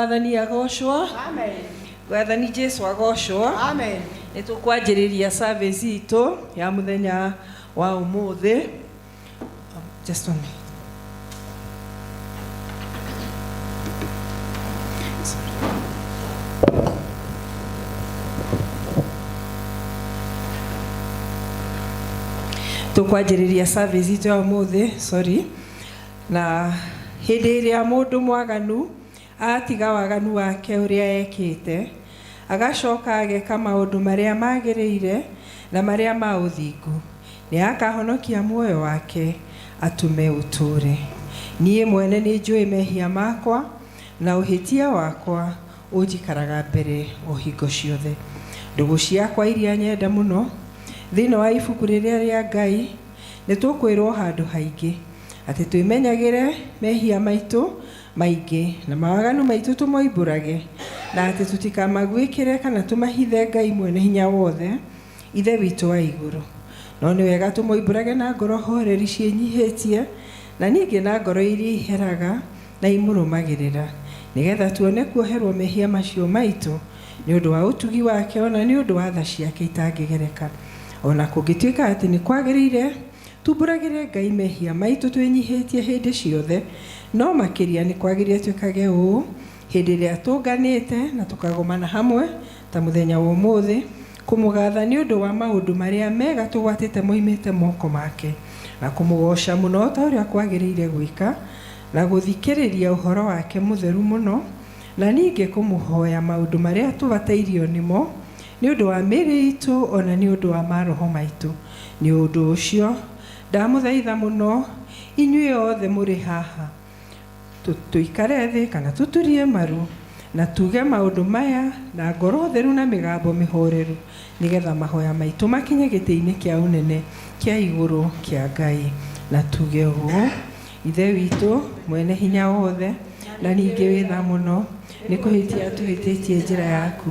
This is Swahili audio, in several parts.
Mwathani agocwo. Amen. Mwathani Jesu agocwo. Amen. Nĩtũkwanjĩrĩria service itũ ya mũthenya wa ũmũthĩ. Just one minute. Tũkwanjĩrĩria service itũ ya ũmũthĩ, sorry. Na hĩndĩ ĩrĩa mũndũ mwaganu atiga waganu wake ũrĩa ekĩte, agacoka ageka maũndũ marĩa magĩrĩire na marĩa ma ũthingu, nĩ akahonokia muoyo wake atume ũtũre. Niĩ mwene nĩ njũĩ mehia makwa na ũhĩtia wakwa ũnjikaraga mbere o hingo ciothe. Ndũgũ ciakwa iria nyenda mũno, thĩinĩ wa ibuku rĩrĩa rĩa Ngai nĩ tũkwĩrwo handũ haingĩ atĩ twĩmenyagĩre mehia maitũ maingĩ na mawaganu maitũ tũmoimbũrage, na atĩ tũtikamagwĩkĩre kana tũmahithe Ngai mwene hinya wothe, ithe witũ wa igũrũ. No nĩ wega tũmoimbũrage na ngoro horeri ciĩnyihĩtie, na ningĩ na ngoro iria iheraga na imũrũmagĩrĩra, nĩgetha tuone kuoherwo mehia macio maitũ nĩ ũndũ wa ũtugi wake, ona nĩ ũndũ wa tha ciake itangĩgereka. Ona kũngĩtuĩka atĩ nĩ kwagĩrĩire tumbũragĩre Ngai mehia maitũ twĩnyihĩtie hĩndĩ ciothe, no makĩria nĩ kwagĩrĩire twĩkage ũũ hĩndĩ ĩrĩa tũnganĩte na tũkagomana hamwe ta mũthenya wa ũmũthĩ, kũmũgatha nĩ ũndũ wa maũndũ marĩa mega tũgwatĩte moimĩte moko make, na kũmũgoca mũno ta ũrĩa kwagĩrĩire gwĩka, na gũthikĩrĩria ũhoro wake mũtheru mũno, na ningĩ kũmũhoya maũndũ marĩa tũbatairio nĩmo nĩ ũndũ wa mĩĩrĩ itũ ona nĩ ũndũ wa maroho maitũ. Nĩ ũndũ ũcio ndamũthaitha mũno inyuĩ othe mũrĩ haha, tũikare thĩ kana tũturie maru na tuge maũndũ maya na ngoro theru na mĩgambo mĩhoreru, nĩgetha mahoya maitũ makinye gĩtĩ-inĩ kĩa ũnene kĩa igũrũ kĩa Ngai. Na tuge ũũ: Ithe witũ mwene hinya wothe na ningĩ wĩtha mũno, nĩ kũhĩtia tũhĩtĩtie njĩra yaku,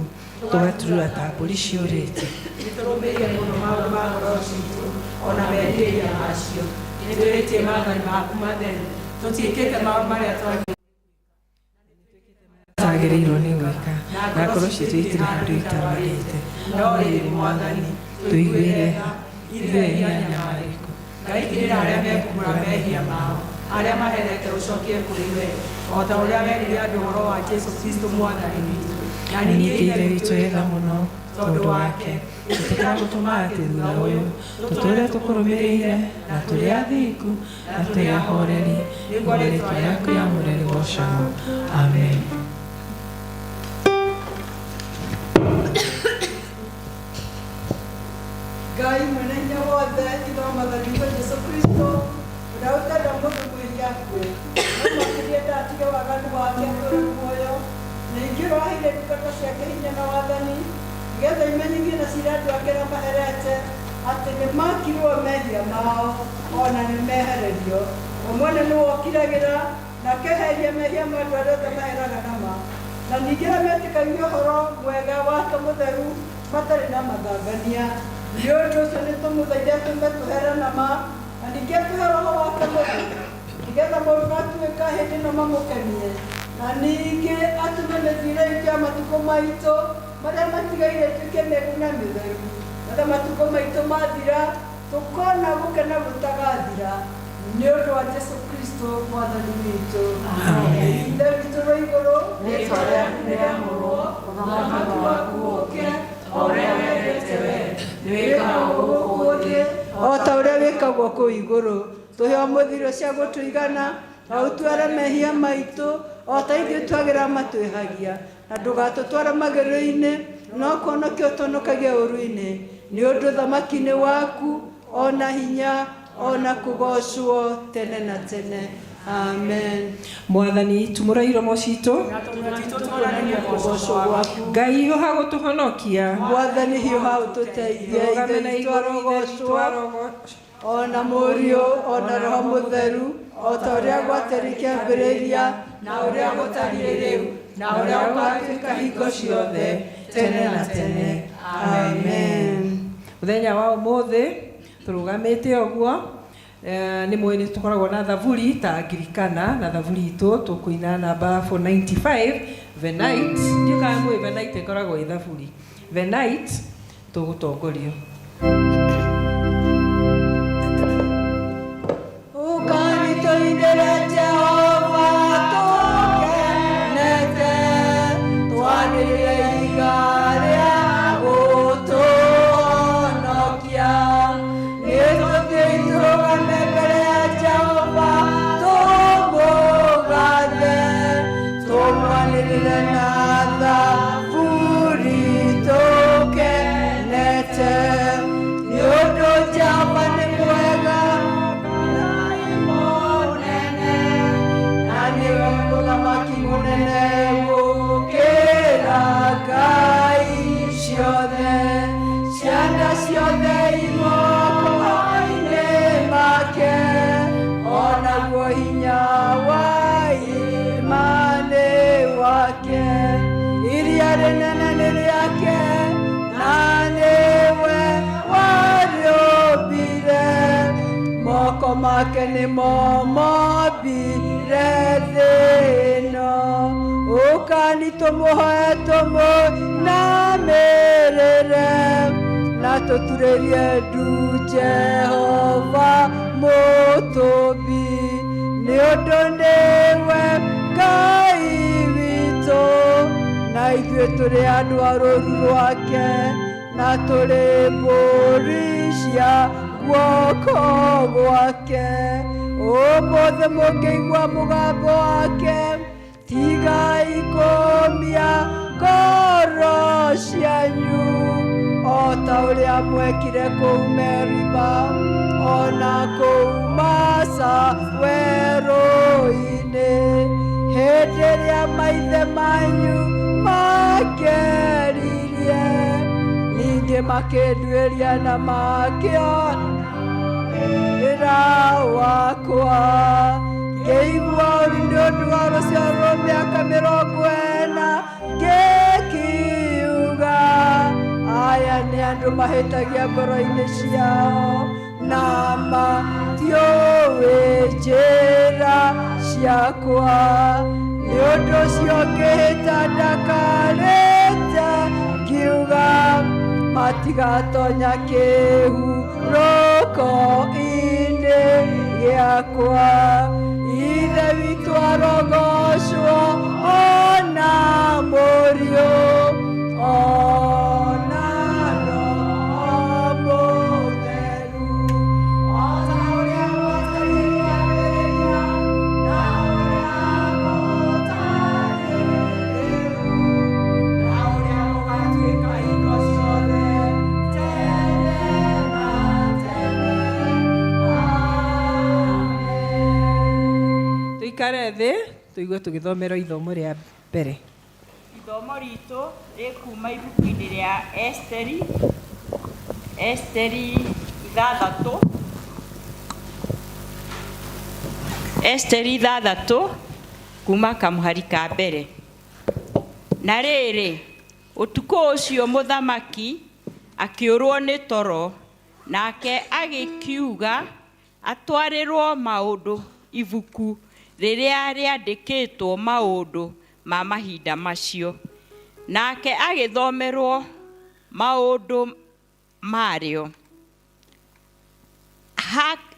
tũgaturura ta mbũri ciũrĩte. Nĩtũrũmĩrĩire mũno maũndũ ma ngoro citũ ona merirĩria macio. Nĩtwĩrĩtie maathani maku matheru, tũtiĩkĩte maũndũ marĩa twagĩrĩirwo nĩ gwĩka, na ngoro citũ itirĩ handũ itamarĩte. No rĩrĩ Mwathani, tũiguĩre ithuĩ hinya marĩkũ. Ngai ĩrĩa arĩa mekumbũra mehia mao, arĩa maherete ũcokie kũrĩ we, o ta ũrĩa werire andũ ũhoro wa Jesũ Kristo Mwathani witũ. Na ningĩ Ithe witũ wĩtha mũno tondũ wake, tũtikagũtũma atĩ thutha ũyũ tũtũũre tũkũrũmĩrĩire na tũrĩ athingu na tũrĩ ahoreri, nĩguo rĩĩtwa rĩaku rĩamũre rĩgocagwo. Amen. Ngai mwene hinya wothe, ithe wa Mwathani witũ Jesũ Kristo, ũrĩa ũtenda mũndũ mwĩrĩ akue, no makĩria ndatige waganu wake atũũre muoyo, na ingĩ waheire ndungata ciake hinya na wathani, nĩgetha imenyithie na ciira andũ ake arĩa maherete atĩ nĩ makirwo mehia mao ona nĩ mehererio. We mwene nĩwe ũkiragĩra na akeheria mehia ma andũ arĩa othe maheraga nama, na ningĩ arĩa metĩkagia ũhoro mwega wake mũtheru matarĩ na mathangania. Nĩ ũndũ ũcio nĩ tũmũthaithe atũme tũhere nama, na ningĩ atũhe roho wake mũtheru, nĩgetha maũndũ matuĩka hĩndĩ ĩno mamũkenie, na ningĩ atũme mĩthiĩre itũ ya matukũ maitũ marĩa matigaire ĩtuĩke mĩega na mĩtheru, nĩgetha matukũ maitũ mathira tũkona gũkena gũtagathira, nĩ ũndũ wa Jesũ Kristo Mwathani witũ. Ithe witũ wa igũrũ, rĩĩtwa rĩaku rĩamũrwo, ũthamaki waku ũũke, o ũrĩa wendete wee nĩ wĩkagwo gũkũ thĩ o ta ũrĩa wĩkagwo kũu igũrũ. Tũhe mũthiro cia gũtũigana na ũtware mehia maitũ o ta ithuĩ twagĩra matwĩhagia, na ndũgatũtware magerio-inĩ, no kũhonokia ũtũhonokagia ũũru-inĩ, nĩ ũndũ thamaki nĩ waku ona hinya ona kũgocwo tene na tene. Amen. Mwathani tumũra iromo citũ, Ngai hiũha gũtũhonokia, Mwathani hiũha ũtũteithie, ithe witũ arogocwo, ona Mũriũ ona Roho Mũtheru, o ta ũrĩa gwatariĩ kĩambĩrĩria na ũrĩa gũtariĩ rĩu na ũrĩa ũgatuĩka hingo ciothe tene na tene. Amen. Mũthenya wa ũmũthĩ tũrũgamĩte ũguo, nĩ mwene tũkoragwo na thaburi ta ngirikana, na thaburi itũ tũkũina namba 495 Venite ndiuka mwe Venite koragwo ithaburi Venite tugutongorio make ni momo birethino ukani tumuhoe tumu na merere na tuturerie du Jehova mutubi ni undu niwe Ngai witũ na ithuĩ tũrĩ andũ a rũũru rwake na tũrĩ mbũri cia guoko gwake. Ũmũthĩ mũngĩigua mũgambo wake, tigai kũmia ngoro cianyu, o ta ũrĩa mwekire kũu Meriba, o na kũu Masa werũ-inĩ, hĩndĩ ĩrĩa maithe manyu makeririe, ningĩ makĩnduĩria na makĩonera wakwa. Ngĩigua ũru nĩ ũndũ wa rũciaro rwa mĩaka 40 ngĩkiuga, aya nĩ andũ mahĩtagia ngoro-inĩ ciao na matiũĩ njĩra ciakwa. Nĩ ũndũ ũcio ngĩhĩta ndakarĩte ngiuga, matigatonya kĩhurũko-inĩ gĩakwa. Ithe witũ arogocwo, ona mũriũ, ona Roho Mũtheru, o ta ũrĩa mwatagĩria wĩra na ũrĩa mũtarĩ rĩu, na ũrĩa mũgatuĩka hingo ciothe tene na tene. Amen. Tuikare thĩ tũigue tũgĩthomerwo ithomo rĩa mbere. Ithomo ritũ rĩkuma ibuku-inĩ rĩa Esteri 6. Esteri 6 kuma kamũhari ka mbere. Na rĩrĩ, ũtukũ ũcio mũthamaki akĩũrwo nĩ toro, nake agĩkiuga atwarĩrwo maũndũ ibuku rĩrĩa rĩandĩkĩtwo maũndũ ma mahinda macio. Nake agĩthomerwo maũndũ marĩo.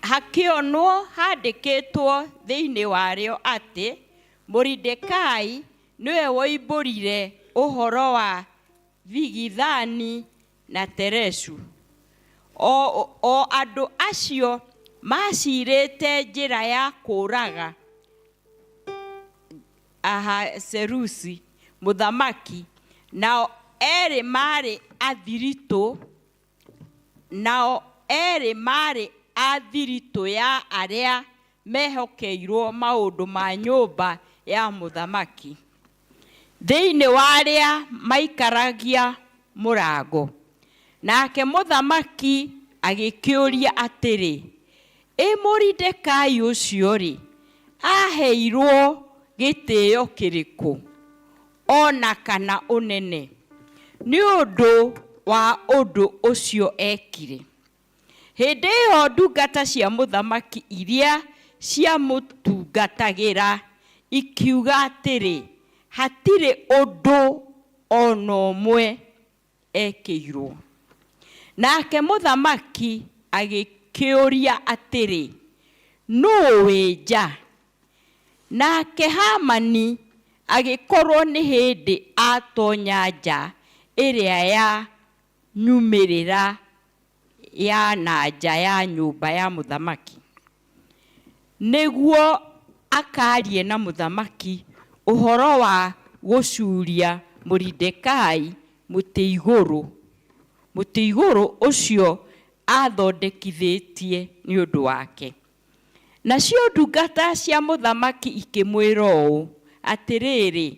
Hakĩonwo handĩkĩtwo thĩinĩ warĩo atĩ Moridekai nĩwe woimbũrire ũhoro wa Bigithani na Teresu. O andũ acio macirĩte njĩra ya kũũraga Ahasuerusi mũthamaki, nao erĩ marĩ athiritũ ya arĩa mehokeirwo maũndũ ma nyũmba ya mũthamaki, thĩinĩ wa arĩa maikaragia mũrango. Nake mũthamaki agĩkĩũria atĩrĩ, Moridekai ũcio-rĩ, aheirwo gĩtĩĩo kĩrĩkũ, ona kana ũnene, nĩ ũndũ wa ũndũ ũcio ekire? Hĩndĩ ĩyo ndungata cia mũthamaki iria ciamũtungatagĩra ikiuga atĩrĩ, hatirĩ ũndũ ona ũmwe ekĩirwo. Nake mũthamaki agĩkĩũria atĩrĩ, nũũ wĩ nja? Nake Hamani agĩkorwo nĩ hĩndĩ atonya nja ĩrĩa ya nyumĩrĩra ya na nja ya nyũmba ya mũthamaki, nĩguo akarie na mũthamaki ũhoro wa gũcuria Moridekai mũtĩ igũrũ ũcio athondekithĩtie nĩ ũndũ wake. Nacio ndungata cia mũthamaki ikĩmwĩra ũũ atĩrĩrĩ,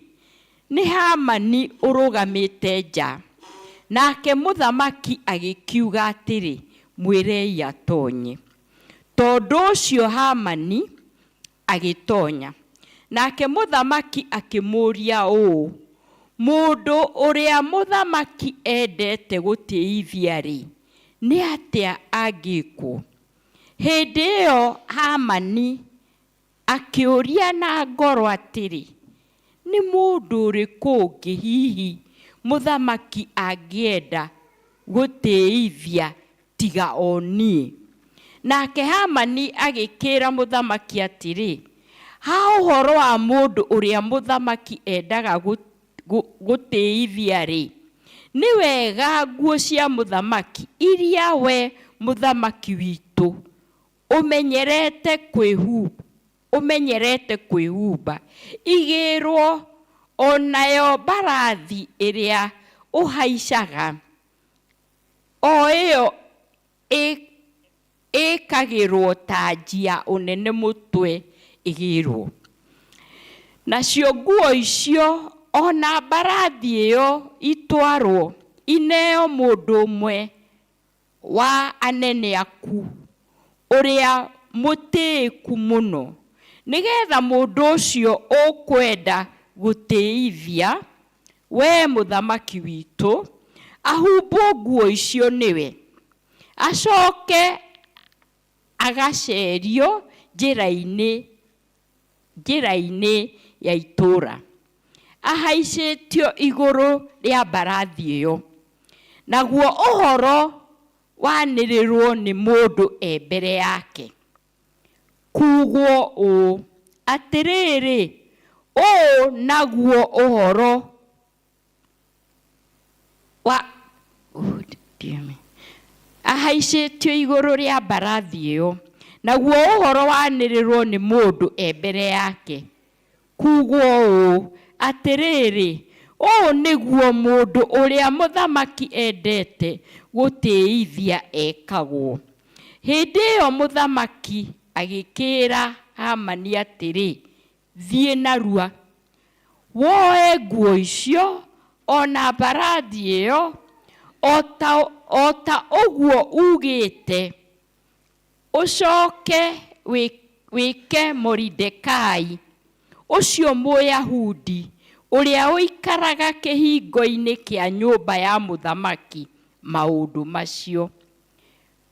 nĩ Hamani ũrũgamĩte nja. Nake mũthamaki agĩkiuga atĩrĩ, mwĩrei atonye. Tondũ ũcio Hamani agĩtonya. Nake mũthamaki akĩmũria ũũ, mũndũ ũrĩa mũthamaki endete gũtĩithia-rĩ, nĩ atĩa angĩkwo? Hĩndĩ ĩyo Hamani akĩũria na ngoro atĩrĩ, nĩ mũndũ ũrĩkũ ũngĩ hihi mũthamaki angĩenda gũtĩithia tiga o niĩ? Nake Hamani agĩkĩra mũthamaki atĩrĩ, ha ũhoro wa mũndũ ũrĩa mũthamaki endaga gũtĩithia-rĩ, nĩ wega nguo cia mũthamaki iria we mũthamaki witũ ũmenyerete kwĩhumba igĩrwo onayo mbarathi ĩrĩa ũhaicaga, o ĩyo ĩkagĩrwo tanji ya ũnene mũtwe igĩrwo. Nacio nguo icio ona mbarathi ĩyo itwarwo ineo mũndũ ũmwe wa anene aku ũrĩa mũtĩĩku mũno, nĩgetha mũndũ ũcio ũkwenda gũtĩithia we mũthamaki witũ ahumbwo nguo icio nĩwe, acoke agacerio njĩra-inĩ ya itũũra, ahaicĩtio igũrũ rĩa mbarathi ĩyo, naguo ũhoro wanĩrĩrwo nĩ mũndũ mbere yake. Kuugwo ũũ atĩrĩrĩ, ũũ naguo ũhoro wa ahaicĩtio igũrũ rĩa mbarathi ĩyo, naguo ũhoro wanĩrĩrwo nĩ mũndũ mbere yake. Kuugwo ũũ atĩrĩrĩ, ũũ nĩguo mũndũ ũrĩa mũthamaki endete gũtĩithia ekagwo. Hĩndĩ ĩyo mũthamaki agĩkĩra Hamani atĩrĩ, thiĩ narua, woe nguo icio ona mbarathi ĩyo o ta ũguo ugĩte, ũcoke wĩke Moridekai ũcio Mũyahudi ũrĩa ũikaraga kĩhingo-inĩ kĩa nyũmba ya mũthamaki maũndũ macio.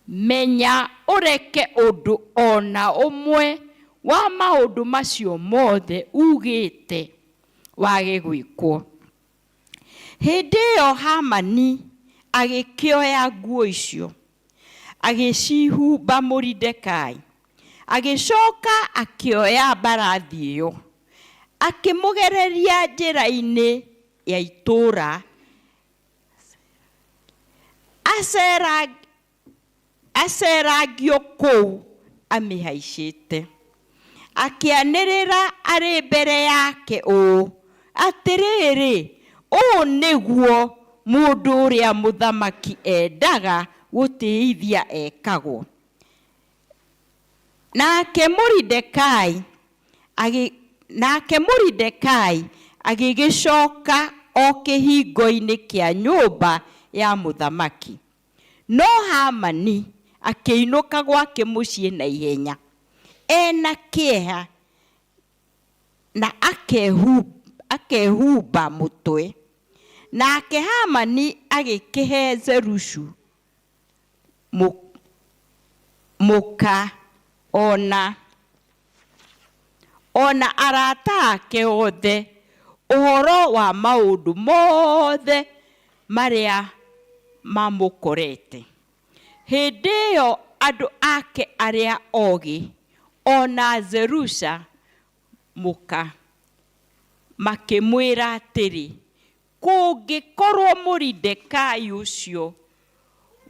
Menya ũreke ũndũ ona ũmwe wa maũndũ macio mothe ugĩte wage gwĩkwo. Hĩndĩ ĩyo Hamani agĩkĩoya nguo icio, agĩcihumba Moridekai, agĩcoka akĩoya mbarathi ĩyo, akĩmũgereria njĩra-inĩ ya itũũra, aceragio kũu amĩhaicĩte, akĩanĩrĩra arĩ mbere yake ũũ atĩrĩrĩ, ũũ nĩguo mũndũ ũrĩa mũthamaki endaga gũtĩithia ekagwo. Nake Moridekai agĩgĩcoka o kĩhingo-inĩ kĩa nyũmba ya mũthamaki. No Hamani akĩinũka gwake mũciĩ na ihenya, ena kĩeha na akehumba mũtwe. Nake Hamani agĩkĩhe Zerushu mũka ona arata ake othe uhoro wa maundu mothe maria mamukorete. Hindi iyo andu ake aria ogi ona Zerusha makimwira atiri, kungikorwo Moridekai ucio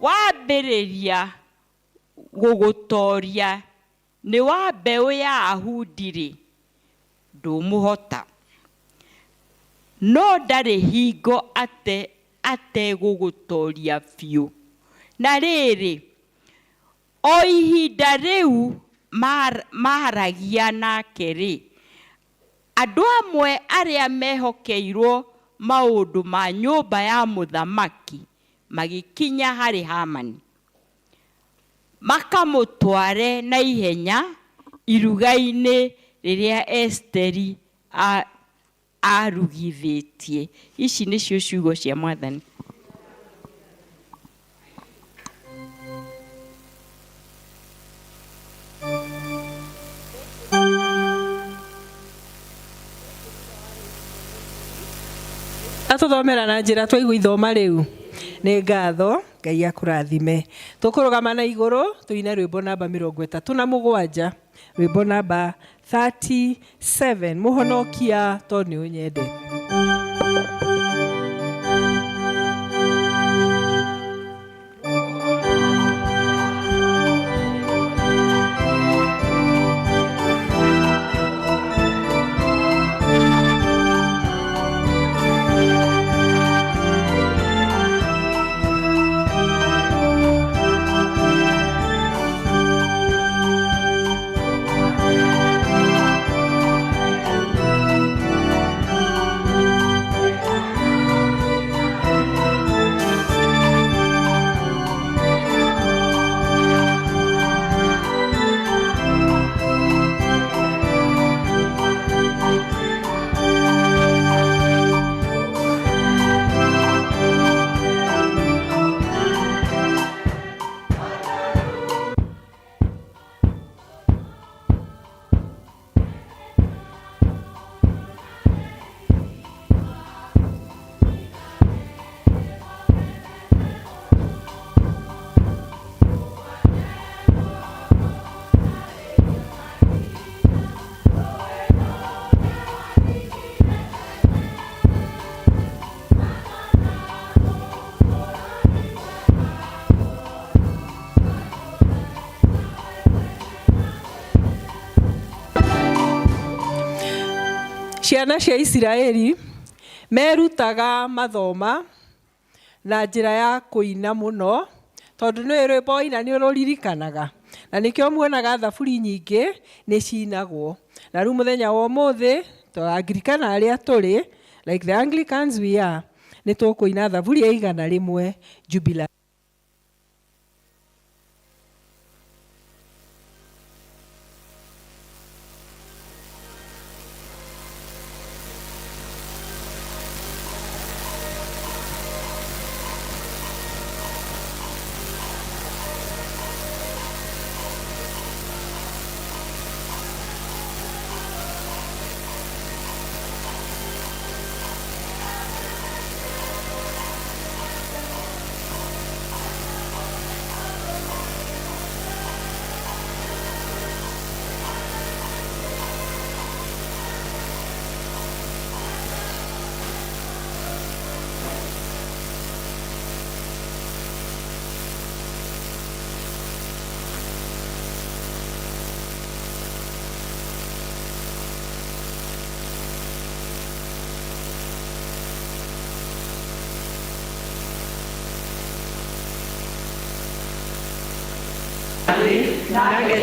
wambiriria gugutoria ni wa mbeu ya Ahudi-ri, ndumuhota. No ndari hingo ate gugutoria biu. Na riri, o ihinda riu maharagia nake ri, andu amwe aria mehokeirwo maundu ma nyumba ya muthamaki magikinya hari Hamani, makamutware na ihenya iruga-ini riria Esteri arugithitie. Ici nicio ciugo cia Mwathani. Atuthomera na njira twaigua ithoma riu. Nĩ ngatho, Ngai akũrathime. Tũkũrũgama na igũrũ tuine rwĩmbo namba 37, rwĩmbo namba 37, Mũhonokia to nĩ ũnyendete. Ciana cia Isiraeli merutaga mathoma na njira ya kuina muno, tondu nĩ rwĩmbo ina nĩ ũrũririkanaga, na nĩkĩo muonaga thaburi nyingĩ nĩ cinagwo. Na rĩu mũthenya wa ũmũthĩ to Anglikana arĩa tũrĩ, like the Anglicans we are, nĩ tũkũina thaburi ya 100 Jubilee.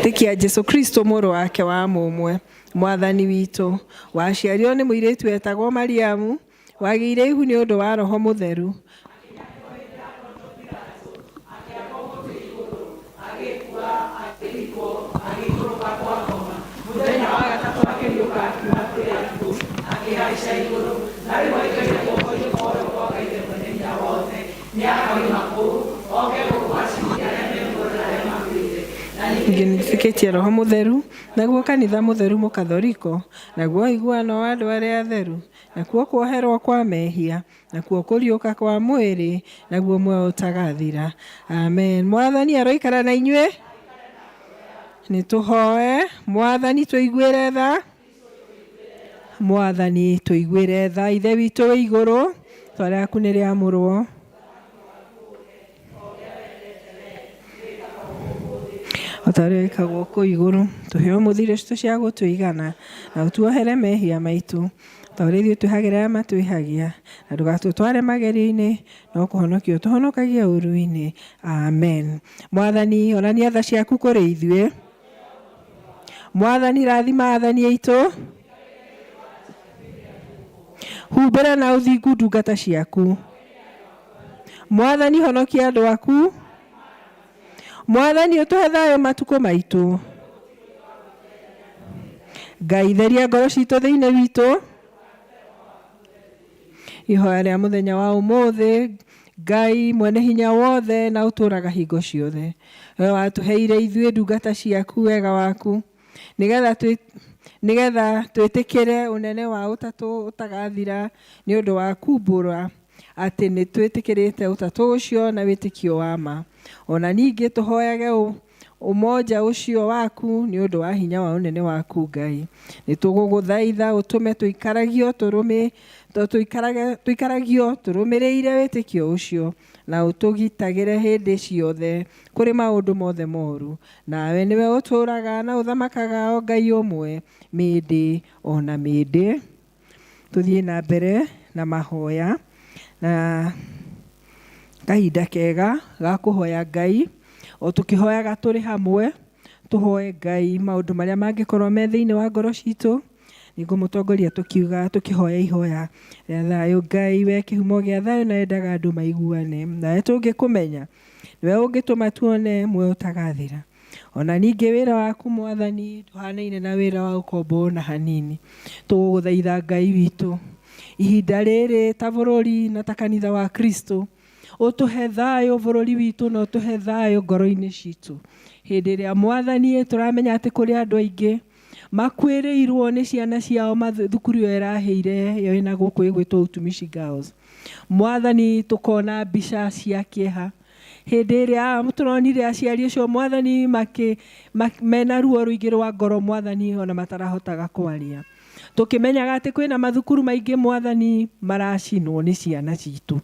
Tikia Jesu Kristo mũrũ wake wa mũmwe Mwathani witũ, waciarirwo nĩ mũirĩtu wetagwo Mariamu, wagĩire ihu nĩ ũndũ wa Roho Mũtheru, Ni ngĩnĩtĩkĩtie Roho Mũtheru, naguo kanitha mũtheru mũkathoriko, naguo iguano wa andũ arĩa atheru, nakuo kuoherwo kwa mehia, nakuo kũriũka kwa mwĩrĩ, naguo muoyo ũtagathira. Amen. Mwathani aroikara na inyuĩ. Nĩtũhoe. Mwathani tũiguĩre tha. Mwathani tũiguĩre tha. Ithe witũ wĩ igũrũ, rĩĩtwa rĩaku nĩ rĩamũrwo. Otarĩ wĩkagwo kũ igũrũ, tũhe mũthithũ citũ cia gũtũigana, na ũtuohere mehia maitũ, ta ũrĩa ithuĩ twĩhagĩra arĩa matwĩhagia, na ndũgatũtware magerio-inĩ, no kũhonokia ũtũhonokagia ũũru-inĩ. Amen. Mwathani onania tha ciaku kũrĩ ithuĩ. Mwathani rathima athani aitũ. Humbĩra na ũthingu ndungata ciaku. Mwathani honokia andũ aku. Mwathani ũtũhe thayũ matukũ maitũ. Ngai theria ngoro citũ thĩinĩ witũ. Ihoya rĩa mũthenya wa ũmũthĩ, Ngai mwene hinya wothe na ũtũũraga hingo ciothe, we watũheire ithuĩ ndungata ciaku wega waku, nĩgetha twĩtĩkĩre ũnene wa ũtatũ ũtagathira nĩ ũndũ wa kumbũra atĩ nĩ twĩtĩkĩrĩte ũtatũ ũcio na wĩtĩkio wa ma. Ona ningĩ tũhoyage umoja ũcio waku nĩ ũndũ wa hinya wa ũnene waku Ngai. Nĩ tũgũgũthaitha ũtũme tũikaragio tũrũmĩrĩire wĩtĩkio ũcio, na ũtũgitagĩre hĩndĩ ciothe kũrĩ maũndũ mothe moru. Nawe nĩwe ũtũũraga na ũthamakaga o Ngai ũmwe mĩndĩ ona mĩndĩ. Tũthiĩ na mbere na mahoya na kahinda kega ga kũhoya Ngai. O tũkĩhoyaga tũrĩ hamwe, tũhoe Ngai maũndũ marĩa mangĩkorwo me thĩinĩ wa ngoro citũ. Nĩguo mũtongoria tũkiuga tũkĩhoya ihoya rĩa thayũ. Ngai we kĩhumo gĩa thayũ na endaga andũ maiguane, nawe tũngĩkũmenya niwe ũngĩtũma tuone muoyo ũtagathira. Ona ningĩ wĩra waku Mwathani ndũhanaine na wĩra wa ũkombo na hanini. Tũgũgũthaitha Ngai witũ, ihinda rĩrĩ ta bũrũri na ta kanitha wa Kristo, ũtũhe thayũ bũrũri witũ na ũtũhe thayũ ngoro-inĩ citũ. Hĩndĩ ĩrĩa Mwathani tũramenya atĩ kũrĩ andũ aingĩ makuĩrĩirwo nĩ ciana ciao thukuru ĩyo ĩraheire yo ĩna gũkũ ĩgwĩtwo Utumishi Girls. Mwathani tũkona mbica cia kĩeha hĩndĩ ĩrĩa tũronire aciari acio Mwathani mena ruo rũingĩ rwa ngoro Mwathani ona matarahotaga kwaria. Tũkĩmenyaga atĩ kwĩna mathukuru maingĩ Mwathani maracinwo nĩ ciana citũ.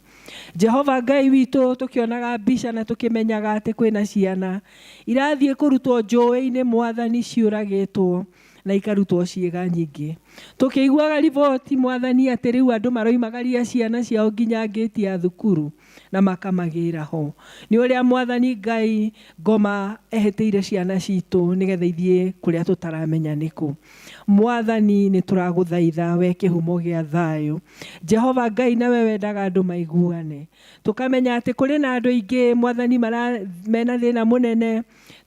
Jehova Ngai witũ tũkĩonaga mbica na tũkĩmenyaga atĩ kwĩna ciana irathiĩ kũrutwo njũĩ-inĩ Mwathani ciũragĩtwo na ikarutwo ciĩga nyingĩ. Tũkĩiguaga riboti Mwathani atĩ rĩu andũ maroimagaria ciana ciao nginya ngĩti ya thukuru na makamagĩra ho. Nĩ ũrĩa Mwathani Ngai ngoma ehĩtĩire ciana citũ nĩgetha ithiĩ kũrĩa tũtaramenya nĩkũ. Mwathani nĩ tũragũthaitha we kĩhumo gĩa thayũ. Jehova Ngai nawe wendaga andũ maiguane. Tũkamenya atĩ kũrĩ na andũ aingĩ Mwathani mena thĩna mũnene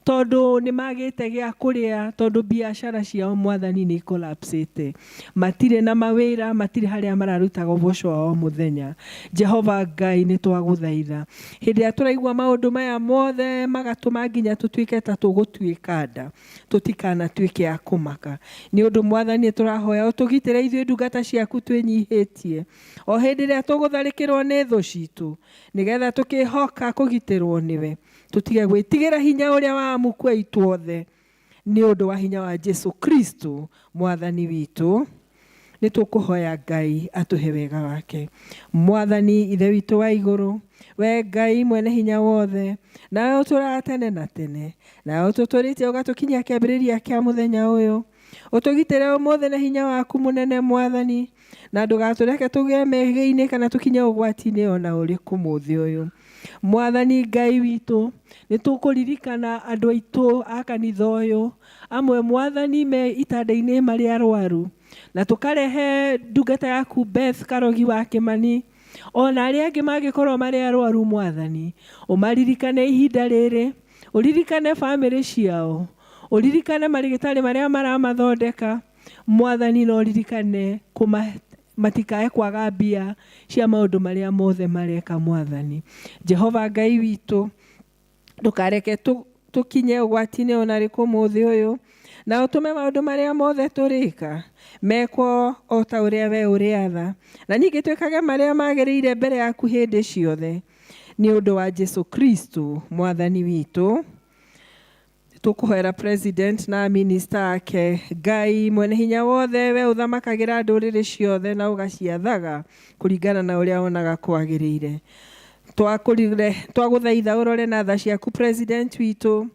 tondũ nĩ magĩte gĩa kũrĩa, tondũ biacara ciao Mwathani nĩ collapsĩte. Matirĩ na mawĩra, matirĩ harĩa mararutaga ũboco wao mũthenya. Jehova Ngai nĩ twagũthaitha, hĩndĩ ĩrĩa tũraigua maũndũ maya mothe magatũma nginya tũtuĩke ta tũgũtuĩka nda, tũtikanatuĩke a kũmaka. Nĩ ũndũ Mwathani tũrahoya ũtũgitĩre ithuĩ ndungata ciaku twĩnyihĩtie o hĩndĩ ĩrĩa tũgũtharĩkĩrwo nĩ thũ citũ, nĩgetha tũkĩhoka kũgitĩrwo nĩwe. Tũtige gwĩtigĩra hinya ũrĩa wa muku aitũ othe nĩ ũndũ wa hinya wa Jesu Kristo Mwathani witũ. Nĩ tũkũhoya Ngai atũhe wega wake. Mwathani ithe witũ wa igũrũ, we Ngai mwene hinya wothe, nawe ũtũũraga tene na tene, nawe ũtũtũrĩte ũgatũkinyia kĩambĩrĩria kĩa mũthenya ũyũ. Ũtũgitĩre ũmũthĩ na hinya waku mũnene Mwathani, na ndũgatũreke tũgĩe mehia-inĩ kana tũkinye ũgwati-inĩ ona ũrĩkũ mũthĩ ũyũ. Mwathani Ngai witũ, nĩ tũkũririkana andũ aitũ a kanitha ũyũ, amwe Mwathani me itanda-inĩ marĩ arwaru, na tũkarehe ndungata yaku Beth Karogi wa Kĩmani, ona arĩa angĩ mangĩkorwo marĩ arwaru Mwathani, ũmaririkane ihinda rĩrĩ, ũririkane bamĩrĩ ciao, ũririkane marĩgĩtarĩ marĩa maramathondeka Mwathani, na ũririkane matikae kwaga mbia cia maũndũ marĩa mothe mareka Mwathani. Jehova Ngai witũ, ndũkareke tukinye ugwati-inĩ ona rĩkũ mũthĩ ũyũ, na ũtũme maũndũ marĩa mothe tũrĩka mekwo o ta ũrĩa we ũrĩatha, na ningĩ twĩkage marĩa magĩrĩire mbere yaku hĩndĩ ciothe, nĩ ũndũ wa Jesu Kristo mwathani witũ. Tũkũhoera president na minister ake. Ngai mwene hinya wothe, we ũthamakagĩra ndũrĩrĩ ciothe na ũgaciathaga kũringana na ũrĩa wonaga kwagĩrĩire. Twagũthaitha ũrore na tha ciaku president witũ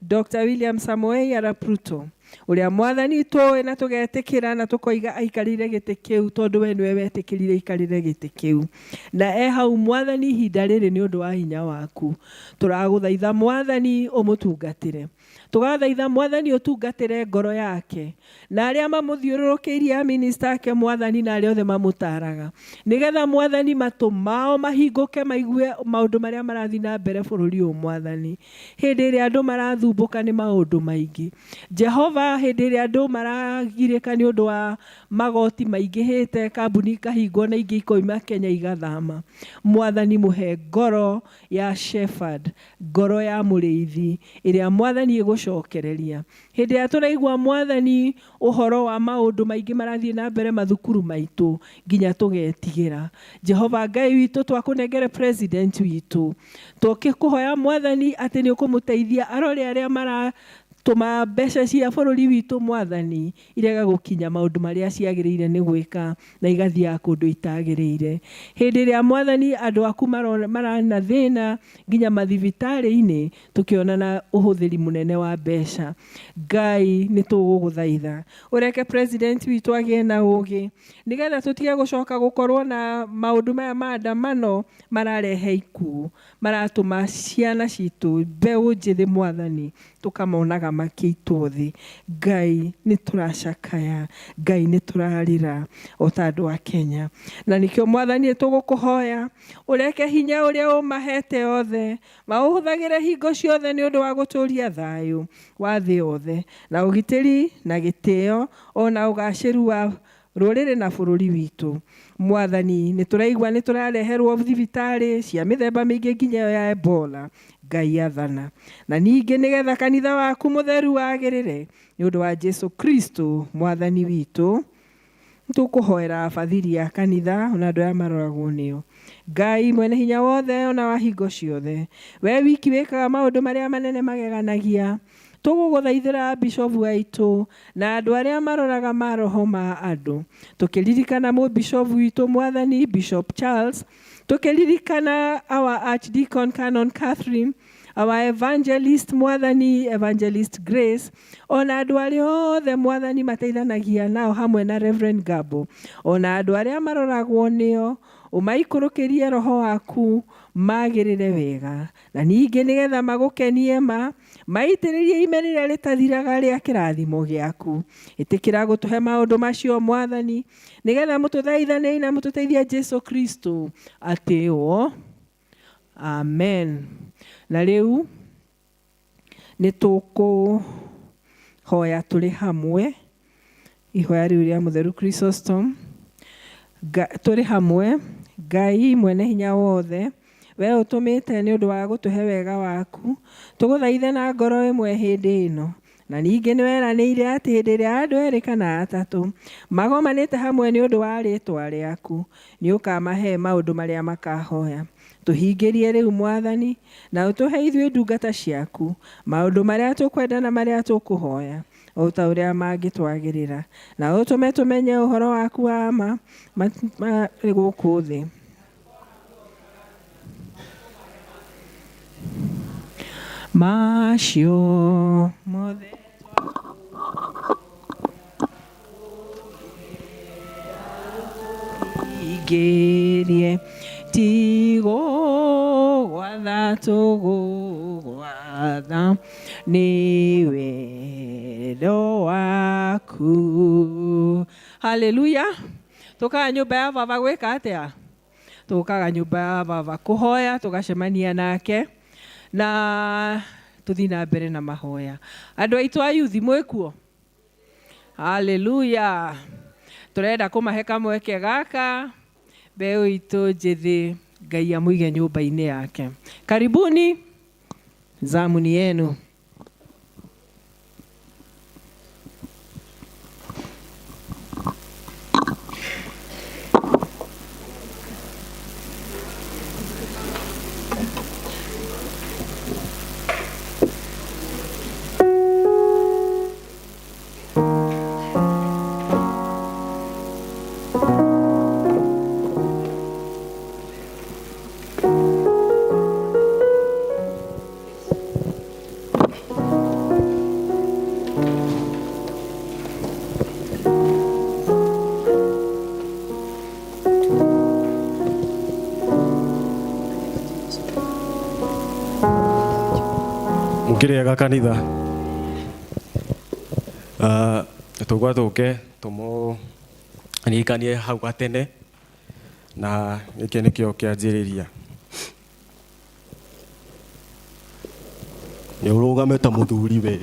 Dr. William Samoei Arap Ruto, ũrĩa mwathani tũĩ na tũgetĩkĩra na tũkoiga aikarire gĩtĩ kĩu tondũ we nĩwe wetĩkĩrire aikarire gĩtĩ kĩu, na hau mwathani ihinda rĩrĩ nĩ ũndũ wa hinya waku. Tũragũthaitha mwathani ũmũtungatĩre, tũgathaitha mwathani ũtungatĩre ngoro yake na arĩa mamũthiũrũrũkĩirie minister ake mwathani na arĩa othe mamũtaraga, nĩgetha mwathani matũ mao mahingũke maigue maũndũ marĩa marathiĩ na mbere bũrũri ũyũ mwathani. Hĩndĩ ĩrĩa andũ marathumbũka nĩ maũndũ maingĩ Jehova, hĩndĩ ĩrĩa andũ maragirĩka nĩ ũndũ wa magoti maingĩhĩte, kambuni ikahingwo na ingĩ ikoima Kenya igathama, mwathani mũhe ngoro ya shepherd, ngoro ya mũrĩithi ĩrĩa mwathani ĩgũcokereria. Hĩndĩ ĩrĩa tũraigua mwathani ũhoro wa maũndũ maingĩ marathiĩ na mbere mathukuru maitũ nginya tũgetigĩra, Jehova Ngai witũ twakũnengere president witũ, tũkĩkũhoya mwathani atĩ nĩ ũkũmũteithia arore arĩa tũma mbeca cia bũrũri witũ mwathani irega gũkinya maũndũ marĩa ciagĩrĩire nĩ gwĩka na igathiaga kũndũ itagĩrĩire. Hĩndĩ ĩrĩa mwathani andũ aku marana thĩna nginya mathibitarĩ-inĩ tũkĩona na ũhũthĩri mũnene wa mbeca, Ngai nĩ tũgũgũthaitha ũreke president witũ agĩe na ũgĩ, nĩgetha tũtige gũcoka gũkorwo na maũndũ maya maandamano mararehe ikuũ, maratũma ciana citũ mbeũ njĩthĩ mwathani tũkamonaga makĩitwo thĩ. Ngai nĩ tũracakaya, Ngai nĩ tũrarĩra o ta andũ a Kenya, na nĩkĩo mwathani tũgũkũhoya ũreke hinya ũrĩa ũmahete othe maũhũthagĩre hingo ciothe nĩ ũndũ wa gũtũũria thayũ wa thĩ yothe na ũgitĩri na gĩtĩo ona ũgacĩru wa rũrĩrĩ na bũrũri witũ. Mwathani nĩ tũraigua nĩ tũrareherwo thibitarĩ cia mĩthemba mĩingĩ nginya ya Ebola, Ngai athana, na ningĩ nĩgetha kanitha waku mũtheru wagĩrĩre nĩ ũndũ wa Jesu Kristo mwathani witũ. Tũkũhoera abathiri a kanitha ona andũ aya maroragwo nĩo. Ngai mwene hinya wothe ona wa hingo ciothe, we wiki wĩkaga maũndũ marĩa manene mageganagia, tũgũgũthaithĩra bishop witũ na andũ arĩa maroraga maroho ma andũ, tũkĩririkana bishop witũ mwathani Bishop Charles, tũkĩririkana our Archdeacon Canon Catherine, our evangelist mwathani Evangelist Grace, ona andũ arĩa othe mwathani mateithanagia nao hamwe na Reverend Gabo, ona andũ arĩa maroragwo nĩo, ũmaikũrũkĩrie roho waku magĩrĩre wega, na ningĩ nĩgetha magũkenie maitĩrĩrie ime rĩrĩa rĩtathiraga rĩa kĩrathimo gĩaku. Ĩtĩkĩra gũtũhe maũndũ macio mwathani, nĩgetha mũtũthaithanie na mũtũteithie Jesu Kristo atĩo. Amen. Na rĩu nĩ tũkũhoya tũrĩ hamwe ihoya rĩu rĩa mũtheru Chrysostom tũrĩ hamwe. Ngai mwene hinya wothe, we ũtũmĩte nĩ ũndũ wa gũtũhe wega waku, tũgũthaithe na ngoro ĩmwe hĩndĩ ĩno, na ningĩ nĩ weranĩire atĩ hĩndĩ ĩrĩa andũ erĩ kana atatũ magomanĩte hamwe nĩ ũndũ wa rĩĩtwa rĩaku, nĩ ũkamahe maũndũ marĩa makahoya. Tũhingĩrie rĩu mwathani na ũtũhe ithuĩ ndungata ciaku maũndũ marĩa tũkwenda na marĩa tũkũhoya o ta ũrĩa mangĩtwagĩrĩra, na ũtũme tũmenye ũhoro waku wa ma gũkũ thĩ. Macio mothe igĩrie tigũgwatha tũgũgwatha nĩ wendo waku. Haleluya. Tũkaga nyũmba ya baba gwĩka atĩa? Tũkaga nyũmba ya baba kũhoya, tũgacemania nake na tũthiĩ na mbere na mahoya. Andũ aitũ a yuthi mwĩkuo? Haleluya. Tũrenda kũmahe kamweke gaka mbeũ itũ njĩthĩ, Ngai amũige nyũmba-inĩ yake. Karibuni, zamu ni yenu. Mukirega kanitha tugwathuke tumo anikanie hau gatene na giki nikio kianjiriria ni urugame ta muthuri we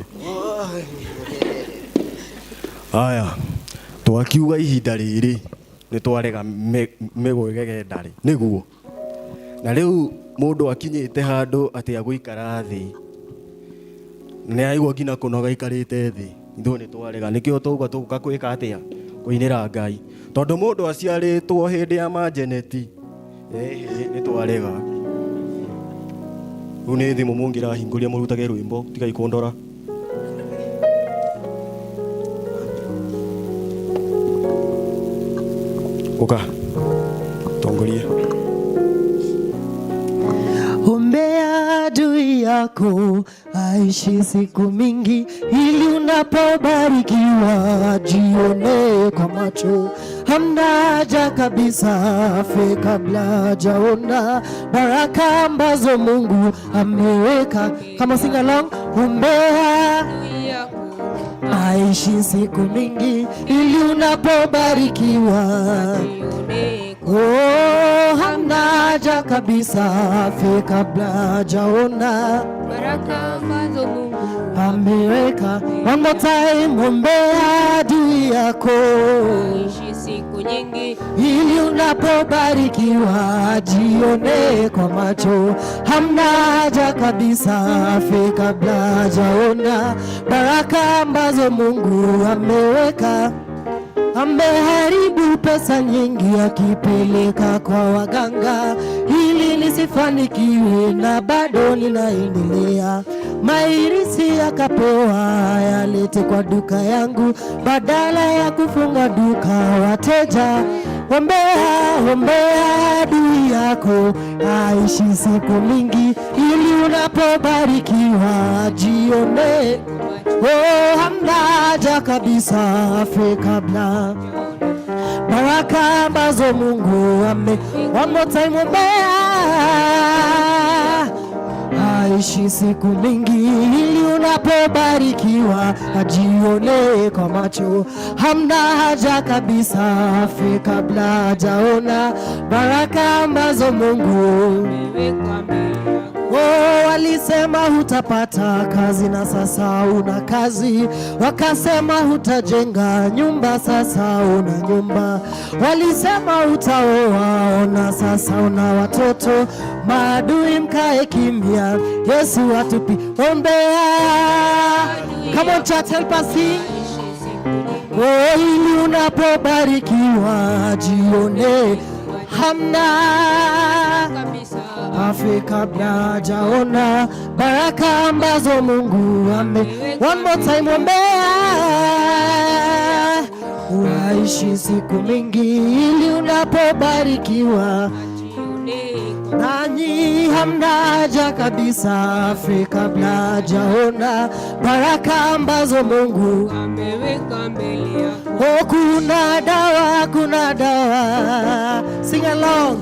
aya twakiuga ihinda riri ni twarega migwegege ndari niguo na riu mundu akinyite handu ati aguikara thi ni aigua ngina kunoga ikarite thi ithu ni twarega nikio tuga tuka kwika atia kuinira Ngai tondu mundu aciaritwo hindi ya majeneti ni twarega une thimu mungira hinguria murutage rwimbo tiga ikondora uka tongoria Ombea adui yako aishi siku mingi, ili unapobarikiwa jione kwa macho. Hamna haja kabisa afe kabla hajaona baraka ambazo Mungu ameweka. Kama sing along. Ombea aishi siku mingi, ili unapobarikiwa hamna haja kabisa afe kabla hajaona baraka ambazo Mungu ameweka. One more time. Ombea adui yako aishi siku nyingi, ili unapobarikiwa jione kwa macho. Hamna haja kabisa afe kabla hajaona baraka ambazo Mungu ameweka. Ameharibu pesa nyingi akipeleka kwa waganga ili nisifanikiwe, na bado ninaendelea. Mairisi akapewa yalete kwa duka yangu badala ya kufunga duka wateja. Ombea adui yako aishi siku mingi, ili unapobarikiwa jione. Hamna haja kabisa afe kabla baraka ambazo Mungu ame. One more time. Ombea aishi siku mingi, ili unapobarikiwa ajione kwa macho. Hamna haja kabisa afe kabla hajaona baraka ambazo Mungu walisema hutapata kazi na sasa una kazi. Wakasema hutajenga nyumba, sasa una nyumba. Walisema hutaoa, ona sasa una watoto. Maadui mkae kimya, Yesu atupi. Ombea. Come on chat, help us sing. Ili unapobarikiwa jione. Hamna afe kabla hajaona baraka ambazo Mungu ame. One more time. Ombea aishi siku mingi, ili unapobarikiwa nanyi. Hamna haja kabisa afe kabla hajaona baraka ambazo Mungu ameweka mbele yako. Kuna dawa, kuna dawa. Sing along.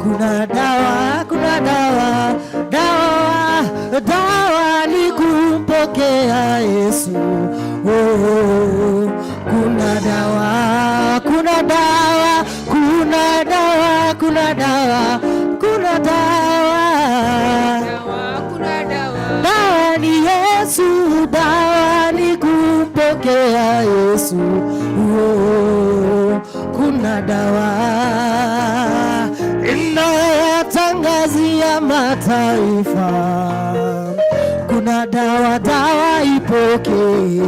Kuna dawa, kuna dawa. Dawa ni kumpokea Yesu. Kuna dawa, kuna dawa. Kuna dawa, kuna dawa. Kuna dawa. Dawa ni Yesu, dawa ni kumpokea Yesu. Kuna dawa inayotangazia mataifa. Kuna dawa, dawa ipokee.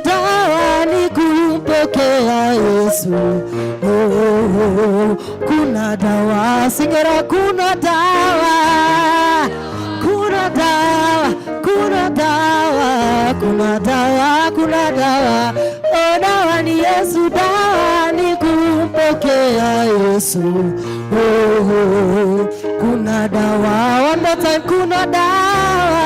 Dawa ni kumpokea Yesu. Kuna dawa, singera. Kuna dawa, kuna dawa, kuna dawa, kuna dawa, kuna dawa. Dawa ni Yesu, dawa ni kumpokea Yesu. Kuna dawa. One more time. Kuna dawa.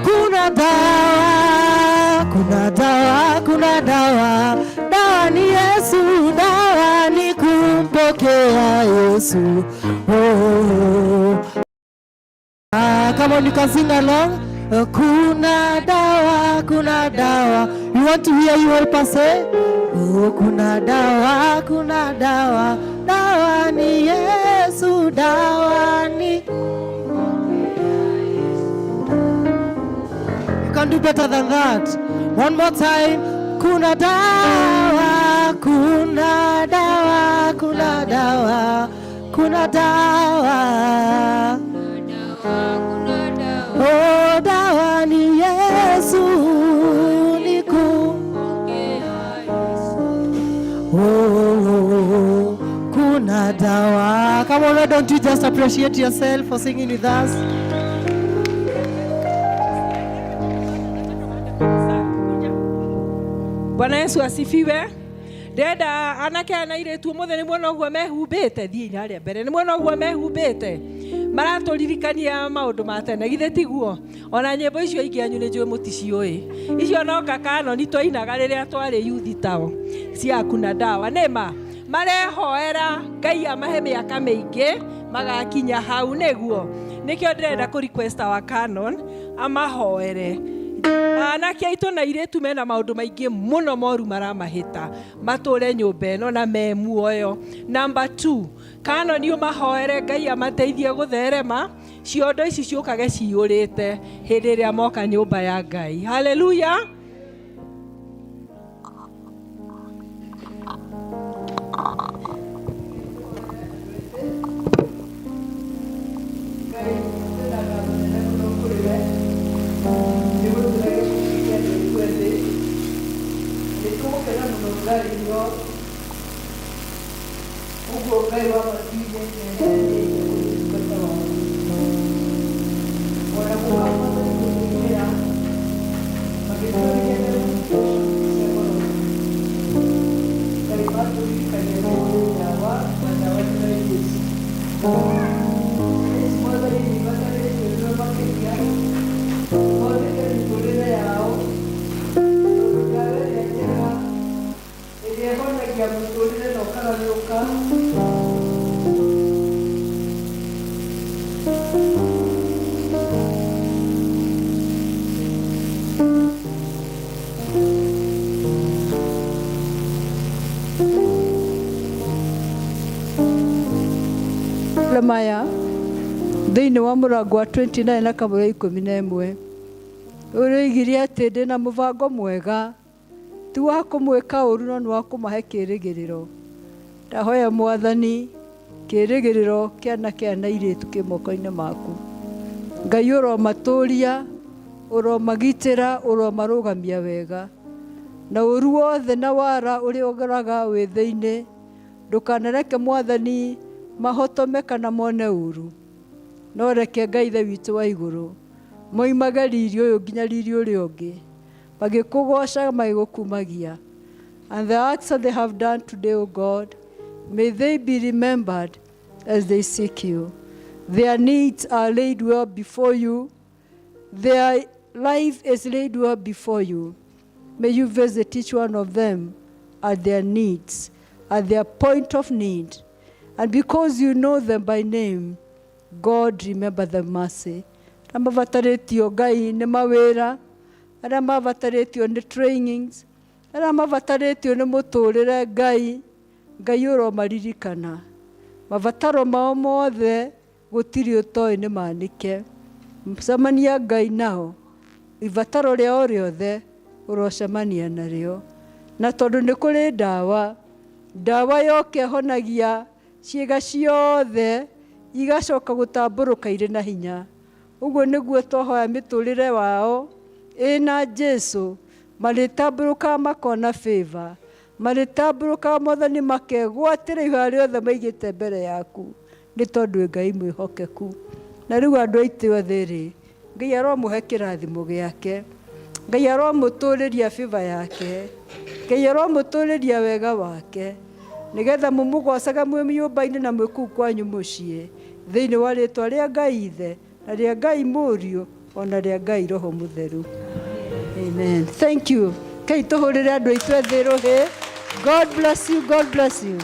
Kuna dawa, kuna dawa, kuna dawa. Dawa ni Yesu, dawa ni kumpokea pokea Yesu. Come on, you can sing along. Kuna dawa, kuna dawa. You want to hear you help us say? Kuna dawa, kuna dawa. Dawa ni Yesu, dawa ni. You can do better than that. One more time. Kuna dawa, kuna dawa, kuna dawa, kuna dawa. Oh, dawa ni Yesu, niku. Oh, kuna dawa. Come on, why don't you just appreciate yourself for singing with us? Bwana Yesu asifiwe. Deda anake anairetu mothe ni mwana ogwo mehumbite thii haria mbere ni mwana ogwo mehumbite maratũririkania maũndũ ma tene githĩ tiguo ona nyĩmbo icio ingĩ anyu nĩ njũĩ mũticiũĩ icio no kakano ni twainaga rĩrĩa twarĩ youth tao cia kuna dawa nĩma marehoera Ngai amahe mĩaka mĩingĩ magakinya hau nĩguo nĩkĩo ndĩrenda kũ request wa canon amahoere anake aitũ na airĩtu mena maũndũ maingĩ mũno moru maramahĩta matũre nyũmba ĩno na me muoyo. Number 2, canon umahoere Ngai amateithie gũtherema ciondo ici ciũkage ciyũrĩte hĩndĩ ĩrĩa moka nyũmba ya Ngai. Hallelujah. Maya thĩinĩ wa mũrango wa 29 na kamũra 11 ũrĩgirie atĩ ndĩ na mũbango mwega ti wa kũmwĩka ũru no nĩ wa kũmahe kĩĩrĩgĩrĩro. Ndahoya Mwathani kĩĩrĩgĩrĩro kĩana airĩtu kĩ moko-inĩ maku. Ngai ũromatũũria, ũromagitĩra, ũromarũgamia wega na ũru wothe na wara ũrĩa ũgeraga wĩ thĩinĩ ndũkanareke Mwathani mahotome kana mone uru no reke Ngai Ithe witũ wa igũrũ moimage riri ũyũ nginya riri ũrĩa ũngĩ magĩkũgoca magĩgũkumagia. And the acts that they have done today, O God, may they be remembered as they seek you. Their needs are laid well before you. Their life is laid well before you. May you visit each one of them at their needs, at their point of need. And because you know them by name, God, remember the mercy. Arĩa mavatarĩtio Ngai nĩ mawĩra, arĩa mavatarĩtio nĩ trainings, arĩa mavatarĩtio nĩ mũtũrĩre Ngai, Ngai ũromaririkana. Mavataro mao mothe gũtirĩ ũtoĩ nĩ manĩke. Mcemania Ngai nao, ivataro rĩao rĩothe ũrocemania narĩo. Na tondũ nĩ kũrĩ ndawa yoke honagia ciĩga ciothe igacoka gũtambũrũka irĩ na hinya. Ũguo nĩguo twahoya mĩtũrĩre wao ĩna Jesũ marĩtambũrũka makona favor, marĩtambũrũka Mwathani makegwatĩra ihoya rĩothe maigĩte mbere yaku nĩ tondũ Ngai mwĩhokeku. Na rĩu andũ aitũ othe rĩ Ngai aromũhe kĩrathimo gĩake, Ngai aromũtũrĩria favor yake, Ngai aromũtũrĩria wega wake nĩgetha mũmũgocaga mwĩ nyũmba-inĩ na mwĩ kũu kwanyu mũciĩ thĩinĩ wa rĩĩtwa rĩa Ngai Ithe na rĩa Ngai Mũriũ ona rĩa Ngai Roho Mũtheru. Amen. Thank you. Kei tũhũrĩre andũ aitũ ethĩ rũhĩ. God bless you. God bless you.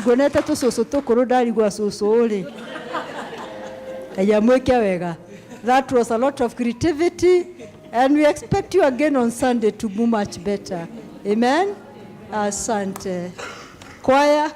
Ngonete tucucu tukuru ndarigwa cucu ri. Aya mweke wega. That was a lot of creativity, and we expect you again on Sunday to do much better. Amen. Asante. Choir.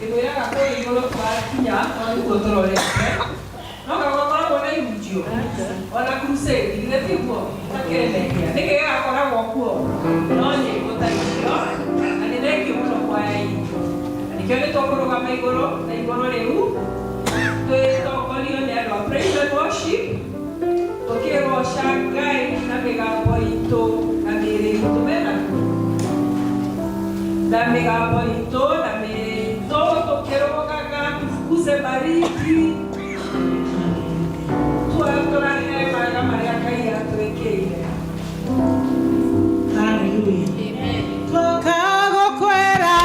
Ibu ya aku igolo kwa kinya, aku gotoro le. No ka gotoro bona ibuji. gũcunjio ona crusade githĩ tiguo takĩremekia nĩkĩ gĩgakoragwo kuo no nyĩmbo ta icio na nĩ thengio mũno kwaya itũ na nĩkĩo nĩ tũkũrũgama igũrũ na igũrũ rĩu twĩtongorio nĩ andũ a praise and worship tũkĩgoca Ngai na mĩgambo itũ na mĩĩrĩ itũ menakuo na mĩgambo itũ na mĩĩrĩ itũ tũkĩrũgaga tufukuze baridi tũrahe maga marĩa Ngai atwĩkĩire. Hallelujah. Twoka gũkwĩra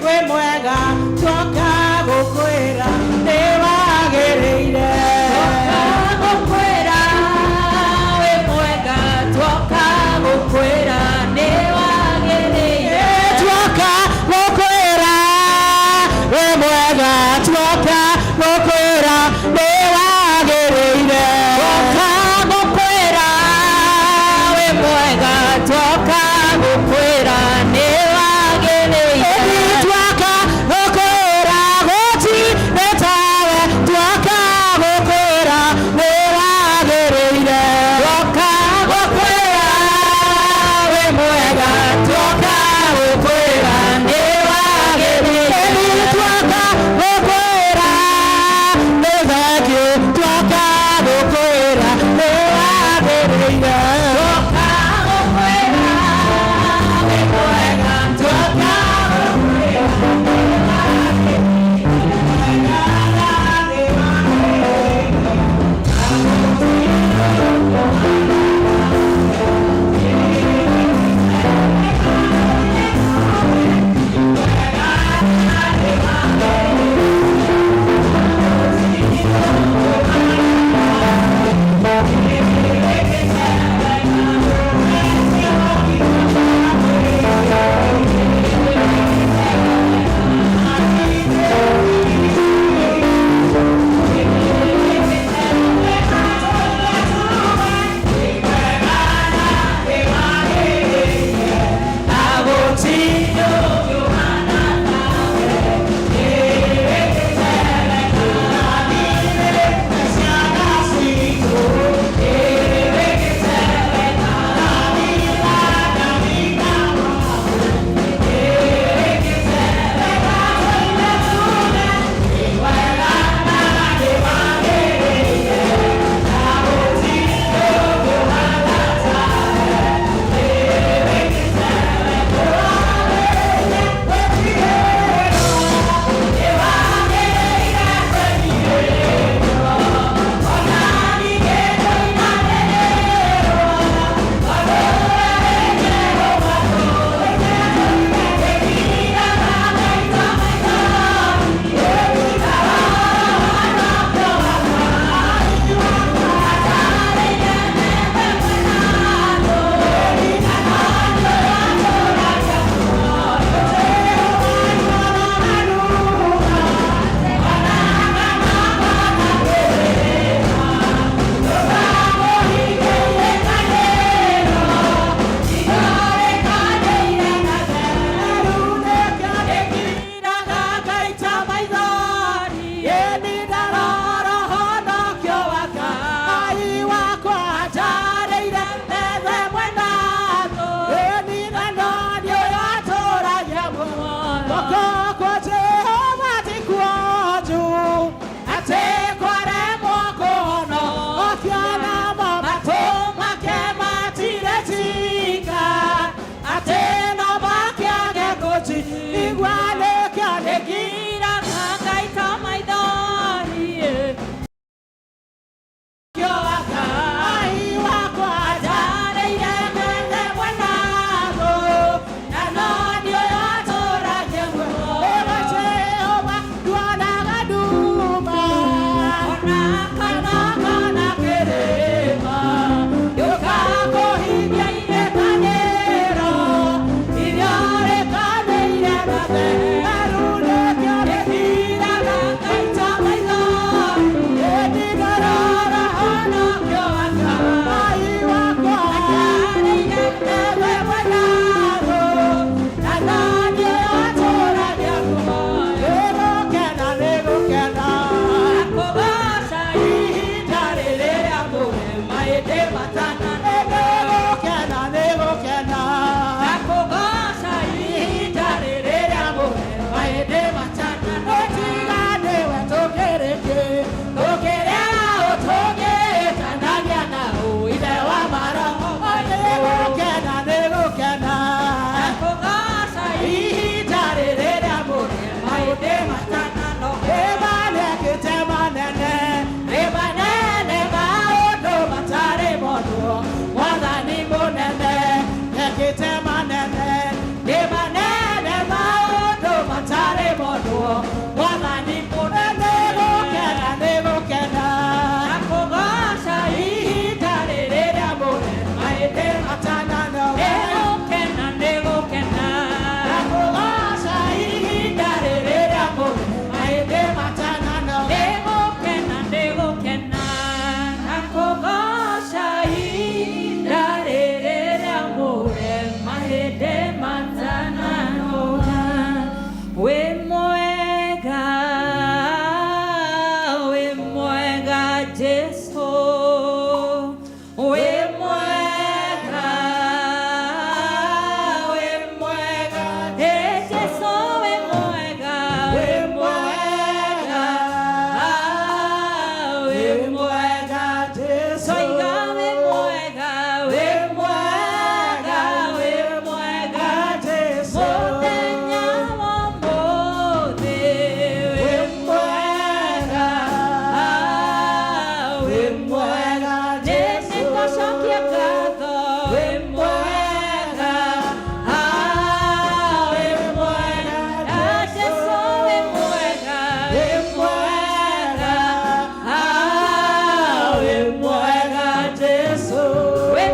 wĩ mwega, twoka gũkwĩra nĩ wagĩrĩire. Twoka gũkwĩra wĩ mwega, twoka gũkwĩra nĩ wagĩrĩire. Twoka gũkwĩra wĩ mwega, twoka matana negokena negokena nakugoca ihinda rĩrĩ rĩa mũhe mahĩndĩ matana ũtigane we tũkĩrĩkĩ tũkĩrĩa ũtũngĩtanagia na ũithe wa maroho negokena negokena nakugoca ihinda rĩrĩ rĩa mũhe mahĩndĩ matana nĩmanekĩte manene nĩmanene maũndũ matarĩ mondo mwathani mũnene nekĩte manene nĩmanene maũndũ matarĩ mondo mwathani mũnene gũkena nĩgũkena nakũgoca ihinda rĩrĩ rĩa mũhe mahĩndĩ matanano nĩgũkena nĩgũkena nakũgoca ihinda rĩrĩ rĩa mũhe mahĩndĩ matanano nĩgũkena nĩgũkena nakũgoca ihinda rĩrĩ rĩa mũhe mahĩndĩ matanano wĩ mwega Jesũ wĩ mwega Jesũ wĩ mwega Jesũ iga wĩ mwega Jesũ mũthenya wa ũmũthĩ wĩ mwega Jesũ nĩngũcokia ngatho wĩ mwega Jesũ wĩ mwega Jesũ wĩ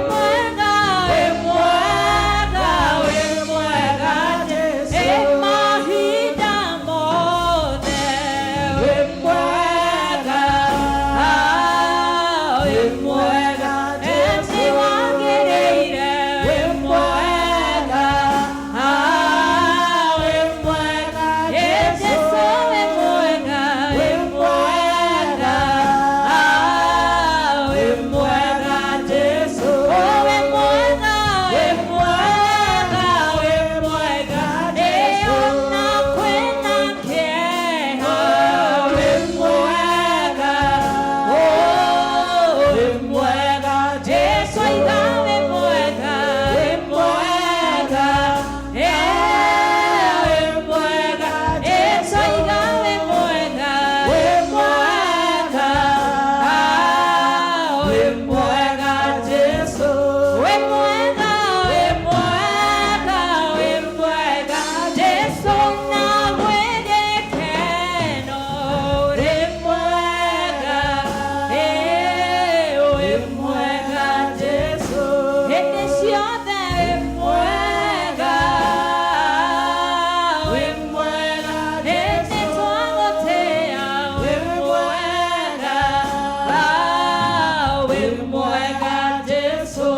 mwega Jesũ mahinda mothe wĩ mwega Jesũ wagĩrĩire wĩ mwega Jesũ wĩ mwega Jesũ wĩ mwega ona kwĩna kĩeha wĩ mwega Jesũ iga wĩ mwega Jesũ iga wĩ mwega Jesũ wĩ mwega Jesũ na gwĩgĩkeno wĩ mwega Jesũ hĩndĩ ciothe wĩ mwega hĩndĩ twagũtĩĩa wĩ mwega Jesũ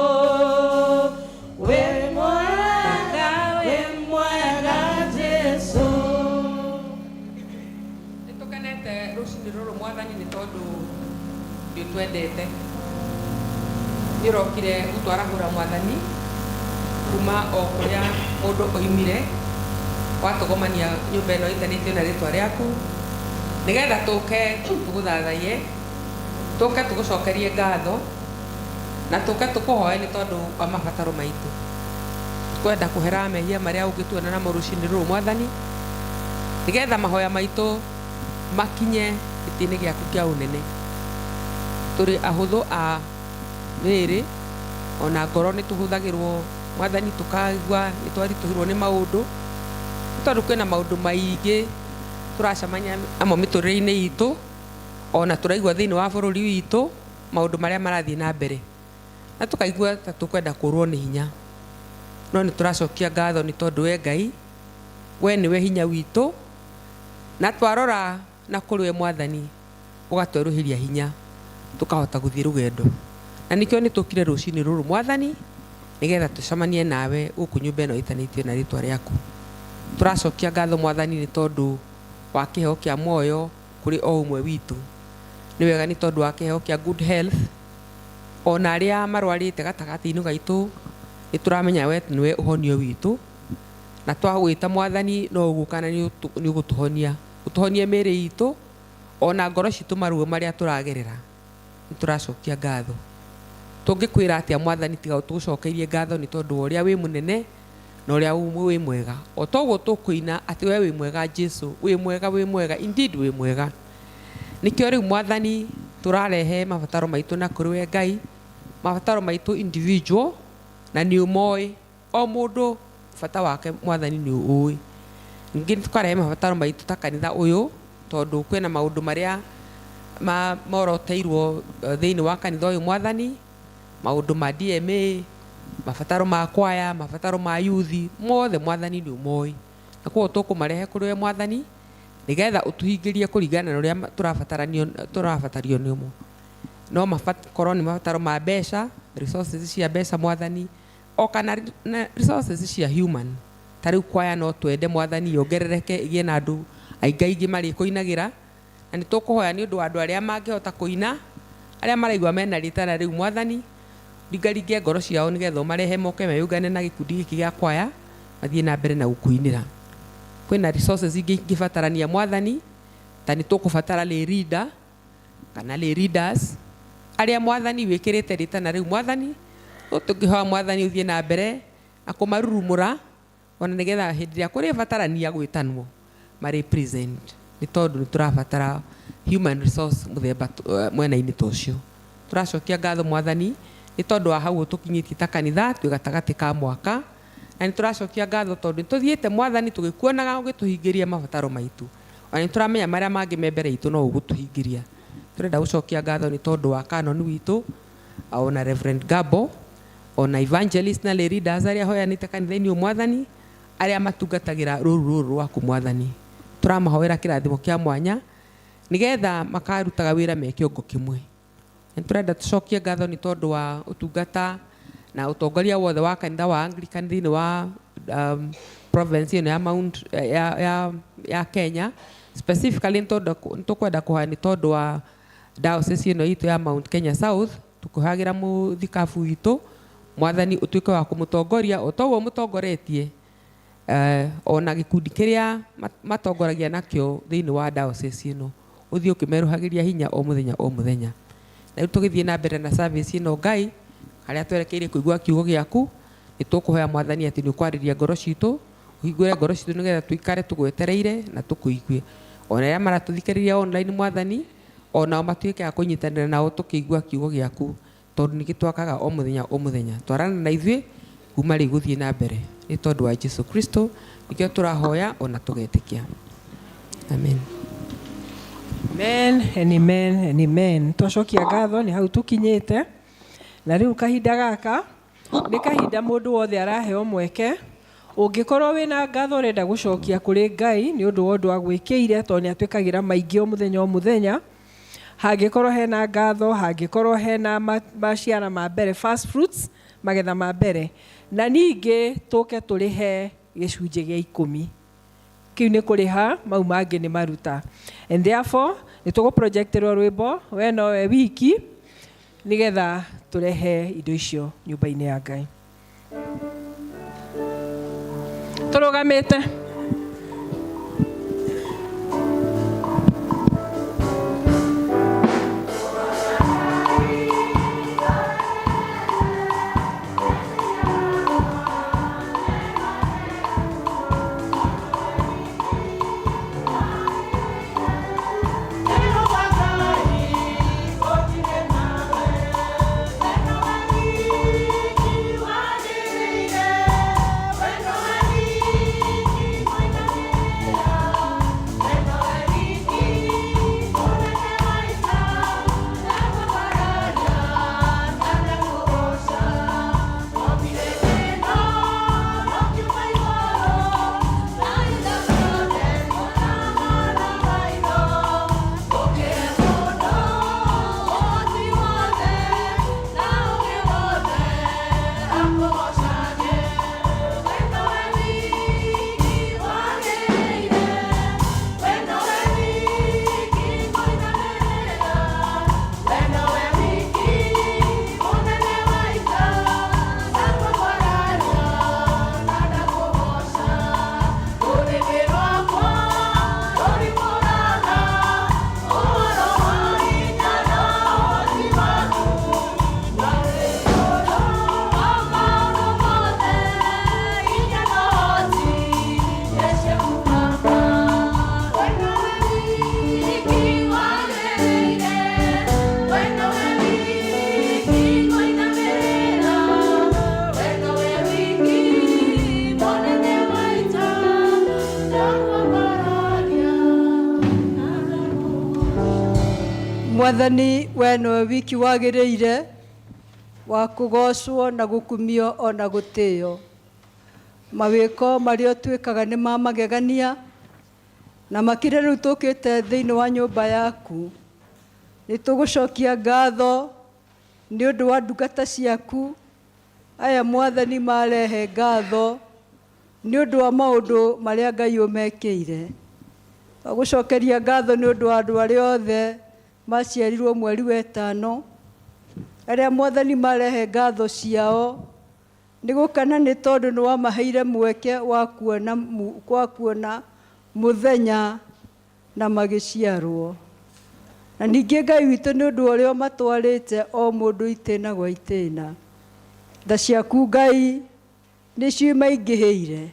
wĩ mwega Jesũ nĩtũkenete rũcinĩ rũrũ mwathani nĩ tondũ nĩtwendete nĩũrokire gũtwarahũra mwathani kuma o kũrĩa mũndũ oimire watũgomania nyũmba ĩno ĩtanĩtio na rĩtwa rĩaku nĩgetha tũke tũgũthathaiye tũke tũgũcokerie ngatho na tũke tũkũhoe nĩ tondũ wa mabataro maitũ twenda kũhera mehia marĩa ũngĩtuona namo rũcinĩ rũrũ mwathani nĩgetha mahoya maitũ makinye gĩtĩ-inĩ gĩaku kĩa ũnene tũrĩ ahũthũ a mĩĩrĩ ona ngoro nĩ tũhũthagĩrwo mwathani tũkaigua nĩ twaritũhirwo nĩ maũndũ nĩ tondũ kwĩna maũndũ maingĩ tũracemania namo mĩtũrĩre-inĩ itũ ona tũraigua thĩinĩ wa bũrũri witũ maũndũ marĩa marathiĩ na mbere na tũkaigua ta tũkwenda kũrwo nĩ hinya no nĩ tũracokia ngatho nĩ tondũ we Ngai we nĩwe hinya witũ na twarora na kũrĩ we mwathani ũgatwerũhĩria hinya tũkahota gũthiĩ rũgendo na nĩkĩo nĩ tũkire rũcinĩ rũrũ mwathani nĩgetha tũcemanie nawe gũkũ nyũmba ĩno ĩtanĩtio na rĩtwa rĩaku tũracokia ngatho mwathani nĩ tondũ wa kĩheo kĩa muoyo kũrĩ o ũmwe witũ nĩ wega nĩ tondũ wa kĩheo kĩa good health ona aria marwarite gatagati-inĩ gaitũ nĩtũramenya we nĩwe ũhonio witũ, na twagwĩta Mwathani no ũgũka na nĩũgũtũhonia, ũtũhonie mĩĩrĩ itũ ona ngoro citũ maruo marĩa tũragerera. Nĩtũracokia ngatho. Tũngĩkwĩra atĩa Mwathani tiga ũtũcokeirie ngatho nĩ tondũ ũrĩa wĩ mũnene na ũrĩa wĩ mwega. O toguo tũkwĩna atĩ we wĩ mwega Jesu, wĩ mwega, indeed wĩ mwega. Nĩkĩo rĩu Mwathani tũrarehe mabataro maitũ na kũrĩ we Ngai, mabataro maitũ individual, na nĩ ũmoĩ o mũndũ bata wake Mwathani nĩ ũĩ. Ningĩ tũkarehe mabataro maitũ ta kanitha ũyũ tondũ kwĩna maũndũ marĩa moroteirwo thĩinĩ wa kanitha ũyũ Mwathani, maũndũ ma DMA, mabataro ma kwaya, mabataro ma yuthi, mothe Mwathani nĩ ũmoĩ. Na koguo tũkũmarehe kũrĩ we Mwathani nĩgetha ũtũhingĩrie kũringana na ũrĩa tũrabatario nĩmo. No makorwo nĩ mabataro ma mbeca, resources cia mbeca Mwathani, o kana resources cia human. Ta rĩu kwaya no twende Mwathani yongerereke igĩe na andũ aingĩ marĩ kũinagĩra, na nĩtũkũhoya nĩ ũndũ wa andũ arĩa mangĩhota kũina, arĩa maraigua mena rĩtana rĩu Mwathani, ringaringe ngoro ciao nĩgetha ũmarehe moke meyũngane na gĩkundi gĩkĩ gĩa kwaya mathiĩ na mbere na gũkũinĩra. Kwĩna resources ingĩ ingĩbatarania Mwathani, ta nĩtũkũbatara lay reader kana lay readers arĩa Mwathani wĩkĩrĩte rĩtana rĩu Mwathani, tũngĩhoya Mwathani ũthiĩ na mbere na kũmarurumũra ona nĩgetha hĩndĩ ĩrĩa kũrĩ batarania gwĩtanwo marĩ present, nĩ tondũ nĩtũrabatara human resource mũthemba mwena-inĩ ta ũcio. Tũracokia ngatho Mwathani nĩ tondũ wa hau ũtũkinyĩtie ta kanitha twĩ gatagatĩ ka mwaka, na nĩtũracokia ngatho tondũ nĩtũthiĩte Mwathani tũgĩkuonaga ũgĩtũhingĩria mabataro maitũ, ona nĩtũramenya marĩa mangĩ me mbere itũ no ũgũtũhingĩria. Tũrenda gũcokia ngatho nĩ tondũ wa canon witũ, ona Reverend Gabo, ona evangelist na lay readers arĩa hoyanĩte kanitha-inĩ Mwathani, arĩa matungatagĩra rũrũ rwaku Mwathani. Tũramahoera kĩrathimo kĩa mwanya nĩgetha makarutaga wĩra me kĩongo kĩmwe. Nĩtũrenda tũcokie ngatho nĩ tondũ wa ũtungata na ũtongoria wothe wa kanitha wa Anglican thĩinĩ wa province ĩno ya Mount ya Kenya, specifically nĩtũkwenda kũhoya nĩ tondũ wa diocese ĩno itũ ya Mount Kenya South, tũkũhoyagĩra mũthikabu witũ Mwathani ũtuĩke wa kũmũtongoria o toguo mũtongoretie ona gĩkundi kĩrĩa matongoragia nakĩo thĩinĩ wa diocese ĩno, ũthiĩ ũkĩmerũhagĩria hinya o mũthenya o mũthenya. Na rĩu tũgĩthiĩ na mbere na service ĩno Ngai, harĩa twerekeire kũigua kiugo gĩaku, nĩtũkũhoya Mwathani atĩ nĩũkwarĩria ngoro citũ, ũhingũre ngoro citũ nĩgetha tũikare tũgwetereire na tũkũigue. Ona arĩa maratũthikĩrĩria online Mwathani, onao matuĩke a kũnyitanĩra nao tũkĩigua kiugo gĩaku, tondũ nĩgĩtwakaga o mũthenya o mũthenya. Twarana na ithuĩ kuma rĩu gũthiĩ na mbere, nĩ tondũ wa Jesu Kristo nĩkĩo tũrahoya ona tũgetĩkia. Amen. Amen and amen and amen. Twacokia ngatho nĩ hau tũkinyĩte, na rĩu kahinda gaka nĩ kahinda mũndũ wothe araheo mweke. Ũngĩkorwo wĩna ngatho ũrenda gũcokia kũrĩ Ngai nĩ ũndũ wa ũndũ wa gwĩkĩire, tondũ nĩatwĩkagĩra maingĩ o mũthenya, hangĩkorwo hena ngatho, hangĩkorwo hena maciara ma mbere, first fruits, magetha ma mbere, na ningĩ tũke tũrĩhe gĩcunjĩ gĩa 10. Kĩu nĩ kũrĩha, mau mangĩ nĩ maruta. And therefore nĩtũgũprojecterwo rwĩmbo we nowe wiki nĩgetha tũrehe indo icio nyũmba-inĩ ya Ngai. Tũrũgamĩte. Mwathani we no wiki wagĩrĩire wa kũgocwo na gũkumio ona gũtĩo. Mawĩko marĩa twĩkaga nĩ ma magegania na makĩria rĩu tũkĩte thĩinĩ wa nyũmba yaku. Nĩ tũgũcokia ngatho nĩ ũndũ wa ndungata ciaku aya Mwathani marehe ngatho nĩ ũndũ wa maũndũ marĩa Ngai ũmekĩire. Tũgũcokeria ngatho nĩ ũndũ wa andũ arĩa othe maciarirwo mweri wa ĩtano arĩa Mwathani marehe ngatho ciao nĩ gũkana nĩ tondũ nĩ wamaheire mweke wa kuona mũthenya na magĩciarwo. Na ningĩ Ngai witũ nĩ ũndũ ũrĩa matwarĩte o mũndũ itĩna gwa itĩna. Tha ciaku Ngai nĩcio maingĩhĩire,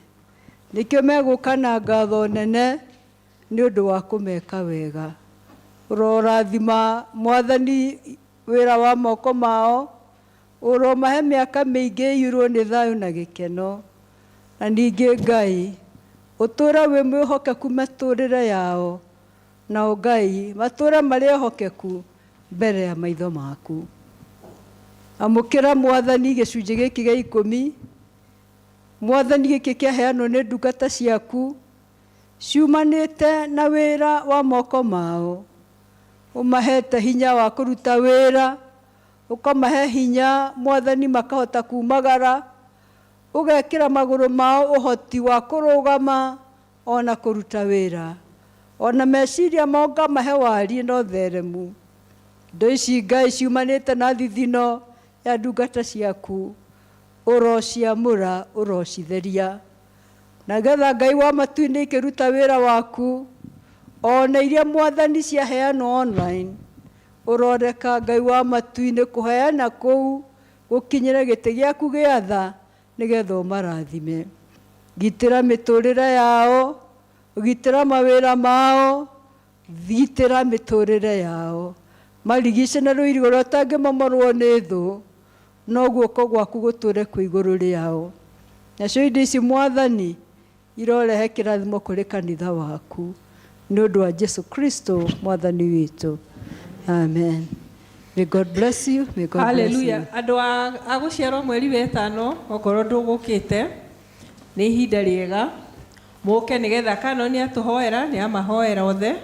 nĩkĩo megũka na ngatho nene nĩ ũndũ wa kũmeka wega. Ũrorathima Mwathani wĩra wa moko mao, ũromahe mĩaka mĩingĩ iyũrwo nĩ thayũ na gĩkeno. Na ningĩ Ngai ũtũũra wĩ mwĩhokeku matũũrĩre yao, nao Ngai matũũra marĩ ehokeku mbere ya maitho maku. Amũkĩra Mwathani gĩcunjĩ gĩkĩ gĩa 10, Mwathani gĩkĩ kĩaheanwo nĩ ndungata ciaku ciumanĩte na wĩra wa moko mao. Ũmahete hinya wa kũruta wĩra, ũkamahe hinya Mwathani makahota kumagara, ũgekĩra magũrũ mao ũhoti wa kũrũgama ona kũruta wĩra, ona meciria mao ngamahe wariĩ na ũtheremu. Indo ici Ngai ciumanĩte na thithino ya ndungata ciaku, ũrociamũra ũrocitheria. Na getha Ngai wa matu-inĩ ikĩruta wĩra waku, ona iria Mwathani ciaheanwo online, ũroreka Ngai wa matu-inĩ kũheana kũu gũkinyĩra gĩtĩ gĩaku gĩa tha nĩgetha ũmarathime. Gitĩra mĩtũrĩre yao, gitĩra mawĩra mao, gitĩra mĩtũrĩre yao. Marigice na rũirigo rũrĩa ũtangĩmomorwo nĩ thũ, no guoko gwaku gũtũre kwĩ igũrũ rĩao. Nacio indo ici Mwathani irorehe kĩrathimo kũrĩ kanitha waku nĩ ũndũ wa Jesu Kristo Mwathani witũ. Amen. May God bless you. May God Hallelujah. bless you. Andũ a gũciarwo mweri wa ĩtano okorwo ndũgũkĩte nĩ ihinda rĩega mũke nĩgetha kanoni atũhoera nĩ amahoera othe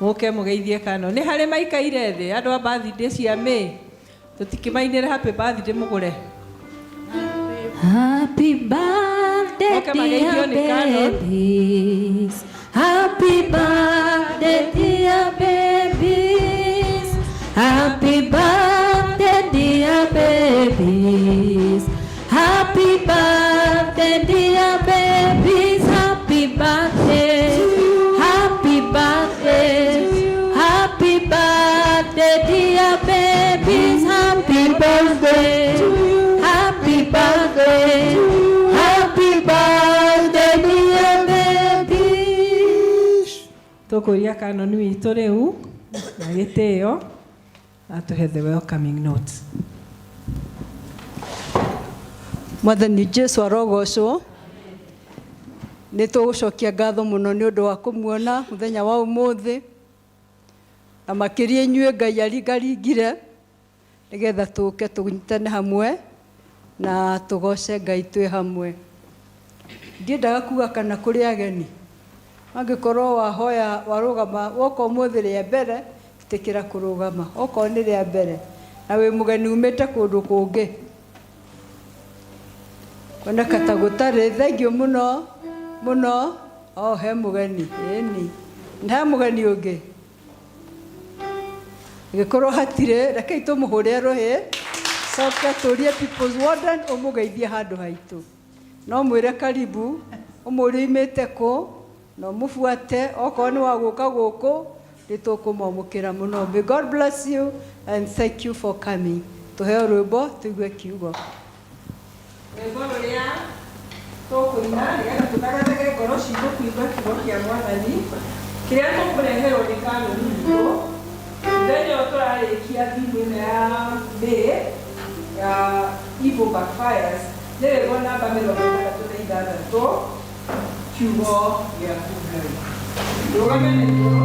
mũke mũgeithie kanoni. Nĩ harĩ maikaire thĩ andũ a birthday cia May tũtikimainĩre happy birthday mũgũre. Happy birthday Okay, dear babies. Happy birthday dear babies. Happy birthday dear babies. Happy birthday dear babies. Happy birthday. Happy birthday. Happy birthday dear babies. Happy birthday. Happy birthday. Happy birthday dear babies. Tũkũria kanoni witũ rĩu na gĩtĩo na tũhe the welcoming notes. Mwathani Jesu arogocwo. Nĩ tũgũcokia ngatho mũno nĩ ũndũ wa kũmuona mũthenya wa ũmũthĩ, na makĩria inyuĩ Ngai aringaringire nĩgetha tũke tũnyitane hamwe na tũgoce Ngai twĩ hamwe. Ndiendaga kuga kana kũrĩ ageni angĩkorwo wahoya warũgama woka ũmũthĩ rĩa mbere itĩkĩra kũrũgama, okorwo nĩ rĩa mbere na wĩ mũgeni umĩte kũndũ kũngĩ kuoneka ta gũtarĩ. Thengiũ mũno mũno. He mũgeni ĩni he mũgeni ũngĩ gĩkorwo hatirĩ, rekei tũmũhũre rũhĩ coke tũrie people's warden ũmũgeithie handũ haitũ. No mwĩre karibu, ũmũrie imĩte kũ na mũbuate, okorwo nĩ wa gũka gũkũ nĩ tũkũmwamũkĩra mũno. May God bless you and thank you for coming. Tũheo rwĩmbo tũigue kiugo. Rwĩmbo rũrĩa tũkũina nĩgetha tũtagathage ngoro citũ kũigua kiugo kĩa Mwathani kĩrĩa tũkũreherwo nĩ kanoni witũ mũthenya ũyũ tũrarĩkia thimũ ĩno ya May ya Evil Backfires. Nĩ rwĩmbo namba 36 kiugo gĩaku Ngai. Rũgame na igũrũ.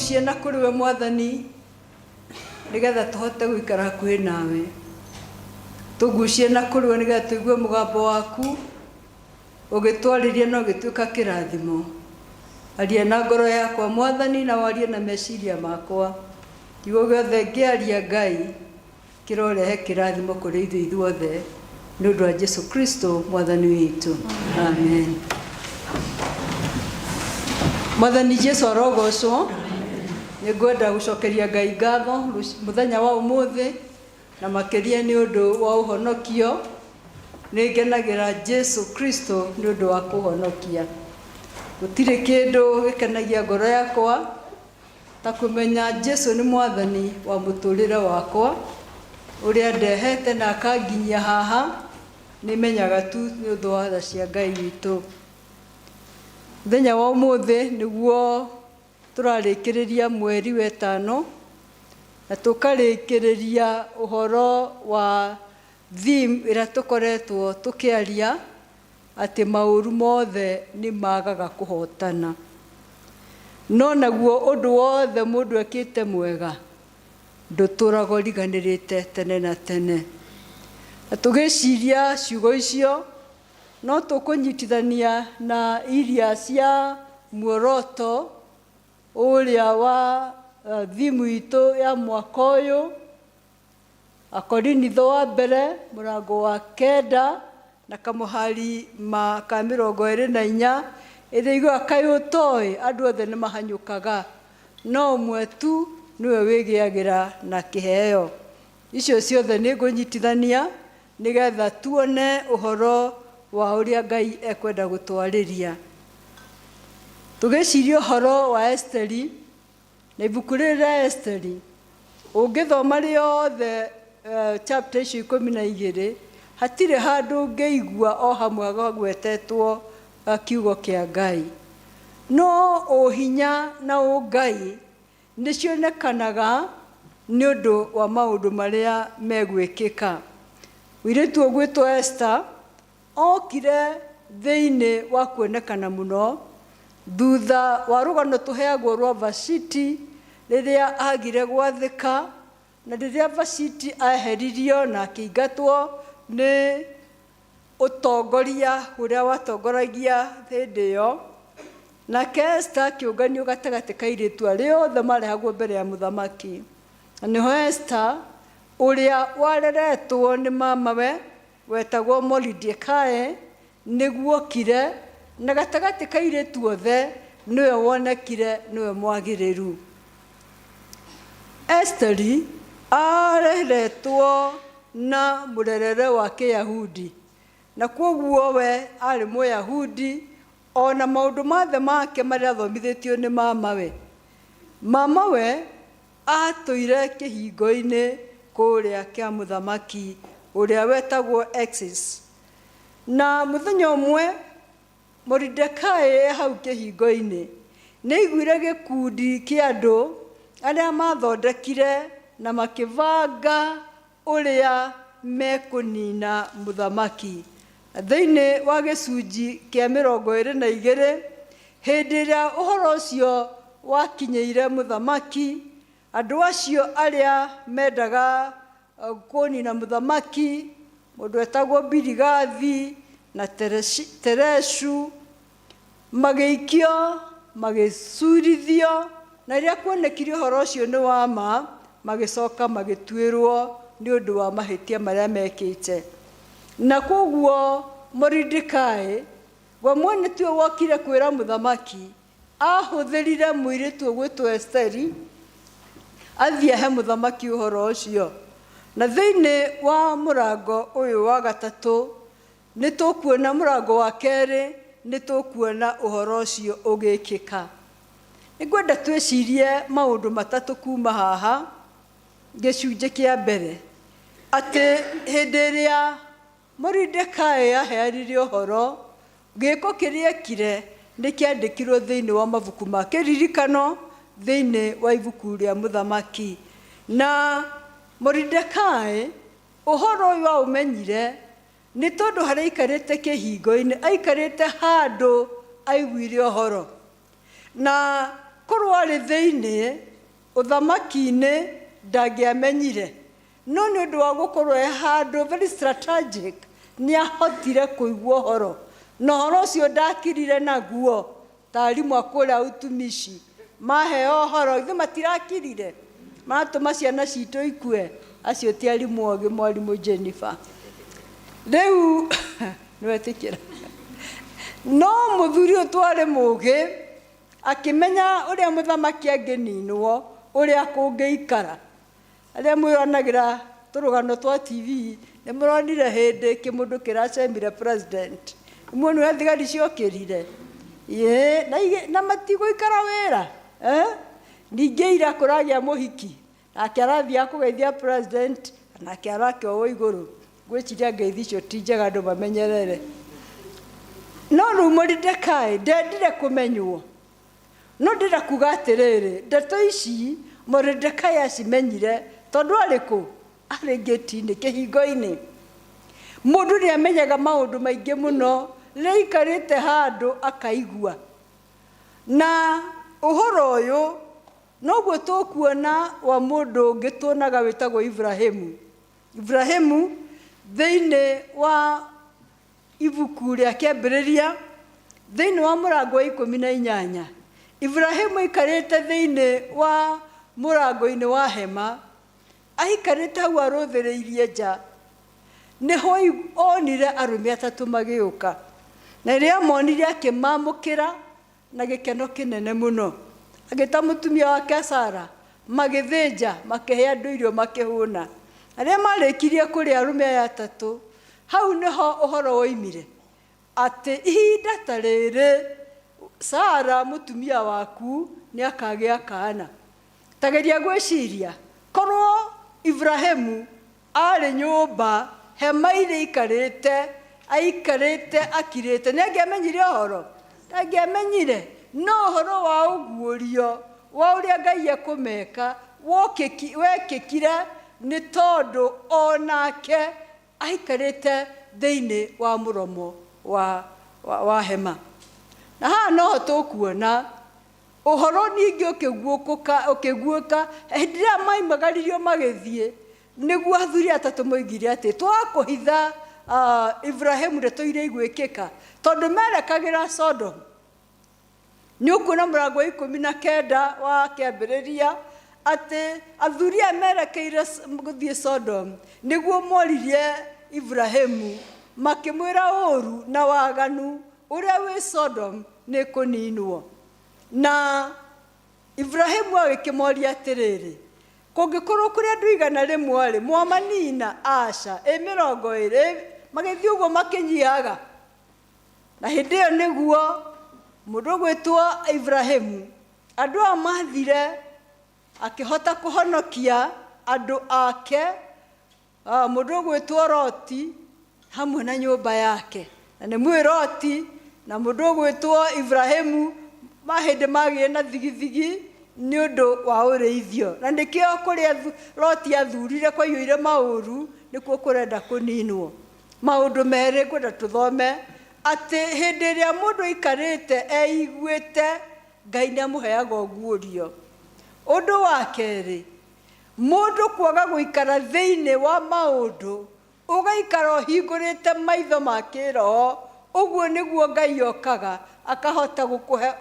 tũgucie na kũrĩ we Mwathani nĩgetha tũhote gũikara hakuhĩ nawe. Tũgucie na kũrĩ we nĩgetha tũigue mũgambo waku ũgĩtwarĩria na ũgĩtuĩka kĩrathimo. Aria na ngoro yakwa Mwathani, na warie na meciria makwa. Kiugo gĩothe ngĩaria Ngai kĩrorehe kĩrathimo kũrĩ ithuothe nĩ ũndũ wa Jesu Kristo Mwathani witũ. Amen. Mwathani Jesu arogocwo. Nĩngwenda gũcokeria Ngai ngatho mũthenya wa ũmũthĩ, na makĩria nĩ ũndũ wa ũhonokio. Nĩngenagĩra Jesu Kristo nĩ ũndũ wa kũhonokia. Gũtirĩ kĩndũ gĩkenagia ngoro yakwa ta kũmenya Jesu nĩ Mwathani wa mũtũrĩre wakwa, ũrĩa ndehete na akanginyia haha. Nĩmenyaga tu nĩ ũndũ wa tha cia Ngai witũ. Mũthenya wa ũmũthĩ nĩguo tũrarĩkĩrĩria mweri wa ĩtano, na tũkarĩkĩrĩria ũhoro wa theme ĩrĩa tũkoretwo tũkĩaria, atĩ maũru mothe nĩ magaga kũhotana. No naguo ũndũ wothe mũndũ ekĩte mwega ndũtũraga ũriganĩrĩte tene na tene. Na tũgĩciria ciugo icio no tũkũnyitithania na iria cia muoroto ũrĩa wa thimu itũ ya mwaka ũyũ, Akorinitho wa mbere mũrango wa 9 na kamũhari ka 24, ĩrĩa igua kaĩ ũtoĩ andũ othe nĩ mahanyũkaga, no ũmwe tu nĩwe wĩgĩagĩra na kĩheo. Icio ciothe nĩ ngũnyitithania nĩgetha tuone ũhoro wa ũrĩa Ngai ekwenda gũtwarĩria. Tũgĩciria ũhoro wa Esteri, na ibuku rĩrĩ rĩa Esteri ũngĩthoma rĩothe chapter icio 12, hatirĩ handũ ngĩigua o hamwe gagwetetwo kiugo kĩa Ngai. No ũhinya na ũngai nĩ cionekanaga nĩ ũndũ wa maũndũ marĩa megwĩkĩka. Mũirĩtu ũgwĩtwo Esther okire thĩinĩ wa kuonekana mũno thutha wa rũgano tũheagwo rwa Vashiti rĩrĩa agire gwathĩka, na rĩrĩa Vashiti aheririo na akĩingatwo nĩ ũtongoria ũrĩa watongoragia hĩndĩ ĩyo. Nake Esther kĩũnganio gatagatĩ ka airĩtu arĩa othe marehagwo mbere ya mũthamaki. Na nĩho Esther ũrĩa wareretwo nĩ mamawe wetagwo Mordecai nĩguo okire, na gatagatĩ ka airĩtu othe nĩwe wonekire nĩwe mwagĩrĩru. Esteri areretwo na mũrerere wa Kĩyahudi, na kwoguo we arĩ Mũyahudi, ona maũndũ mothe make marĩa athomithĩtio nĩ mamawe. Mamawe atũire kĩhingo-inĩ kũrĩa kĩa mũthamaki ũrĩa wetagwo Exis. Na mũthenya ũmwe Mordecai hau kĩhingo-inĩ nĩ aiguire gĩkundi kĩa andũ arĩa mathondekire na makĩbanga ũrĩa mekũnina mũthamaki. Thĩinĩ wa gĩcunji kĩa 22, hĩndĩ ĩrĩa ũhoro ũcio wakinyĩire mũthamaki, andũ acio arĩa mendaga kũnina mũthamaki, mũndũ wetagwo Biligathi na Tereshu, magĩikio, magĩcurithio, na rĩrĩa kuonekire ũhoro ũcio nĩ wa ma, magĩcoka magĩtuĩrwo nĩ ũndũ wa mahĩtia marĩa mekĩte. Na kwoguo Mordecai we mwene tiwe wokire kwĩra mũthamaki, ahũthĩrire mũirĩtu ũgwĩtwo Esteri athiĩ ahe mũthamaki ũhoro ũcio. Na thĩinĩ wa mũrango ũyũ wa 3 nĩ tũkuona mũrango wa 2 nĩ tũkuona ũhoro ũcio ũgĩkĩka. Nĩngwenda twĩcirie maũndũ 3 kuma haha. Gĩcunjĩ kĩa mbere, atĩ hĩndĩ ĩrĩa Mordecai aheanire ũhoro, gĩko kĩrĩa ekire nĩ kĩandĩkirwo thĩinĩ wa mabuku ma kĩririkano thĩinĩ wa ibuku rĩa mũthamaki. Na Mordecai ũhoro ũyũ aũmenyire nĩ tondũ harĩa aikarĩte kĩhingo-inĩ, aikarĩte handũ aiguire ũhoro. Na korwo arĩ thĩinĩ ũthamaki-inĩ ndangĩamenyire, no nĩ ũndũ wa gũkorwo handũ very strategic nĩ ahotire kũigua ũhoro, na ũhoro ũcio ndakirire naguo ta arimũ a kũrĩa utumishi maheo ũhoro ithuĩ matirakirire matũma ciana citũ ikue, acio ti arimũ ogĩ, mwarimũ Jennifer rĩu nĩwetĩkĩra no mũthuri ũyũ twarĩ mũgĩ akĩmenya ũrĩa mũthamaki angĩninwo ũrĩa kũngĩikara. Arĩa mwĩonagĩra tũrũgano twa TV nĩ mũronire hĩndĩ kĩmũndũ kĩracemire president, muone thigari ciokĩrire na matigũikara wĩra ningĩ ira kũragĩa mũhiki nake arathiĩ kũgeithia president nake arakĩowo igũrũ, gwĩciria ngeithi icio ti njega andũ mamenyerere. No rĩu Mordecai ndendire kũmenywo, no ndĩra kuga atĩrĩrĩ, ndeto ici Mordecai acimenyire tondũ arĩkũ arĩ ngĩti-inĩ kĩhingo-inĩ. Mũndũ nĩ amenyaga maũndũ maingĩ mũno rĩrĩa aikarĩte handũ akaigua, na ũhoro ũyũ noguo tũkuona wa mũndũ ũngĩ tuonaga wĩtagwo Ibrahimu. Ibrahimu thĩinĩ wa ibuku rĩa kĩambĩrĩria thĩinĩ wa mũrango wa 18, Ibrahimu aikarĩte thĩinĩ wa mũrango-inĩ wa hema, aikarĩte hau arũthĩrĩirie nja, nĩho onire arũme atatũ magĩũka, na rĩrĩa monire akĩmamũkĩra na gĩkeno kĩnene mũno, agĩta mũtumia wake Sara, magĩthĩnja makĩhe andũ irio makĩhũna. Arĩa marĩkirie kũrĩa arũme aya atatũ, hau nĩho ũhoro woimire atĩ ihinda ta rĩrĩ Sara mũtumia waku nĩ akagĩa kaana. Tageria gwĩciria korwo Ibrahimu arĩ nyũmba hema irĩ aikarĩte akirĩte, nĩ angĩamenyire ũhoro? Ndangĩamenyire. No ũhoro wa ũguũrio wa ũrĩa Ngai ekũmeka wekĩkire nĩ tondũ onake aikarĩte thĩinĩ wa mũromo wa hema. Na haha noho tũkuona ũhoro ningĩ ũkĩguũka hĩndĩ ĩrĩa maimagaririo magĩthiĩ, nĩguo athuri atatũ moigire atĩ twakũhitha Ibrahimu ndeto iria igwĩkĩka tondũ merekagĩra Sodomu. Nĩ ũkuona mũrango wa 19 wa kĩambĩrĩria atĩ athuri aya merekeire gũthiĩ Sodomu nĩguo moririe Ibrahimu, makĩmwĩra ũũru na waganu ũrĩa wĩ Sodomu nĩ kũninwo. Na Ibrahimu agĩkĩmoria atĩrĩrĩ, kũngĩkorwo kũrĩ andũ igana rĩmwe mwamanina aca 20 magĩthiĩ ũguo makĩnyihaga. Na hĩndĩ ĩyo nĩguo mũndũ gwĩtwo Ibrahimu andũ aya mathire akĩhota kũhonokia andũ ake, mũndũ gwĩtwo Loti hamwe na nyũmba yake. Na nĩ mwĩ Loti na mũndũ gwĩtwo Ibrahimu mahĩndĩ magĩe na thigithigi nĩ ũndũ wa ũrĩithio, na nĩkĩo kũrĩa Loti athurire kwaiyũire maũru nĩkuo kũrenda kũninwo. Maũndũ merĩ ngwenda tũthome atĩ hĩndĩ ĩrĩa mũndũ aikarĩte eiguĩte, Ngai nĩ amũheaga ũguũrio. Ũndũ wa kerĩ, mũndũ kwaga gũikara thĩinĩ wa maũndũ, ũgaikara ũhingũrĩte maitho ma kĩroho, ũguo nĩguo Ngai okaga akahota gũkũhe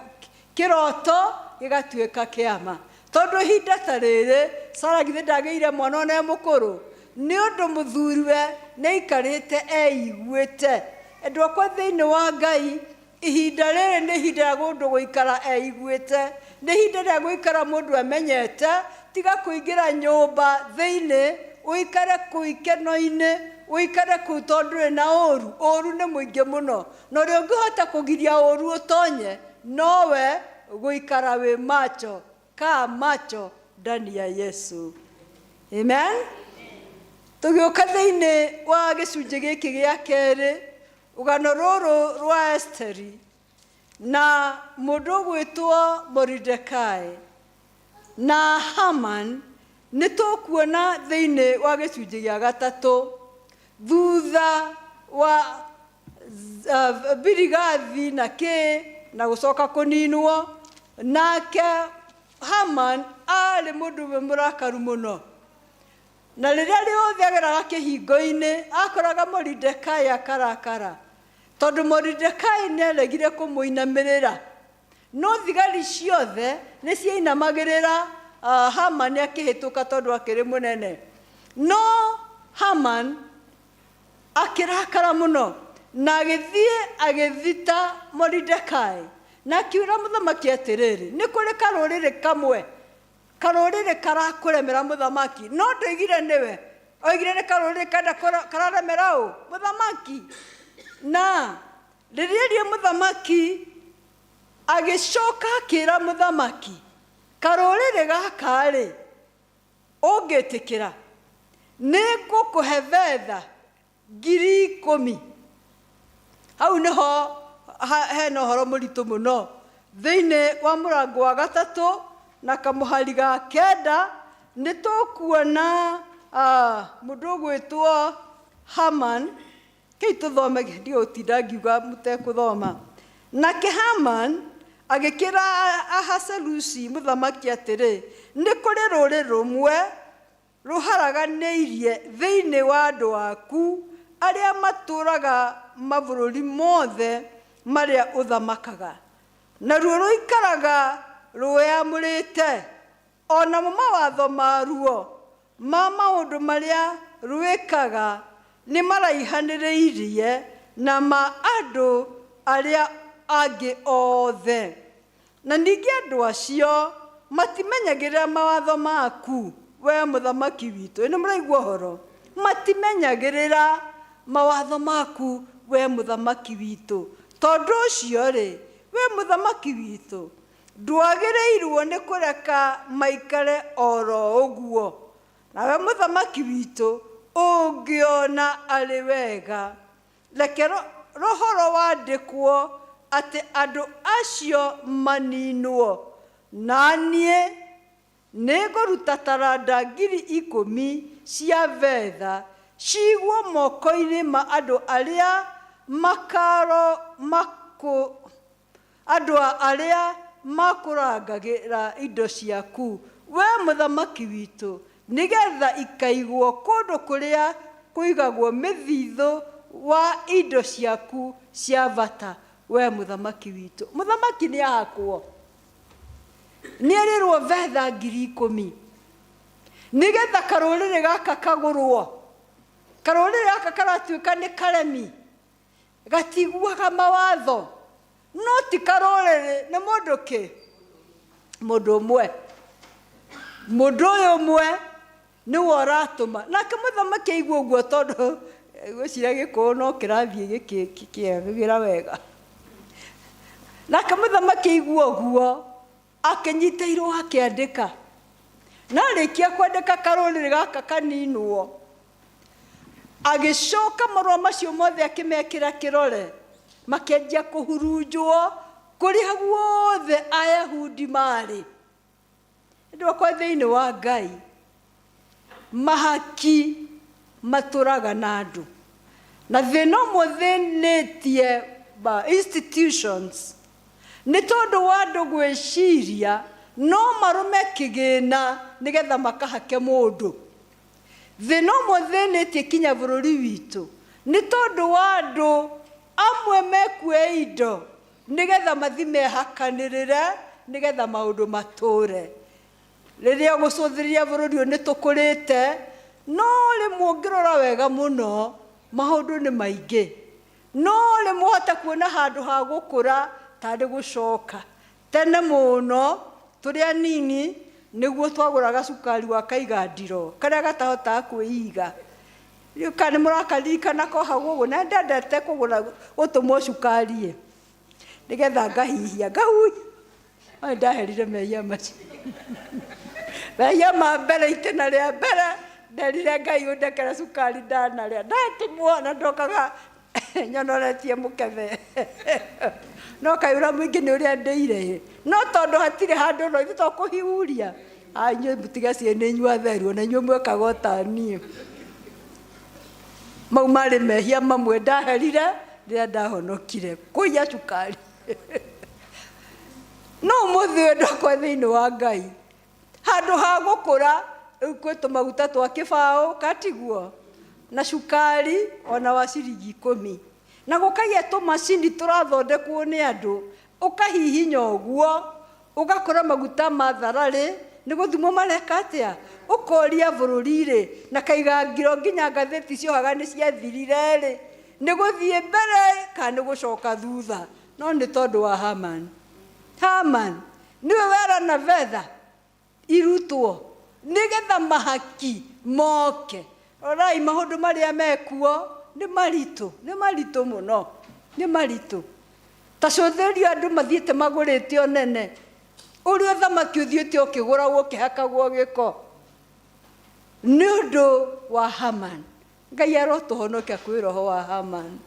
kĩroto gĩgatuĩka kĩama. Tondũ ihinda ta rĩrĩ Sara githĩ ndagĩire mwana ona mũkũrũ, nĩ ũndũ mũthuriwe nĩ aikarĩte eiguĩte. Endwa kwa thĩinĩ wa Ngai, ihinda rĩrĩ nĩ ihinda rĩa mũndũ gũikara eiguĩte, nĩ ihinda rĩa gũikara mũndũ amenyete, tiga kũingĩra nyũmba thĩinĩ ũikare kũu ikeno-inĩ, ũikare kũu tondũ ndũrĩ na ũũru. Ũũru nĩ mũingĩ mũno, na ũrĩa ũngĩhota kũgiria ũũru ũtonye nowe gũikara wĩ macho, kaa macho ndani ya Yesu. Amen. Tũgĩũka thĩinĩ wa gĩcunjĩ gĩkĩ gĩa kerĩ, rũgano rũrũ rwa Esteri na mũndũ gwĩtwo Mordecai na Haman, nĩ tũkuona thĩinĩ wa gĩcunjĩ gĩa gatatũ thutha wa Birigathi na gũcoka kũninwo, nake Haman arĩ mũndũ mũrakaru mũno, na rĩrĩa rĩothe ageraga kĩhingo-inĩ akoraga Moridekai akarakara, tondũ Moridekai nĩaregire kũmũinamĩrĩra, no thigari ciothe nĩ ciainamagĩrĩra Haman akĩhĩtũka tondũ akĩrĩ mũnene. No Haman akĩrakara mũno na agĩthiĩ agĩthita Moridekai, na akiuga mũthamaki atĩrĩrĩ, nĩ kũrĩ karũrĩrĩ kamwe, karũrĩrĩ karakũremera mũthamaki, no ndoigire nĩwe, oigire nĩ karũrĩrĩ kada kararemera ũ mũthamaki. Na rĩrĩa mũthamaki agĩcoka akĩra mũthamaki, karũrĩrĩ gaka-rĩ, ũngĩtĩkĩra nĩ ngũkũhe betha 10,000. Hau nĩho hena ũhoro mũritũ mũno thĩinĩ wa mũrango wa 3 na kamũhari ga 9 nĩ tũkuona mũndũ ũgwĩtwo Haman. Kĩi tũthome ndigũtinda ngiuga mũtekũthoma. Nake Haman agĩkĩra Ahasuerusi mũthamaki atĩrĩ, nĩ kũrĩ rũrĩrĩ rũmwe rũharaganĩirie thĩinĩ wa andũ aku arĩa matũũraga mabũrũri mothe marĩa ũthamakaga, naruo rũikaraga rũĩamũrĩte, onamo mawatho maruo ma maũndũ marĩa rwĩkaga nĩ maraihanĩrĩirie na ma andũ arĩa angĩ othe. Na ningĩ andũ acio matimenyagĩrĩra mawatho maku, we mũthamaki witũ. Nĩ mũraigua ũhoro? Matimenyagĩrĩra mawatho maku, we mũthamaki witũ. Tondũ ũcio-rĩ, we mũthamaki witũ, ndwagĩrĩirwo nĩ kũreka maikare oro ũguo. Na we mũthamaki witũ, ũngĩona arĩ wega, reke rohoro wandĩkwo atĩ andũ acio maninwo, na niĩ nĩngũruta taranda 10,000 cia betha cigwo moko-inĩ ma andũ arĩa makũrangagĩra indo ciaku, we mũthamaki witũ, nĩgetha ikaigwo kũndũ kũrĩa kũigagwo mĩthithũ wa indo ciaku cia bata, we mũthamaki witũ. Mũthamaki nĩ ahakwo, nĩerirwo betha 10,000 nĩgetha karũrĩrĩ gaka kagũrwo. Karũrĩrĩ gaka karatuĩka nĩ karemi, gatiguaga mawatho, no ti karũrĩrĩ, nĩ mũndũ kĩ? Mũndũ ũmwe. Mũndũ ũyũ ũmwe nĩwe ũratũma. Nake mũthamaki aigua ũguo, tondũ gwĩciria Gĩkũyũ no kĩrathiĩ gĩkĩagĩra wega. Nake mũthamaki aigua ũguo, akĩnyita irũa akĩandĩka, na arĩkia kwandĩka karũrĩrĩ gaka kaninwo, agĩcoka marũa macio mothe akĩmekĩra kĩrore, makĩanjia kũhurunjwo kũrĩa guothe Ayahudi marĩ. Ndĩrokwa thĩinĩ wa Ngai, mahaki matũraga na andũ, na thĩna ũmwe thĩnĩtie institutions nĩ tondũ wa andũ gwĩciria no marũme kĩgĩna nĩgetha makahake mũndũ. Thĩna ũmwe thĩnĩtie kinya bũrũri witũ nĩ tondũ wa andũ amwe mekuoya indo nĩgetha mathi mehakanĩrĩre nĩgetha maũndũ matũre. Rĩrĩa gũcũthĩrĩria bũrũri ũyũ nĩ tũkũrĩte, no rĩmwe ũngĩrora wega mũno maũndũ nĩ maingĩ, no rĩmwe ũhote kuona handũ ha gũkũra tarĩ gũcoka. Tene mũno tũrĩ anini nĩguo twagũraga cukari wa kaigandiro karĩa gatahotaga kwĩiga. Rĩu kana nĩ mũrakaririkana ko hau ũguo, na ndendete gũtũmwo cukari nĩgetha ngahihia ngahuhia. Ndaherire mehia macio. Mehia ma mbere, itĩna rĩa mbere nderire Ngai ũndekere cukari ndanarĩa, ndatumwo na ndokaga nyonoretie mũkebe. No kayũra mũingĩ nĩ ũrĩa ndĩire, no tondũ hatirĩ handũ no ithuĩ tũkũhiũria. Inyuĩ mũtigacie nĩ inyuĩ atheru, na inyuĩ mwĩkaga o ta niĩ. Mau marĩ mehia mamwe ndaherire rĩrĩa ndahonokire kũiya cukari. No Ũmũthĩ ndakwa thĩinĩ wa Ngai handũ ha gũkũra kwĩ tũmaguta twa kĩbaũ katiguo na cukari ona wa ciringi 10 na gũkagĩa tũmacini tũrathondekwo nĩ andũ ũkahihinya ũguo ũgakora maguta mathararĩ nĩ gũthimwo mareka atĩa ũkoria bũrũri-rĩ na kaigangiro nginya ngathĩti ciohaga nĩ ciathirire-rĩ nĩ gũthiĩ mbere kana nĩ gũcoka thutha no nĩ tondũ wa Haman niwe wera na vetha irutwo nĩgetha mahaki moke orai maũndũ marĩa mekuo nĩ maritũ mũno nĩ maritũ ta cũthĩrio andũ mathiĩte magũrĩte onene ũrĩa thamaki ũthiĩte ũkĩgũragwo ũkĩhakagwo gĩko nĩ ũndũ wa Haman. Ngai arotũhonokia kwĩ roho wa Haman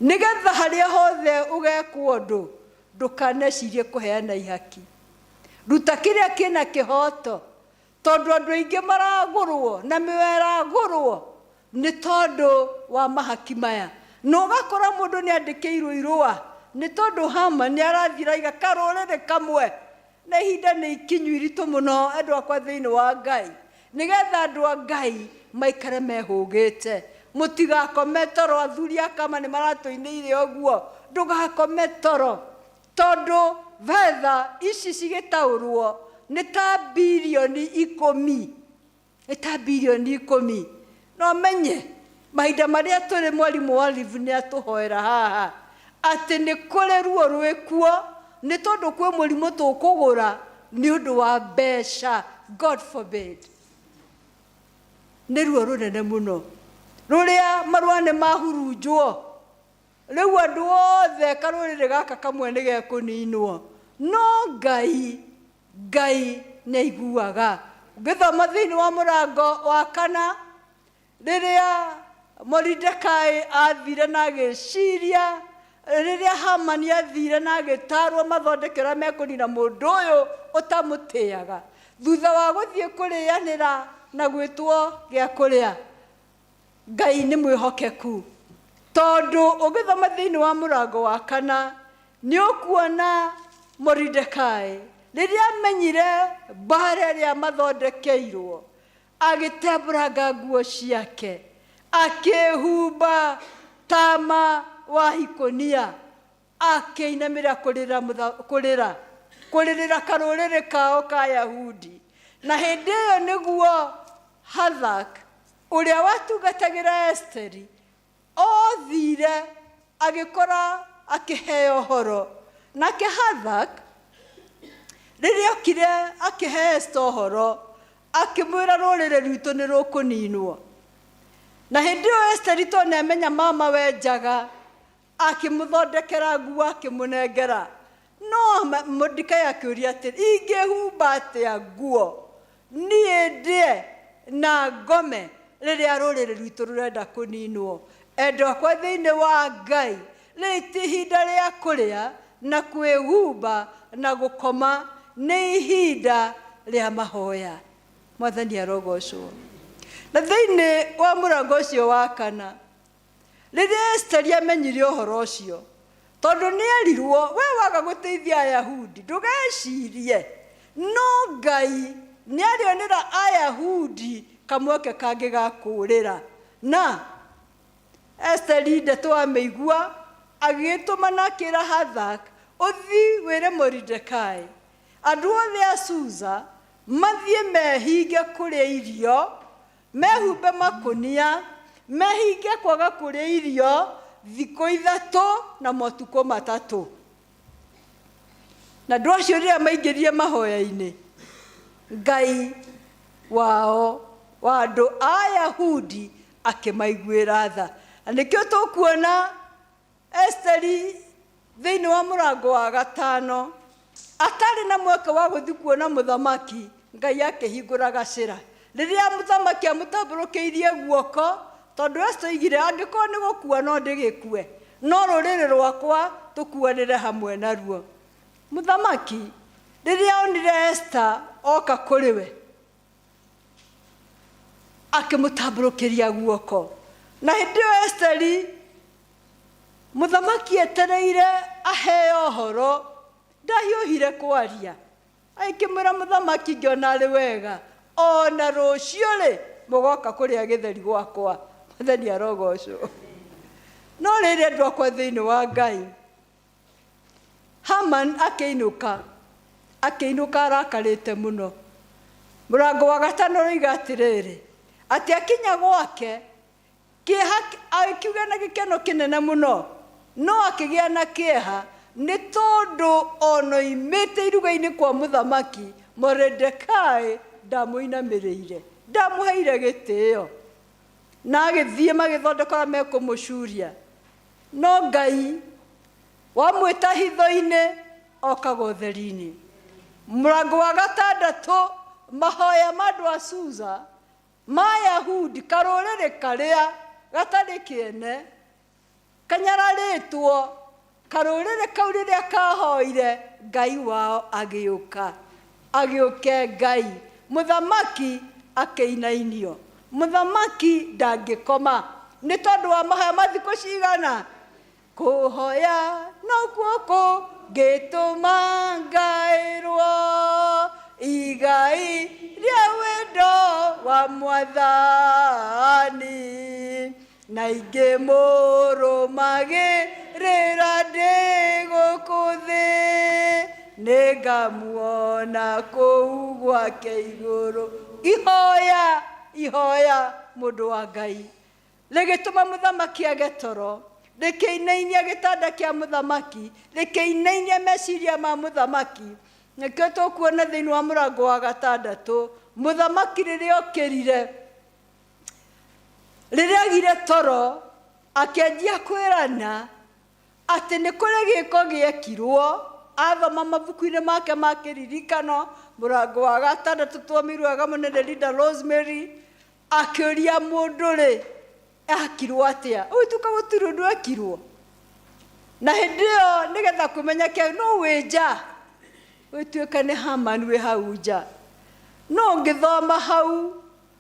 nĩgetha harĩa hothe ũgekwo ũndũ ndũkanecirie kũheana ihaki ruta kĩrĩa kĩna kĩhoto tondũ andũ aingĩ maragũrwo na mĩoyo ĩragũrwo nĩ tondũ wa mahaki maya na ũgakora mũndũ nĩ andĩkĩirwo irũa nĩ tondũ Haman nĩ arathira iga karũrĩrĩ kamwe na ihinda nĩ ikinyu iritũ mũno andũ akwa thĩinĩ wa Ngai nĩgetha andũ a Ngai maikare mehũgĩte mũtigakome toro athuri a kama nĩ maratũinĩire ũguo ndũgakome toro tondũ vetha ici cigĩtaũrwo nĩ ta bilioni 10 no menye mahinda marĩa tũrĩ mwarimũ wa Live nĩ atũhoera haha atĩ nĩ kũrĩ ruo rwĩkuo nĩ tondũ kwĩ mũrimũ tũkũgũra nĩ ũndũ wa mbeca God forbid nĩ ruo rũnene mũno rũrĩa marũa nĩ mahurunjwo rĩu andũ othe karũrĩrĩ gaka kamwe nĩ gekũninwo no Ngai nĩ aiguaga ũngĩthoma thĩinĩ wa mũrango wa 4 rĩrĩa Moridekai athire na agĩciria rĩrĩa Haman athire na agĩtarwo mathondekera mekũnina mũndũ ũyũ ũtamũtĩaga thutha wa gũthiĩ kũrĩanĩra na gwĩtwo gĩa kũrĩa Ngai nĩ mwĩhokeku tondũ ũngĩthoma thĩinĩ wa mũrango wa 4 nĩ ũkuona Moridekai rĩrĩa amenyire mbara ĩrĩa mathondekeirwo agĩtembũranga nguo ciake akĩhumba tama wa ikonia akĩinamĩra kũrĩrĩra karũrĩrĩ kao ka Yahudi na hĩndĩ ĩyo nĩguo Hathak ũrĩa watungatagĩra Esteri othire agĩkora akĩheo ũhoro nake Hathak rĩrĩa okire akĩhe Esther ũhoro akĩmwĩra rũrĩrĩ rwitũ nĩ rũkũninwo na hĩndĩ ĩyo Esteri to nĩamenya mama wenjaga akĩmũthondekera nguo akĩmũnengera no Mordekai akĩũria atĩrĩ ingĩhumba atĩa nguo niĩ ndĩe na ngome rĩrĩa rũrĩrĩ rwitũ rũrenda kũninwo endwa akwa thĩinĩ wa Ngai rĩti ihinda rĩa kũrĩa na kwĩhumba na gũkoma nĩ ihinda rĩa mahoya Mwathani arogocwo na thĩinĩ wa mũrango ũcio wa 4 rĩrĩa Esteri amenyire ũhoro ũcio tondũ nĩ erirwo we waga gũteithia Ayahudi ndũgecirie no Ngai nĩ arionera Ayahudi kamweke kangĩ ga kũũrĩra na Esteri ndeto amĩigua agĩtũma na akĩra Hathak ũthi wĩre Moridekai andũ othe a Susa mathiĩ mehinge kũrĩa irio mehumbe makũnia mehinge kwaga kũrĩa irio thikũ 3 na matukũ 3 na andũ acio rĩrĩa maingĩrire mahoya-inĩ Ngai wao wa andũ a Ayahudi akĩmaiguĩra tha nĩkĩo tũkuona Esteri thĩinĩ wa mũrango wa 5 atarĩ na mweke wa gũthiĩ kuona mũthamaki Ngai akĩhingũra gacĩra rĩrĩa mũthamaki amũtambũrũkĩirie guoko tondũ Esther oigire angĩkorwo nĩ gũkua no ndĩgĩkue no rũrĩrĩ rwakwa tũkuanĩre hamwe naruo mũthamaki rĩrĩa onire Esther oka kũrĩ we akĩmũtambũrũkĩria guoko na hĩndĩ ĩyo Esteri mũthamaki etereire aheo ũhoro ndahiũhire kwaria aikĩmwĩra mũthamaki ngĩona arĩ wega ona rũciũ rĩ mũgoka kũrĩa gĩtheri gwakwa. Mwathani arogocwo. No rĩrĩ andũ akwa thĩinĩ wa Ngai, Haman akĩinũka arakarĩte mũno. Mũrango wa 5 roiga atĩrĩrĩ atĩ akinya gwake kĩeha akiuga na gĩkeno kĩnene mũno, no akĩgĩa na kĩeha nĩ tondũ ono imĩte iruga-inĩ kwa mũthamaki Mordekai ndamũinamĩrĩire, ndamũheire gĩtĩo, na agĩthiĩ magĩthondeka mekũmũcuria. No Ngai wamwĩta hitho-inĩ okaga ũtheri-inĩ. Mũrango wa 6 mahoya ma andũ a Susa ma Ayahudi, karũrĩrĩ karĩa gatarĩ kĩene kanyararĩtwo, karũrĩrĩ kau rĩrĩa kahoire Ngai wao agĩũka, agĩũke Ngai. Mũthamaki akĩinainio, mũthamaki ndangĩkoma nĩ tondũ wa mahoya ma thikũ cigana. Kũhoya nokuo kũngĩtũma ngaĩrwo igai rĩa wendo wa Mwathani, na ingĩmũrũmagĩrĩra ndĩ gũkũ thĩ, nĩngamuona kũu gwake igũrũ. Ihoya mũndũ wa Ngai rĩgĩtũma mũthamaki age toro, rĩkĩinainia gĩtanda kĩa mũthamaki, rĩkĩinainia meciria ma mũthamaki. Nĩkĩo tũkuona thĩinĩ wa mũrango wa 6 mũthamaki rĩrĩa okĩrire, rĩrĩa agire toro, akĩanjia kwĩrana atĩ nĩ kũrĩ gĩko gĩekirwo. Athoma mabuku-inĩ make ma kĩririkano, mũrango wa 6 tũthomirwo wega mũnene Linda Rosemary, akĩũria mũndũ rĩ akirwo atĩa. Ũituka gũtirĩ ũndũ ekirwo, na hĩndĩ ĩyo nĩgetha kũmenyeke no wĩ nja, wĩtuĩka nĩ Haman wĩ hau nja. No ngĩthoma hau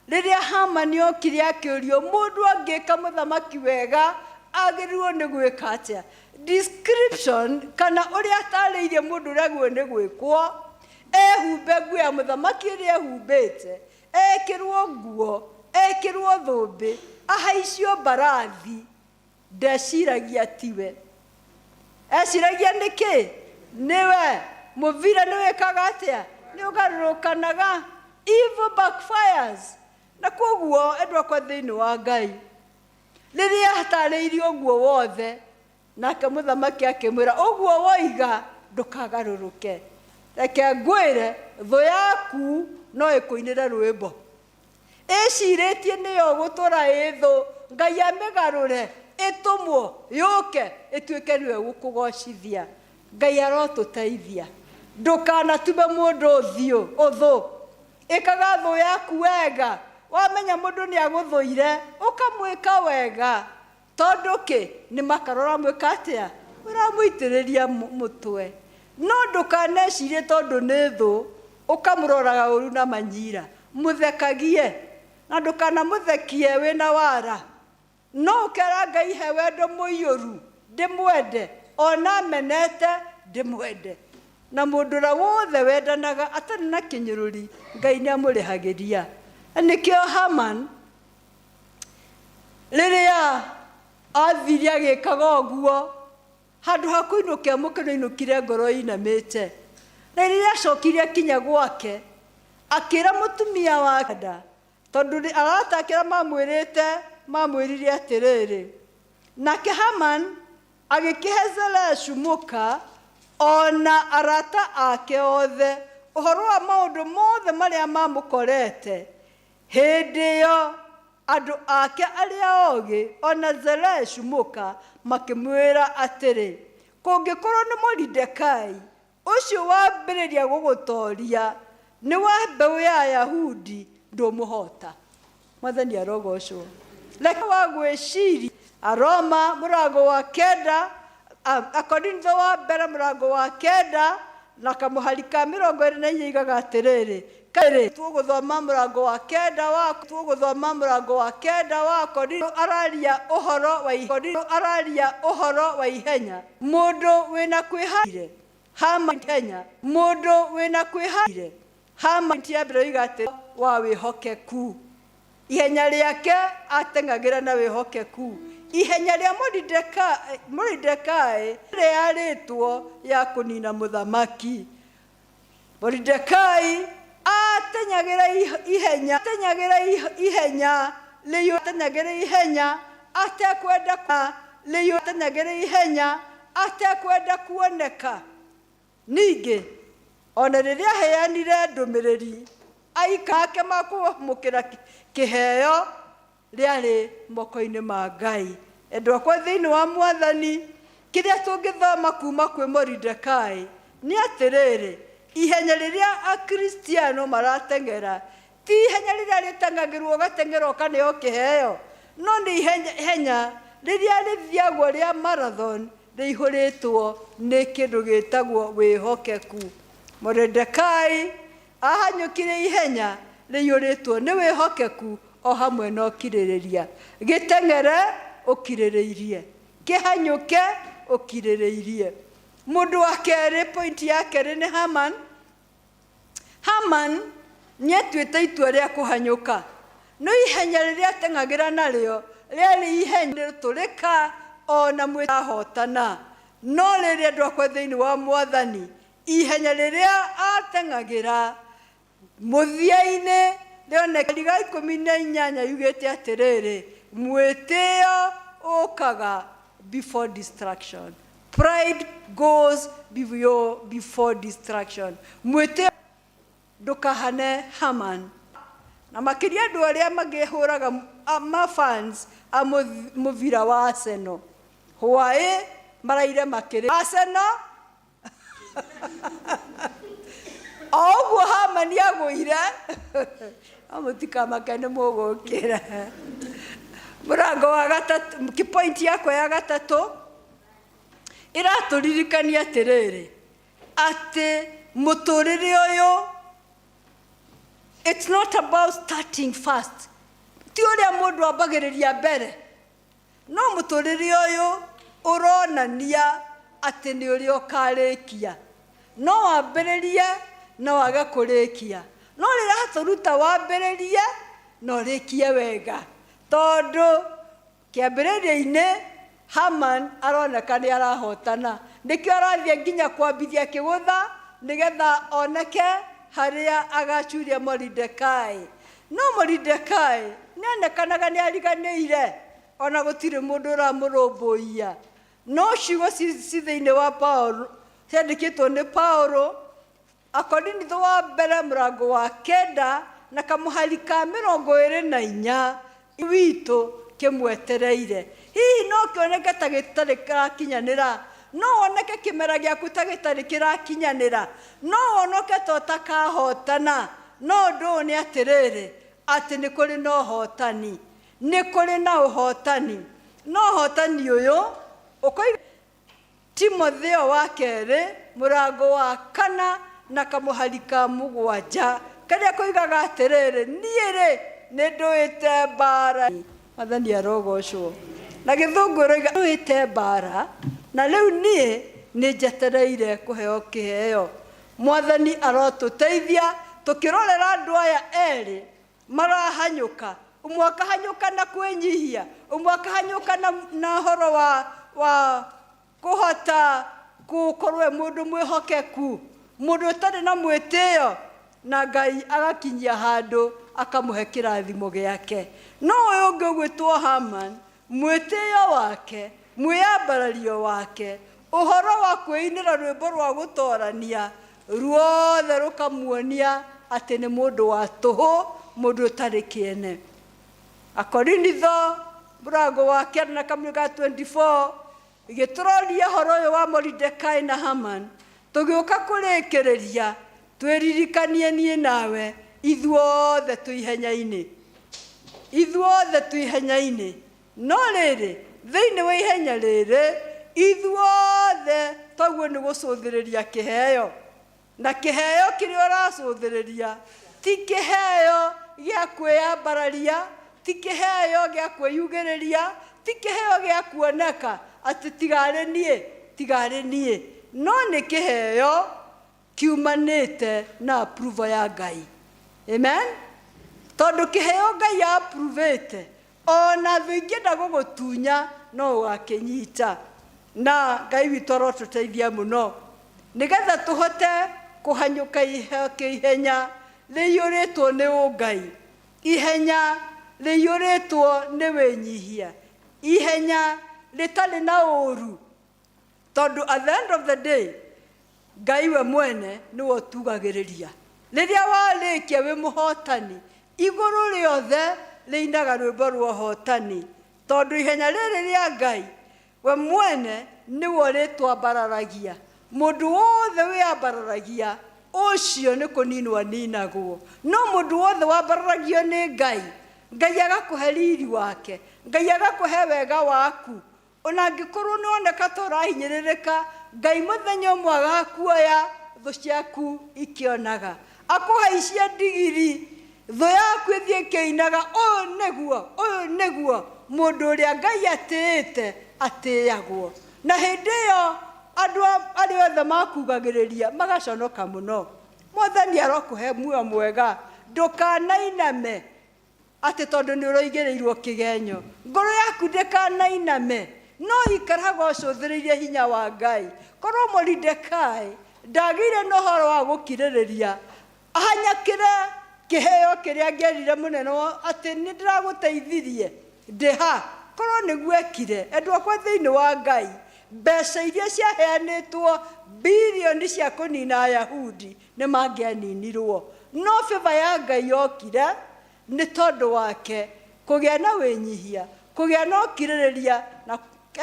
rĩrĩa Haman okire akĩũrio mũndũ angĩka mũthamaki wega agĩrĩirwo nĩ gwĩka atĩa. Description kana ũrĩa atarĩirie mũndũ ũrĩa agĩrĩirwo nĩ gwĩkwo, ehumbe nguo ya mũthamaki ĩrĩa ehumbĩte, ekĩrwo nguo, ekĩrwo thũmbĩ, ahaicio mbarathi. Ndeciragia tiwe, eciragia nĩkĩ? Nĩwe mũvira nĩwĩkaga atĩa? Nĩũgarũrũkanaga, evil backfires. Na koguo andũ akwa thĩinĩ wa Ngai, rĩrĩa atarĩirio ũguo wothe, nake mũthamaki akĩmwĩra ũguo woiga ndũkagarũrũke, reke ngwĩre thũ yaku no ĩkũinĩre rwĩmbo, ĩcirĩtie nĩyo gũtũra ĩthũ, Ngai amĩgarũre ĩtũmwo yũke ĩtuĩke nĩwe gũkũgocithia. Ngai arotũteithia, ndũkanatume mũndũ ũthũ, ĩkaga thũ yaku wega. Wamenya mũndũ nĩ agũthũire ũkamwĩka wega, tondũ nĩ makarora mwĩka atĩa, ũramũitĩrĩria mũtwe. No ndũkanecirie tondũ nĩ thũ ũkamũroraga ũru na manyira, mũthekagie, na ndũkanamũthekie wĩna wara. No ũkera Ngai he wendo mũiyũru ndĩmwende, ona menete ndĩmwende. Na mũndũ ũrĩa wothe wendanaga atarĩ na kĩnyũrũri, Ngai nĩamũrĩhagĩria. Nĩkĩo Haman rĩrĩa athiria agĩkaga ũguo, handũ ha kũinũkia mũkeno ainũkire ngoro inamĩte. Na rĩrĩa acokire akinya gwake, akĩra mũtumia wake nda, tondũ aratakĩra mamwĩrire atĩrĩrĩ. Nake Haman agĩkĩhe Zereshu mũka ona arata ake othe ũhoro wa maũndũ mothe marĩa mamũkorete. Hĩndĩ ĩyo andũ ake arĩa ogĩ ona Zereshu mũka makĩmwĩra atĩrĩ, kũngĩkorwo nĩ Mordekai ũcio wambĩrĩria gũgũtoria nĩ wa mbeũ ya Ayahudi, ndũmũhota. Mwathani arogocwo. Reke wa gwĩciria Aroma mũrango wa 9, Akorintho wa mbere mũrango wa 9 na kamũhari ka 24 igaga atĩrĩrĩ. Tũgũthoma mũrango wa 9 wa Akorintho araria ũhoro wa ihenya. Mũndũ wĩna kwĩharĩria Hama Kenya mundu wina kwihare Hama tiambira igate wa wihokeku ihenya riake atengagira na wihokeku ihenya ria Mordekai riaritwo ya kunina muthamaki Mordekai atenyagira ihenya leyo tenyagira ihenya atekwenda leyo tenyagira ihenya atekwenda kuoneka ninge ona riria heanire ndumiriri aikake makumukira kiheo riari moko-ini ma Ngai endwa kwa thiini wa Mwathani kiria tungithoma kuma kwi Mordekai ni atiriri ihenya riria akristiano maratengera ti ihenya riria ritengagirwo gatengero kaneo kiheo no ni ihenya riria rithiagwo ria marathon riihuritwo ni kindu gitagwo wihokeku Mordekai ahanyukire ihenya riihuritwo ni wihokeku o hamwe no kiririria gitengere ukiririirie kihanyuke ukiririirie mundu wa keri point ya keri ni Haman nietwite itua ria kuhanyuka no ihenya riria tengagira nario riari ihenya turika ona mwahotana no riria ndwakwa thiini wa Mwathani ihenya riria atengagira muthia-ini rioneka riga 18 yugite atiriri mwitio ukaga before distraction. Pride goes before distraction. Mwitio ndukahane Haman na makiria andu aria magihuraga fans a muvira wa Arsenal hwae maraire makiri Arsenal oguo Haman agwire amutika makene mugukira murango wa gatatu kipointi yako ya gatatu iraturirikania atiriri ati muturire uyu it's not about starting fast ti uria mundu ambagiriria mbere no muturire uyu uronania ati ni uria ukarikia no wambiririe no waga kurikia no rira haturuta wambiririe no rikie wega tondu kiambiriria-ini Haman aroneka ni arahotana nikio arathie nginya kwambithia kigutha nigetha oneke haria agachuria Mordekai no Mordekai nionekanaga ni ariganiire ona gutire mundu uramurumbuia no ciugo ci thiini wa Paulo ciandikitwo ni Paulo akorinitho wa mbere murango wa 9 na kamuhari ka 24 witu kimwetereire hihi no kioneka ta gitari kirakinyanira no oneke kimera giaku ta gitari kirakinyanira no onoke to takahotana no ndo ni atiriri ati ni kuri no hotani ni kuri na uhotani no hotani uyu ukoi Timotheo wa keri murango wa 4 na kamuhari ka 7 karia koigaga atiriri niiri ni nduite mbara Mwathani arogocwo na githungu roiga nduite mbara na riu nie ni njetereire kuheo kiheo Mwathani arotuteithia tukirorera andu aya eri marahanyuka umwe akahanyuka na kwenyihia umwe akahanyuka na horo wa kuhota gukorwo mundu mwihokeku mundu utari na mwitio na Ngai agakinyia handu akamuhe kirathimo giake no uyu ungi ugwitwo Haman mwitio wake mwiyambarario wake uhoro wa kwinira rwimbo rwa gutorania ruothe rukamuonia ati ni mundu wa tuhu mundu utari kiene akorinitho murango wa 9 na kamwe ga 24 igituroria horo uyu wa Mordekai na Haman tugiuka kurikiriria twiririkanie nie nawe ithuothe tuihenya-ini no riri thiini wa ihenya riri ithuothe twaguo ni gucuthiriria kiheo na kiheo kiria uracuthiriria ti kiheo gia kwiyambararia ti kiheo gia kwiyugiriria ti kiheo gia kuoneka ati tigari nie no nĩ kĩheo kiumanĩte na approval ya Ngai. Amen. Tondũ kĩheo Ngai approvete, ona thũ ingĩenda gũgũtunya no ũgakĩnyita. Na Ngai witũ arotũteithia mũno nĩgetha tũhote kũhanyũka ihenya rĩiyũrĩtwo nĩ ũngai, ihenya rĩiyũrĩtwo nĩ wĩnyihia, ihenya rĩtarĩ na ũũru. Tondũ at the end of the day Ngai we mwene nĩwe ũtugagĩrĩria. Rĩrĩa warĩkia wĩ mũhotani, igũrũ rĩothe rĩinaga rwĩmbo rwa ũhotani. Tondũ ihenya rĩrĩ rĩa Ngai we mwene nĩwe rĩtwambararagia. Mũndũ wothe wĩambararagia ũcio nĩ kũninwo aninagwo. No mũndũ wothe wambararagio nĩ Ngai, Ngai agakũhe riri wake, Ngai agakũhe wega waku. Ona angĩkorwo nĩoneka ta ũrahinyĩrĩrĩka, Ngai mũthenya ũmwe agakuoya thũ ciaku ikĩonaga, akũhaicia ndigiri, thũ yaku ĩthiĩ ĩkĩinaga, ũyũ nĩguo mũndũ ũrĩa Ngai atĩĩte atĩĩagwo. Na hĩndĩ ĩyo andũ arĩa othe makugagĩrĩria magaconoka mũno. Mwathani arokũhe muoyo mwega, ndũkanainame atĩ tondũ nĩ ũroigĩrĩirwo kĩgenyo. Ngoro yaku ndĩkanainame, no ikaraga ũcũthĩrĩirie hinya wa Ngai. Korwo Moridekai ndagĩire na ũhoro wa gũkirĩrĩria, ahanyakĩre kĩheo kĩrĩa angĩerire mũnene atĩ nĩ ndĩragũteithirie ndĩha, korwo nĩguo ekire. Endwa kwa thĩinĩ wa Ngai, mbeca iria ciaheanĩtwo bilioni cia kũnina Ayahudi nĩ mangĩaninirwo. No favor ya Ngai yokire nĩ tondũ wake kũgĩa na wĩnyihia, kũgĩa na ũkirĩrĩria, na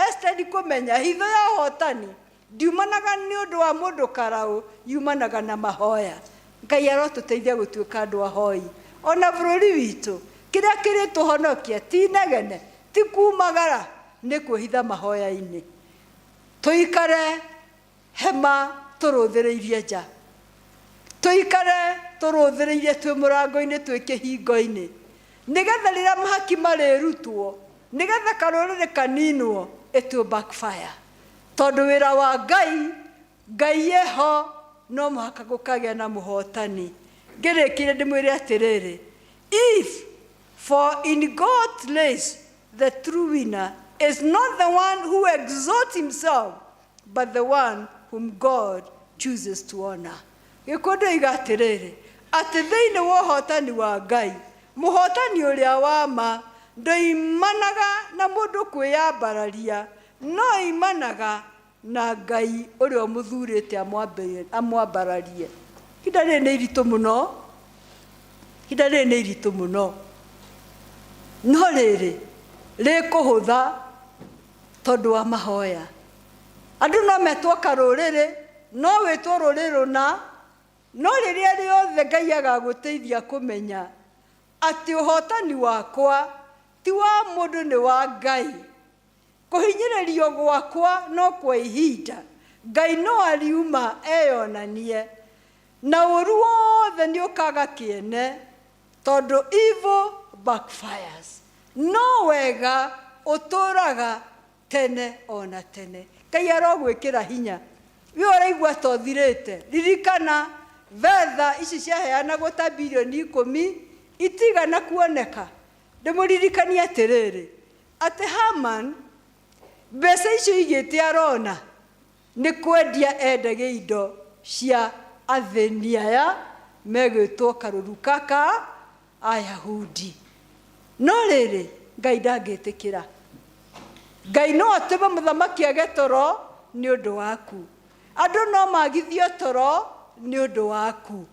Esther kũmenya hitho ya ũhotani ndiumanaga nĩ ũndũ wa mũndũ karaũ, yumanaga na mahoya. Ngai arotũteithia gũtuĩka andũ ahoi. Ona bũrũri witũ kĩrĩa kĩrĩtũhonokia ti negene, ti kumagara, nĩ kwĩhitha mahoya-inĩ. Tũikare hema tũrũthĩrĩirie nja, tũikare tũrũthĩrĩirie twĩ mũrango-inĩ, twĩ kĩhingo-inĩ, nĩgetha rĩrĩa mahaki marĩrutwo, nĩgetha karũrĩrĩ kaninwo, it will backfire. Tondũ wĩra wa Ngai, Ngai eho, no mũhaka gũkagĩa na mũhotani. Ngĩrĩkire ndĩmwĩre atĩrĩrĩ, if for in God's place the true winner is not the one who exalts himself, but the one whom God chooses to honor. Gĩkũndũ iga atĩrĩrĩ, atĩ thĩinĩ wa ũhotani wa Ngai, mũhotani ũrĩa wa ma ndoimanaga na mũndũ kwĩyambararia, no imanaga na Ngai ũrĩa mũthurĩte amwambararie. Ihinda rĩrĩ nĩ iritũ mũno, ihinda rĩrĩ nĩ iritũ mũno, no rĩrĩ rĩkũhũtha tondũ wa mahoya. Andũ no metwo karũrĩrĩ, no wĩtwo rũrĩrĩ rũna, no rĩrĩa rĩothe Ngai agagũteithia kũmenya atĩ ũhotani wakwa ti wa mũndũ, nĩ wa Ngai. Kũhinyĩrĩrio gwakwa no kwa ihinda, Ngai no ariuma eyonanie, na ũru wothe nĩ ũkaga kĩene, tondũ evil backfires. No wega ũtũraga tene ona tene. Ngai arogwĩkĩra hinya. We ũraigua ta ũthirĩte, ririkana betha ici ciaheanagwo ta bilioni 10 itigana kuoneka. Ndĩmũririkanie atĩrĩrĩ, atĩ Haman mbeca icio igĩte arona nĩ kwendia endagia indo cia athĩni aya megwĩtwo karũruka ka Ayahudi. No rĩrĩ Ngai ndangĩtĩkĩra. Ngai no atũme mũthamaki age toro nĩ ũndũ waku. Andũ no magithio toro nĩ ũndũ waku.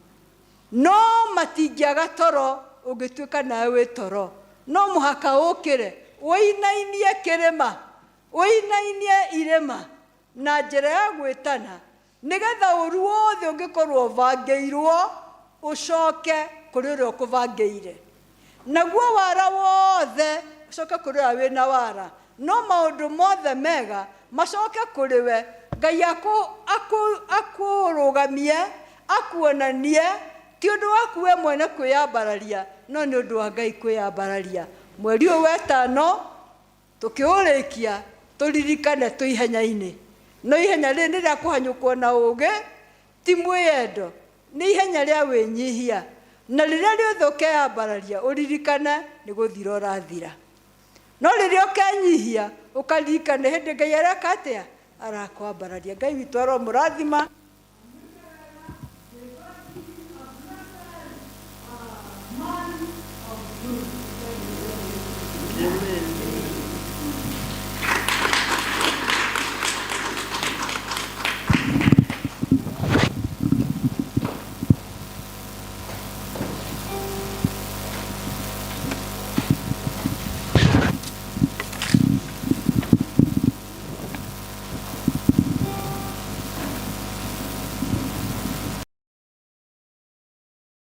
No matingĩaga toro ũngĩtuĩka nawe wĩ toro. No mũhaka ũkĩre ũinainie kĩrĩma, ũinainie irĩma na njĩra ya gwĩtana, nĩgetha ũru wothe ũngĩkorwo ũbangĩirwo ũcoke kũrĩ ũrĩa ũkũbangĩire. Naguo wara wothe ũcoke kũrĩ ũrĩa wĩna wara. No maũndũ mothe mega macoke kũrĩ we. Ngai akũrũgamie, akuonanie, ti ũndũ waku we mwene kwĩyambararia, no nĩ ũndũ wa Ngai kwĩyambararia. Mweri ũyũ wetano tũkĩũrĩkia tũririkane twĩ ihenya-inĩ. no ihenya rĩrĩ rĩa kũhanyũkwo na ũũgĩ ti mwĩyendo, nĩ ihenya rĩa wĩnyihia, na rĩrĩa rĩothe ũkeyambararia ũririkane nĩ gũthira ũrathira. No rĩrĩa ũkenyihia ũkaririkana hĩndĩ Ngai areka atĩa, arakwambararia. Ngai witũ aromũrathima.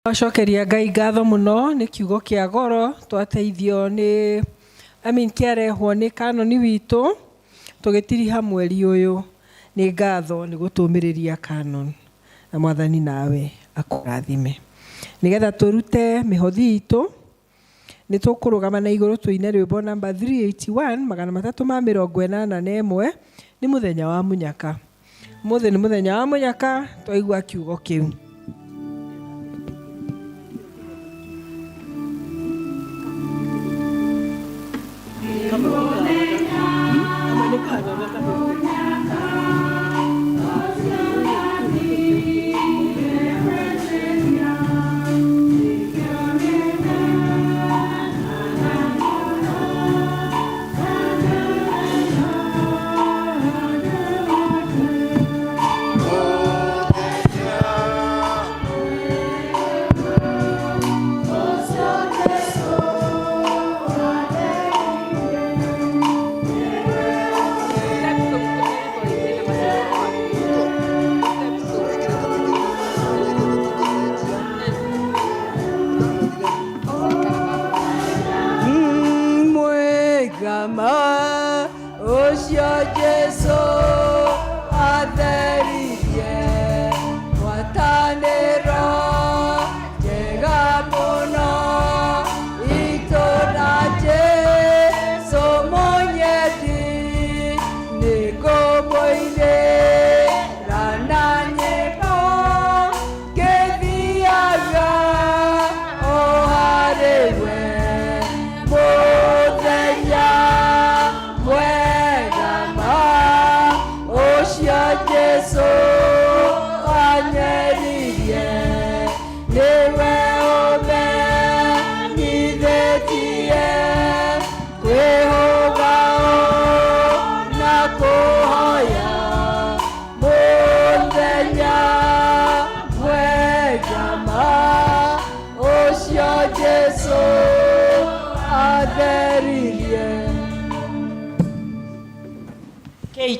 Twacokeria Ngai ngatho muno nĩ kiugo kĩa goro twateithio nĩ kĩarehwo nĩ kanoni witũ tũgĩtiriha mweri ũyũ. Nĩ ngatho nĩ gũtũmĩrĩria kanoni, na Mwathani nawe akũrathime. Nĩgetha tũrute mĩhothi itũ nĩ tũkũrũgama na igũrũ tũine rwĩmbo namba 381 381. Nĩ mũthenya wa munyaka. Mũthĩ nĩ mũthenya wa munyaka, twaigua kiugo kĩu.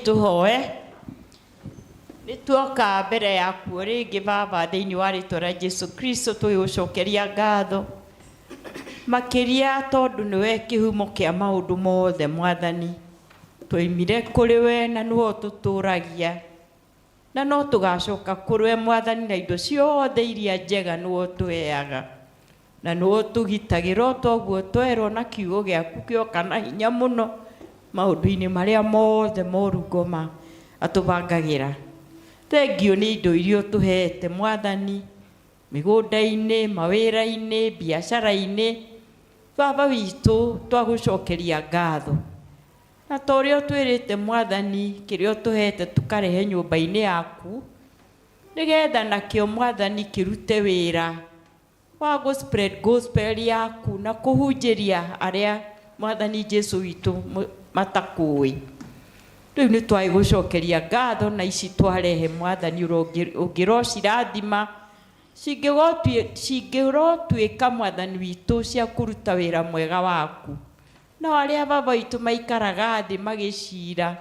Tuhoe nĩ tuoka mbere yaku rĩngĩ Baba thĩinĩ wa rĩĩtwa rĩa Jesu Kristo twĩgũcokeria ngatho makĩria tondũ nĩwe kĩhumo kĩa maũndũ mothe Mwathani. Twoimire kũrĩ we na nĩwe ũtũtũragia na no tũgacoka kũrĩ we Mwathani, na indo ciothe iria njega nĩwe ũtũheaga na nĩwe ũtũgitagĩra. Toguo twerwo na kiugo gĩaku gĩoka na hinya mũno maũndũ-inĩ marĩa mothe moru ngoma atũbangagĩra. Thengiũ nĩ indo iria ũtũhete Mwathani, mĩgũnda-inĩ, mawĩra-inĩ, biacara-inĩ. Baba witũ twagũcokeria ngatho na ta ũrĩa ũtwĩrĩte Mwathani, kĩrĩa ũtũhete tũkarehe nyũmba-inĩ yaku nĩgetha nakĩo Mwathani kĩrute wĩra wa gũ-spread gospel yaku na kũhunjĩria arĩa Mwathani Jesu witũ matakũĩ. Rĩu nĩ twagũcokeria ngatho na ici twarehe Mwathani ũngĩrocirathima cingĩrotuĩka Mwathani witũ cia kũruta wĩra mwega waku. Na arĩa Baba witũ maikaraga thĩ magĩcira,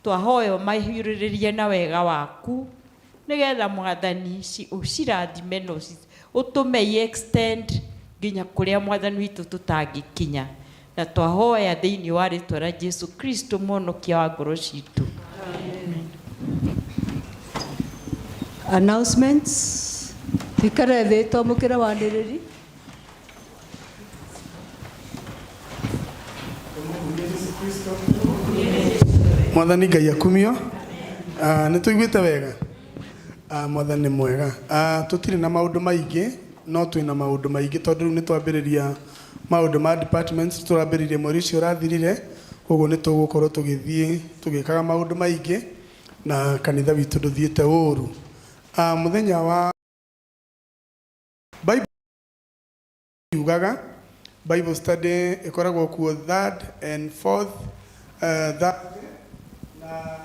twahoya mahiũrĩrĩrie na wega waku nĩgetha Mwathani ũcirathime na ũtũme extend nginya kũrĩa Mwathani witũ tũtangĩkinya. Na twahoya thĩinĩ wa rĩĩtwa rĩa Jesu Kristo mũhonokia wa ngoro citũ. Announcements. Tikare thĩ twamũkĩre wanĩrĩri. Mwathani Ngai akumio nĩ tũiguĩte wega. Mwathani mwega. Tũtirĩ na maũndũ maingĩ, no twĩna maũndũ maingĩ tondũ rĩu nĩ twambĩrĩria maũndũ ma departments tũrambĩrĩria mweri ũcio ũrathirire, koguo nĩ tũgũkorwo tũgĩthiĩ tũgĩkaga maũndũ maingĩ na kanitha witũ ndũthiĩte ũru. Mũthenya wa Bible yugaga Bible study ĩkoragwo kuo 3rd and 4th Thursday na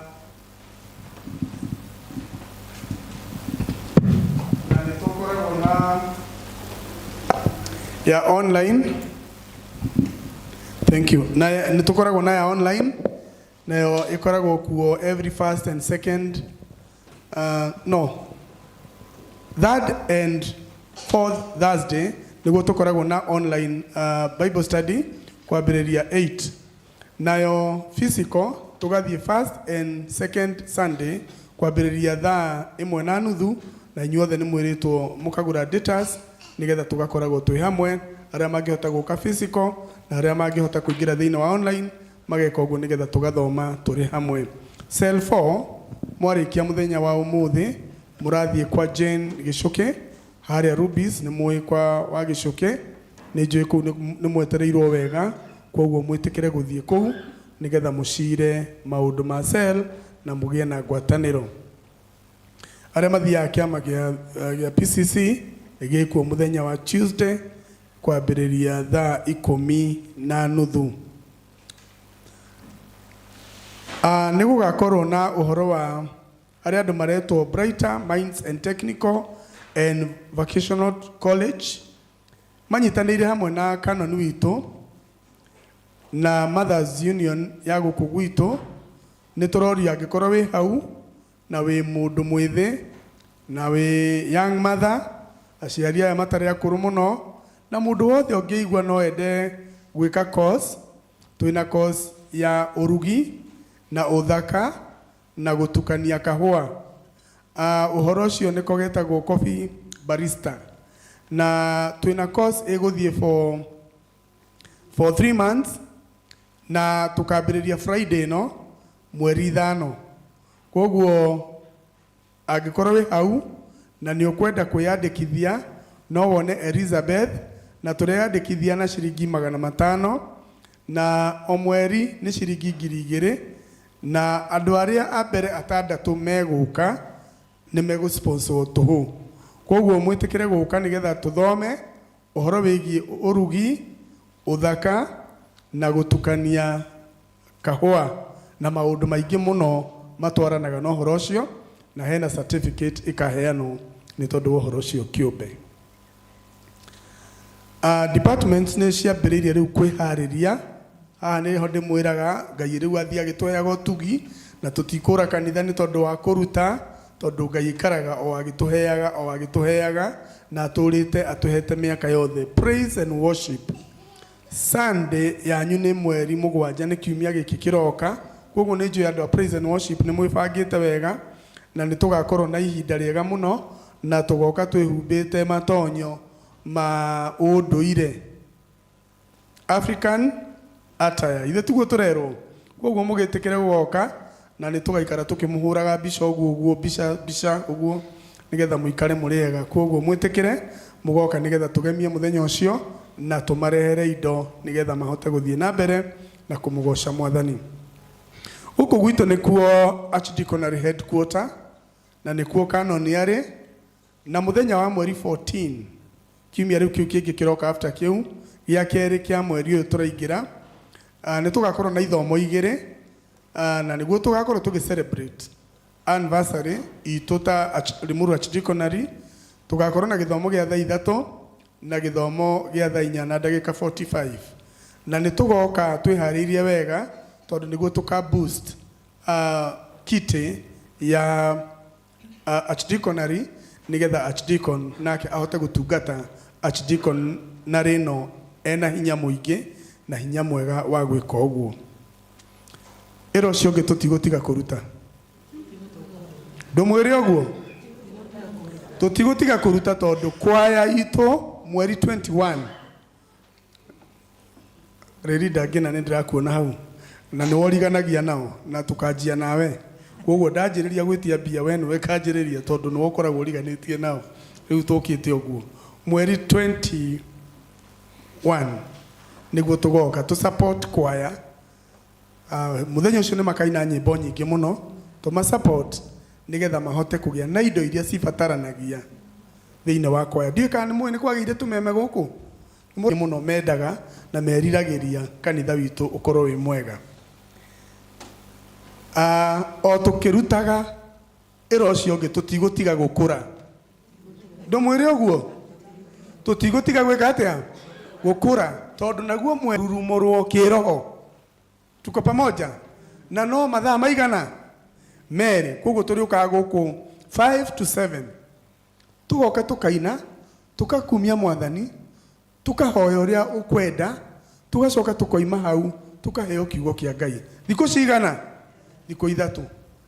nĩ tũkoragwo na ya online. Thank you. Na nĩ tũkoragwo na ya online nayo ĩkoragwo kuo every 1st and 2nd no 3rd and 4th Thursday nĩguo tũkoragwo na online Bible study kwambĩrĩria 8. Nayo physical tũgathiĩ 1st and 2nd Sunday kwambĩrĩria thaa 1:30 na inyuothe nĩ mwĩrĩtwo mũkagũra datas nĩgetha tũgakoragwo twĩ hamwe, arĩa mangĩhota gũka physical na arĩa mangĩhota kũingĩra thĩinĩ wa online mageka ũguo nĩgetha tũgathoma tũrĩ hamwe. Cell 4 mwarĩkia mũthenya wa ũmũthĩ mũrathiĩ kwa Jane Gĩcũke harĩa Rubis, nĩ mũĩ kwa wa Gĩcũke, nĩ njũĩ kũu nĩ mwetereirwo wega, koguo mwĩtĩkĩre gũthiĩ kũu nĩgetha mũcire maũndũ ma cell na mũgĩe na ngwatanĩro. Arĩa mathiaga kĩama gĩa PCC gĩkuo mũthenya wa Tuesday kwambĩrĩria thaa 10:30. Nĩ gũgakorwo na ũhoro wa arĩa andũ maretwo Brighter Minds and Technical and Vocational College manyitanĩire hamwe na Canon witũ na Mothers Union ya gũkũ gwitũ. Nĩ tũroria angĩkorwo wĩ hau na wĩ mũndũ mwĩthĩ na wĩ young mother, aciari aya matarĩ akũrũ mũno, na mũndũ wothe ũngĩigua no ende gwĩka course. Twĩna course ya ũrugi na ũthaka na gũtukania kahũa. Ũhoro ũcio nĩko getagwo coffee barista, na twĩna course ĩgũthiĩ for 3 months na tukambĩrĩria Friday no mweri 5. Koguo angĩkorwo wĩ hau na nĩ ũkwenda kwĩyandĩkithia no wone Elizabeth, na tũreyandĩkithia na ciringi 500 na o mweri nĩ ciringi 2,000, na andũ arĩa a mbere 6 megũka nĩ megũsponsor tũhũ. Koguo mwĩtĩkĩre gũka nĩgetha tũthome ũhoro wĩgiĩ ũrugi, ũthaka na gũtukania kahũa na maũndũ maingĩ mũno matwaranaga na ũhoro ũcio, na hena certificate ĩkaheanwo nĩ tondũ wa ũhoro ũcio kĩũmbe. Departments nĩ ciambĩrĩirie rĩu kwĩharĩria. Haha nĩho ndĩmwĩraga Ngai rĩu athiĩ agĩtũheaga ũtugi na tũtikũra kanitha nĩ tondũ wa kũruta, tondũ Ngai ikaraga o agĩtũheaga na atũrĩte atũhete mĩaka yothe. Praise and worship Sunday yanyu nĩ mweri 7 nĩ kiumia gĩkĩ kĩroka, koguo nĩ njũĩ andũ a praise and worship nĩ mwĩbangĩte wega na nĩ tũgakorwo na ihinda rĩega mũno na tũgoka twĩhumbĩte matonyo ma ũndũire African attire. Ithe tiguo tũrerwo, koguo mũgĩtĩkĩre gũgoka na nĩ tũgaikara tũkĩmũhũraga mbica ũguo mbica ũguo nĩgetha mũikare mũrĩega. Koguo mwĩtĩkĩre mũgoka nĩgetha tũgemie mũthenya ũcio na tũmarehere indo nĩgetha mahote gũthiĩ na mbere na kũmũgoca Mwathani. Gũkũ gwitũ nĩkuo Archdeaconry Headquarter na nĩkuo Canon arĩ, na mũthenya wa mweri 14 kiumia rĩu kĩu kĩngĩ kĩroka after kĩu gĩa kerĩ kĩa mweri ũyũ tũraingĩra, nĩ tũgakorwo na ithomo 2 na nĩguo tũgakorwo tũgĩ-celebrate anniversary itũ ta Limuru Archdeaconry. Tũgakorwo na gĩthomo gĩa thaa 3 na gĩthomo gĩa thaa 4 na ndagĩka 45, na nĩ tũgoka twĩharĩirie wega tondũ nĩguo tũka boost kiti ya Archdeaconry nĩgetha Archdeacon nake ahote gũtungata Archdeaconry no ena hinya mũingĩ na hinya mwega wa gwĩka ũguo. Ĩro ũcio ũngĩ tũtigũtiga kũruta, ndũmwĩre ũguo, tũtigũtiga kũruta tondũ kwaya itũ mweri 21 rĩrĩ ndangĩna nĩ ndĩrakuona hau na nĩ woriganagia nao na tũkanjia nawe koguo ndanjĩrĩria gwĩtia mbia we nĩwe kanjĩrĩria tondũ nĩwe ũkoragwo ũriganĩtie nao rĩu tũkĩte ũguo mweri 21 nĩguo tũgoka tũ support choir muthenya ũcio nĩ makaina nyĩmbo nyingĩ mũno tũma support nĩgetha mahote kũgĩa na indo iria cibataranagia thĩinĩ wa choir ndiĩ kana nĩ kwagĩire tũmeme gũkũ mũno mendaga na meriragĩria kanitha witũ ũkorwo wĩ mwega o tũkĩrutaga ĩro ũcio ũngĩ tũtigũtiga gũkũra ndũmwĩre ũguo tũtigũtiga gwĩka atĩa gũkũra tondũ naguo mwerurumũrwo kĩroho tuko pamoja na no mathaa maigana merĩ koguo tũrĩũkaga gũkũ 5 to 7 tugoka tukaina tukakumia mwathani tukahoya ũrĩa ũkwenda tugacoka tukoima hau tukaheo kiugo kĩa Ngai thikũ cigana thikũ ithatũ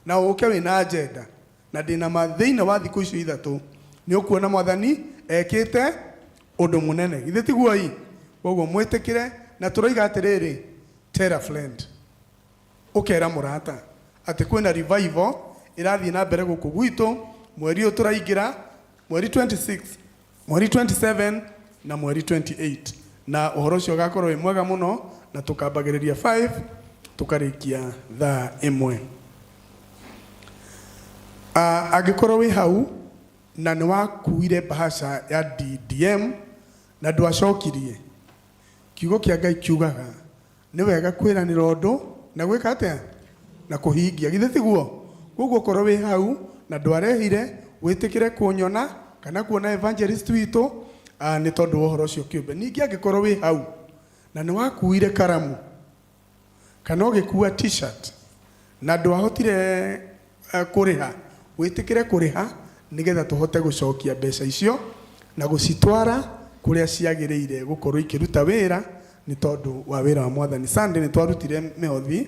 na ũke wĩna agenda na ndĩna mathĩinĩ wa thikũ icio ithatũ nĩ ũkuona mwathani ekĩte ũndũ mũnene githĩ tiguo ii koguo mwĩtĩkĩre na tũroiga atĩrĩrĩ tell a friend ũkera mũrata atĩ kwĩna revival ĩrathiĩ na mbere gũkũ gwitũ mweri ũyũ tũraingĩra mweri 26 mweri 27 na mweri 28 na ũhoro ũcio ũgakorwo wĩ mwega mũno na tũkambagĩrĩria 5 tũkarĩkia thaa 1 angĩkorwo wĩ hau na nĩ wakuire bahasha ya DDM na ndwacokirie kiugo kĩa Ngai kiugaga nĩ wega kwĩranĩra ũndũ na gwĩka atĩa na kũhingia githĩ tiguo koguo korwo wĩ hau na ndwarehire wĩtĩkĩre kũnyona kana kuona evangelist witũ nĩ tondũ wa ũhoro ũcio kĩũmbe ningĩ angĩkorwo wĩ hau na nĩ wakuire karamu kana ũgĩkua t-shirt na ndwahotire kũrĩha wĩtĩkĩre kũrĩha nĩgetha tũhote gũcokia mbeca icio na gũcitwara kũrĩa ciagĩrĩire gũkorwo ikĩruta wĩra nĩ tondũ wa wĩra wa mwathani Sunday nĩ twarutire mĩhothi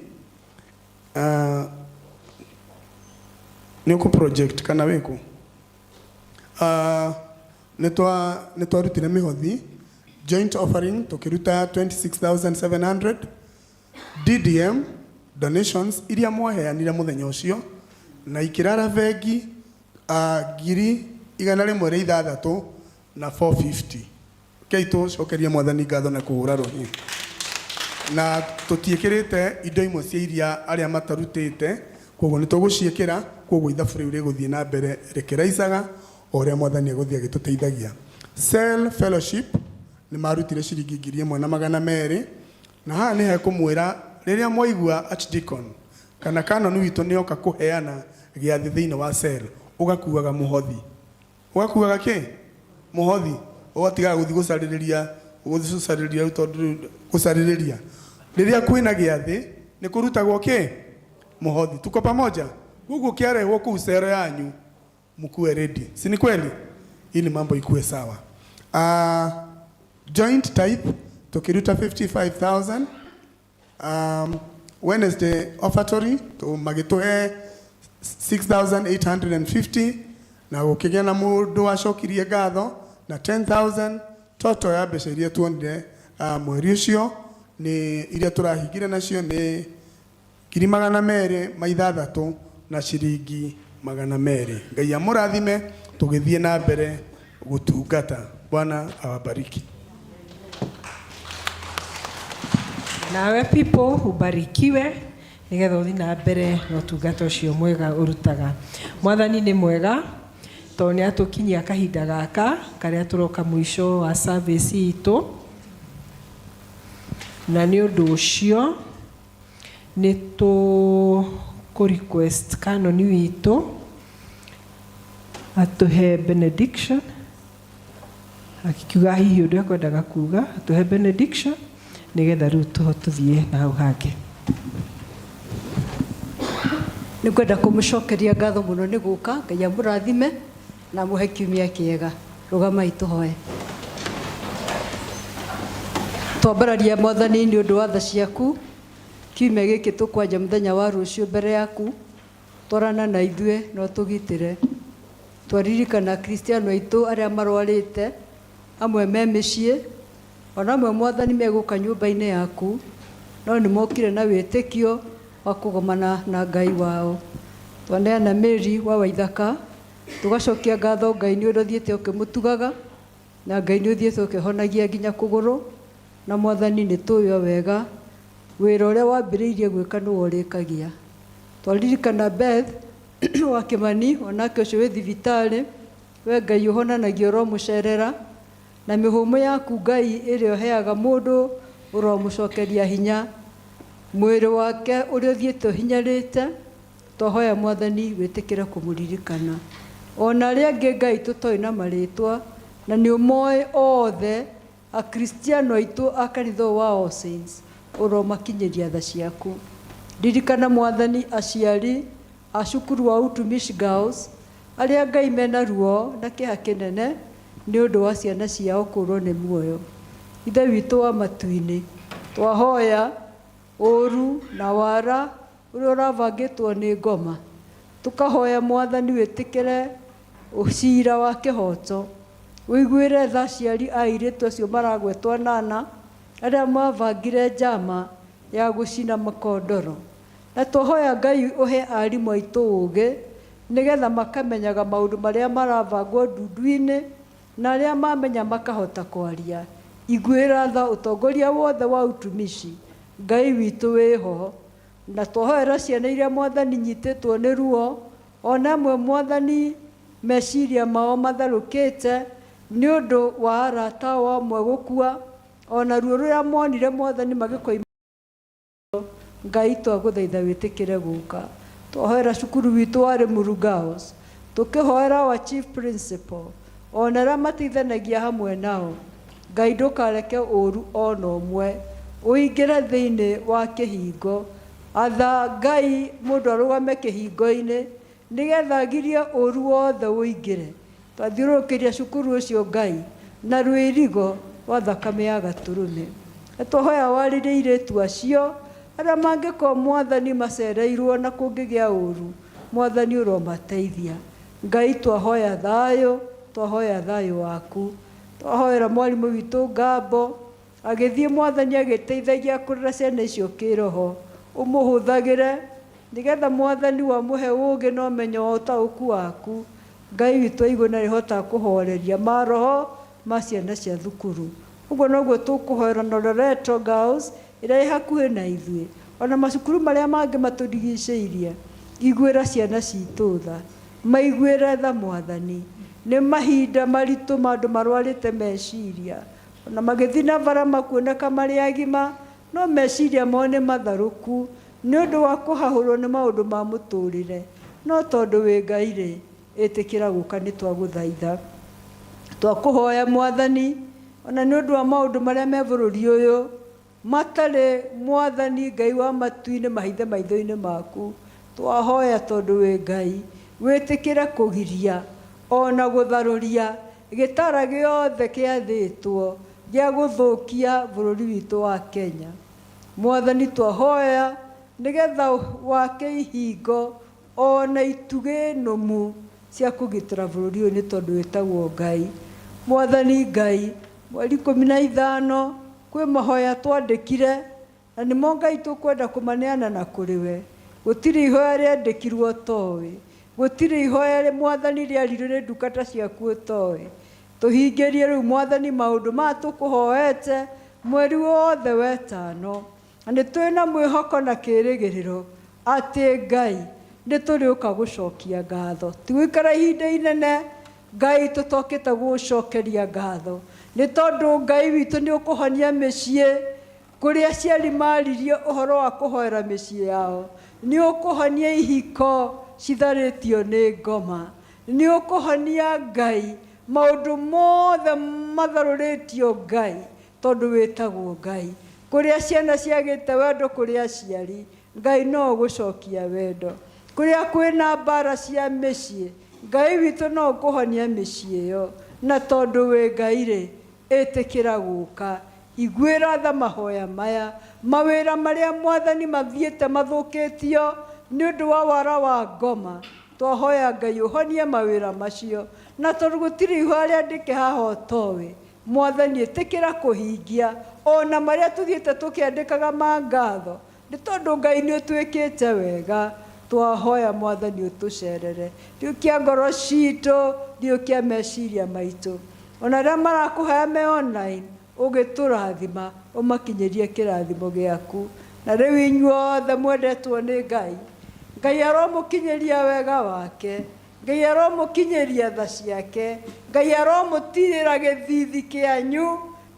nĩ ũkũ project kana wĩkũ nĩ twarutire mĩhothi joint offering tũkĩruta 26,700 DDM donations iria mwaheanire mũthenya ũcio na ikĩrara vengi ngiri 106 na 450 keito cokeria mwathani ngatho na kũhũra rũhĩ na tũtiĩkĩrĩte indo imwe cia iria arĩa matarutĩte koguo nĩ tũgũciĩkĩra koguo ithabu rĩu rĩgũthiĩ na mbere rekeraicaga o ũrĩa mwathani egũthiĩ agĩtũteithagia Cell Fellowship nĩ marutire ciringi 1,200 na haha nĩ hekũmwĩra rĩrĩa mwaigua Archdeacon kana canon witũ nĩ oka kũheana gĩathĩ thĩinĩ wa cell ũgakuaga mũhothi ũgakuaga kĩ mũhothi ũgatigaga gũthiĩ gũcarĩrĩria tondũ gũcarĩrĩria rĩrĩa kwĩna gĩathĩ nĩ kũrutagwo kĩ mũhothi tuko pamoja gugu kĩarehwo kũu cero yanyu mkuwe ready si ni kweli ili mambo ikuwe sawa joint type tukiruta 55,000 Wednesday offertory to magituhe 6,850 na gũkĩgĩa na mũndũ wacokirie ngatho na 10,000 toto ya mbeca iria tuonire mweri ũcio nĩ iria tũrahingire nacio nĩ 200 na ciringi 200 Ngai amũrathime tũgĩthiĩ na mbere gũtungata Bwana awabariki nawe people ubarikiwe nigetha uthi na mbere na ũtungata ũcio mwega ũrutaga mwathani nĩ mwega tondũ nĩ atũkinyia kahinda gaka karĩa tũroka mũico wa service itũ na nĩ ũndũ ũcio nĩ tũ request canon witũ atuhe benediction akiuga hihi ũndũ ekwendaga kuga atuhe benediction nigetha rĩu tũthiĩ na hau hangĩ nĩ kwenda kũmũcokeria ngatho mũno nĩ gũka Ngai amũrathime na mũhe kiumia kĩega rũgamai tũhoe twambararia mwathani nĩ ũndũ wa tha ciaku kiumia gĩkĩ tũkwanja mũthenya wa rũciũ mbere yaku twarana na ithuĩ no tũgitĩre twaririkana kristiano aitũ arĩa marwarĩte amwe me mĩciĩ ona amwe mwathani megũka nyũmba-inĩ yaku no nĩ mokire na wĩtĩkio wa kũgomana na Ngai wao twaneana Mary wa Waithaka tugacokia ngatho Ngai nĩ ũthiĩte ũkĩmũtugaga na Ngai nĩ ũthiĩte ũkĩhonagia nginya kũgũrũ na Mwathani nĩ tũĩ wega wĩra ũrĩa wambĩrĩirie gwĩka nĩwe ũrĩkagia. Twaririkana Beth wa Kĩmani onake ũcio wĩ thibitarĩ, we Ngai ũhonanagia ũromũcerera na mĩhũmũ yaku Ngai ĩrĩa ũheaga mũndũ ũromũcokeria hinya mwĩrĩ wake ũrĩa ũthiĩte ũhinyarĩte. Twahoya Mwathani wĩtĩkĩre kũmũririkana. Ona arĩa angĩ Ngai tũtoĩ na marĩtwa na nĩ ũmoĩ othe akristiano aitũ a kanitha wa All Saints ũromakinyĩria tha ciaku. Ririkana Mwathani aciari a cukuru wa Utumishi Girls arĩa Ngai mena ruo na kĩeha kĩnene nĩ ũndũ wa ciana ciao kũrwo nĩ muoyo. Ithe witũ wa matu-inĩ twahoya ũru na wara ũrĩa ũravangĩtwo nĩ ngoma, tũkahoya Mwathani wĩtĩkĩre ũcira wa kĩhoto, ũiguĩre tha aciari a airĩtu acio maragwetwo 8 arĩa mavangire njama ya gũcina makondoro. Na twahoya Ngai ũhe arimũ aitũ ũũgĩ nĩgetha makamenyaga maũndũ marĩa maravangwo ndundu-inĩ na arĩa mamenya makahota kwaria. Iguĩra tha ũtongoria wothe wa Utumishi, Ngai witũ wĩho. Na twahoera ciana iria Mwathani nyitĩtwo nĩ ruo, ona amwe Mwathani meciria mao matharũkĩte nĩ ũndũ wa arata wa amwe gũkua, ona ruo rũrĩa monire Mwathani magĩkoima. Ngai twagũthaitha wĩtĩkĩre gũka. Twahoera cukuru witũ wa Limuru Girls, tũkĩhoera wa chief principal ona arĩa mateithanagia hamwe nao. Ngai ndũkareke ũru ona ũmwe ũingĩre thĩinĩ wa kĩhingo. Atha Ngai mũndũ arũgame kĩhingo-inĩ nĩgetha agirie ũru wothe ũingĩre. Twathiũrũrũkĩria cukuru ũcio Ngai na rwĩrigo wa thakame ya Gatũrũme. Twahoya warĩrie airĩtu acio arĩa mangĩkorwo Mwathani macereirwo na kũngĩgĩa ũru, Mwathani ũromateithia. Ngai twahoya thayũ, twahoya thayũ waku. Twahoera mwarimũ witũ Ngambo agĩthiĩ Mwathani agĩteithagia kũrera ciana icio kĩroho, ũmũhũthagĩre nĩgetha Mwathani wamũhe ũũgĩ na ũmenyo wa ũtaũku waku. Ngai witũ igũrũ na rĩhotaga kũhoreria maroho ma ciana cia thukuru. Ũguo noguo tũkũhoera na Loreto Girls ĩrĩa ĩ hakuhĩ na ithuĩ, ona macukuru marĩa mangĩ matũrigicĩirie. Iguĩra ciana citũ tha, maiguĩre tha Mwathani. Nĩ mahinda maritũ mandũ marwarĩte meciria, ona magĩthiĩ na bara makuoneka marĩ agima no meciria mao nĩ matharũku nĩ ũndũ wa kũhahũrwo nĩ maũndũ ma mũtũrĩre. No tondũ wĩ Ngai-rĩ, ĩtĩkĩra gũka nĩ twagũthaitha. Twakũhoya Mwathani ona nĩ ũndũ wa maũndũ marĩa me bũrũri ũyũ matarĩ Mwathani Ngai wa matu-inĩ mahithe maitho-inĩ maku. Twahoya tondũ wĩ Ngai wĩtĩkĩre kũgiria ona gũtharũria gĩtara gĩothe kĩathĩtwo gĩa gũthũkia bũrũri witũ wa Kenya. Mwathani twahoya nĩgetha wake ihingo ona itugĩ nũmu cia kũgitĩra bũrũri ũyũ nĩ tondũ wĩtagwo Ngai. Mwathani Ngai, mweri 15 kwĩ mahoya twandĩkire na nĩmo Ngai tũkwenda kũmaneana na kũrĩ we. Gũtirĩ ihoya rĩandĩkirwo toĩ, gũtirĩ ihoya Mwathani rĩarirwo nĩ ndungata ciaku toĩ. Tũhingĩrie rĩu Mwathani maũndũ ma tũkũhoete mweri wothe wetano, na nĩ tũrĩ na mwĩhoko na kĩrĩgĩrĩro atĩ Ngai nĩ tũrĩũka gũcokia ngatho. Tigũikara ihinda inene Ngai tũtokĩte gũcokeria ngatho, nĩ tondũ Ngai witũ nĩ ũkũhonia mĩciĩ kũrĩa aciari maririe ũhoro wa kũhoera mĩciĩ yao. Nĩ ũkũhonia ihiko citharĩtio nĩ ngoma. Nĩ ũkũhonia Ngai maũndũ mothe matharũrĩtio Ngai tondũ wĩtagwo Ngai. Kũrĩa ciana ciagĩte wendo kũrĩ aciari, Ngai no gũcokia wendo. Kũrĩa kwĩna mbara cia mĩciĩ, Ngai witũ no ũkũhonia mĩciĩ ĩyo. Na tondũ wĩ Ngai-rĩ, ĩtĩkĩra gũka. Iguĩra tha mahoya maya, mawĩra marĩa Mwathani mathiĩte mathũkĩtio nĩ ũndũ wa wara wa ngoma. Twahoya Ngai ũhonie mawĩra macio, na tondũ gũtirĩ ihoya rĩandĩke haha toĩ, Mwathani ĩtĩkĩra kũhingia ona marĩa tũthiĩte tũkĩandĩkaga ma ngatho, nĩ tondũ Ngai nĩ ũtwĩkĩte wega. twahoya Mwathani ũtũcerere riũkia ngoro citũ riũkia meciria maitũ ona arĩa marakũhea me online ũgĩtũrathima ũmakinyĩrie kĩrathimo gĩaku na rĩu inyuothe mwendetwo nĩ Ngai Ngai aromũkinyĩria wega wake Ngai aromũkinyĩria tha ciake Ngai aromũtirĩra gĩthithi kĩanyu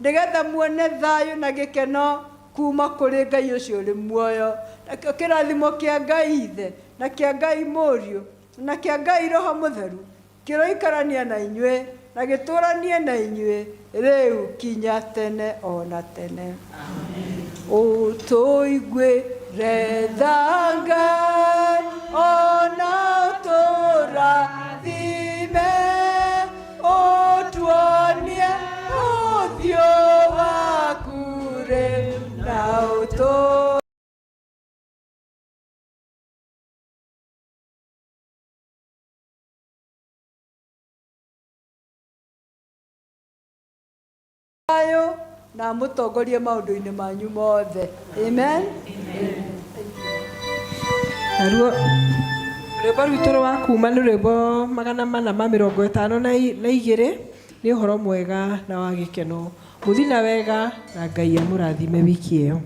nĩgetha muone thayũ na gĩkeno kuma kũrĩ Ngai ũcio ũrĩ muoyo nakĩo kĩrathimo kĩa Ngai Ithe na kĩa Ngai Mũriũ na kĩa Ngai Roho Mũtheru kĩroikarania na inyuĩ na gĩtũranie na inyuĩ rĩu kinya tene ona tene. Ũtũiguĩre tha Ngai ona ũtũrathime ũtuonie ũthiũ waku rĩu na ũtũũre na mũtongorie maũndũ-inĩ manyu mothe. Amen. Rwĩmbo rwitũ rwa kuuma nĩ rwĩmbo 452 nĩ ũhoro mwega na wa gĩkeno. Mũthina wega na Ngai amũrathime wiki ĩyo.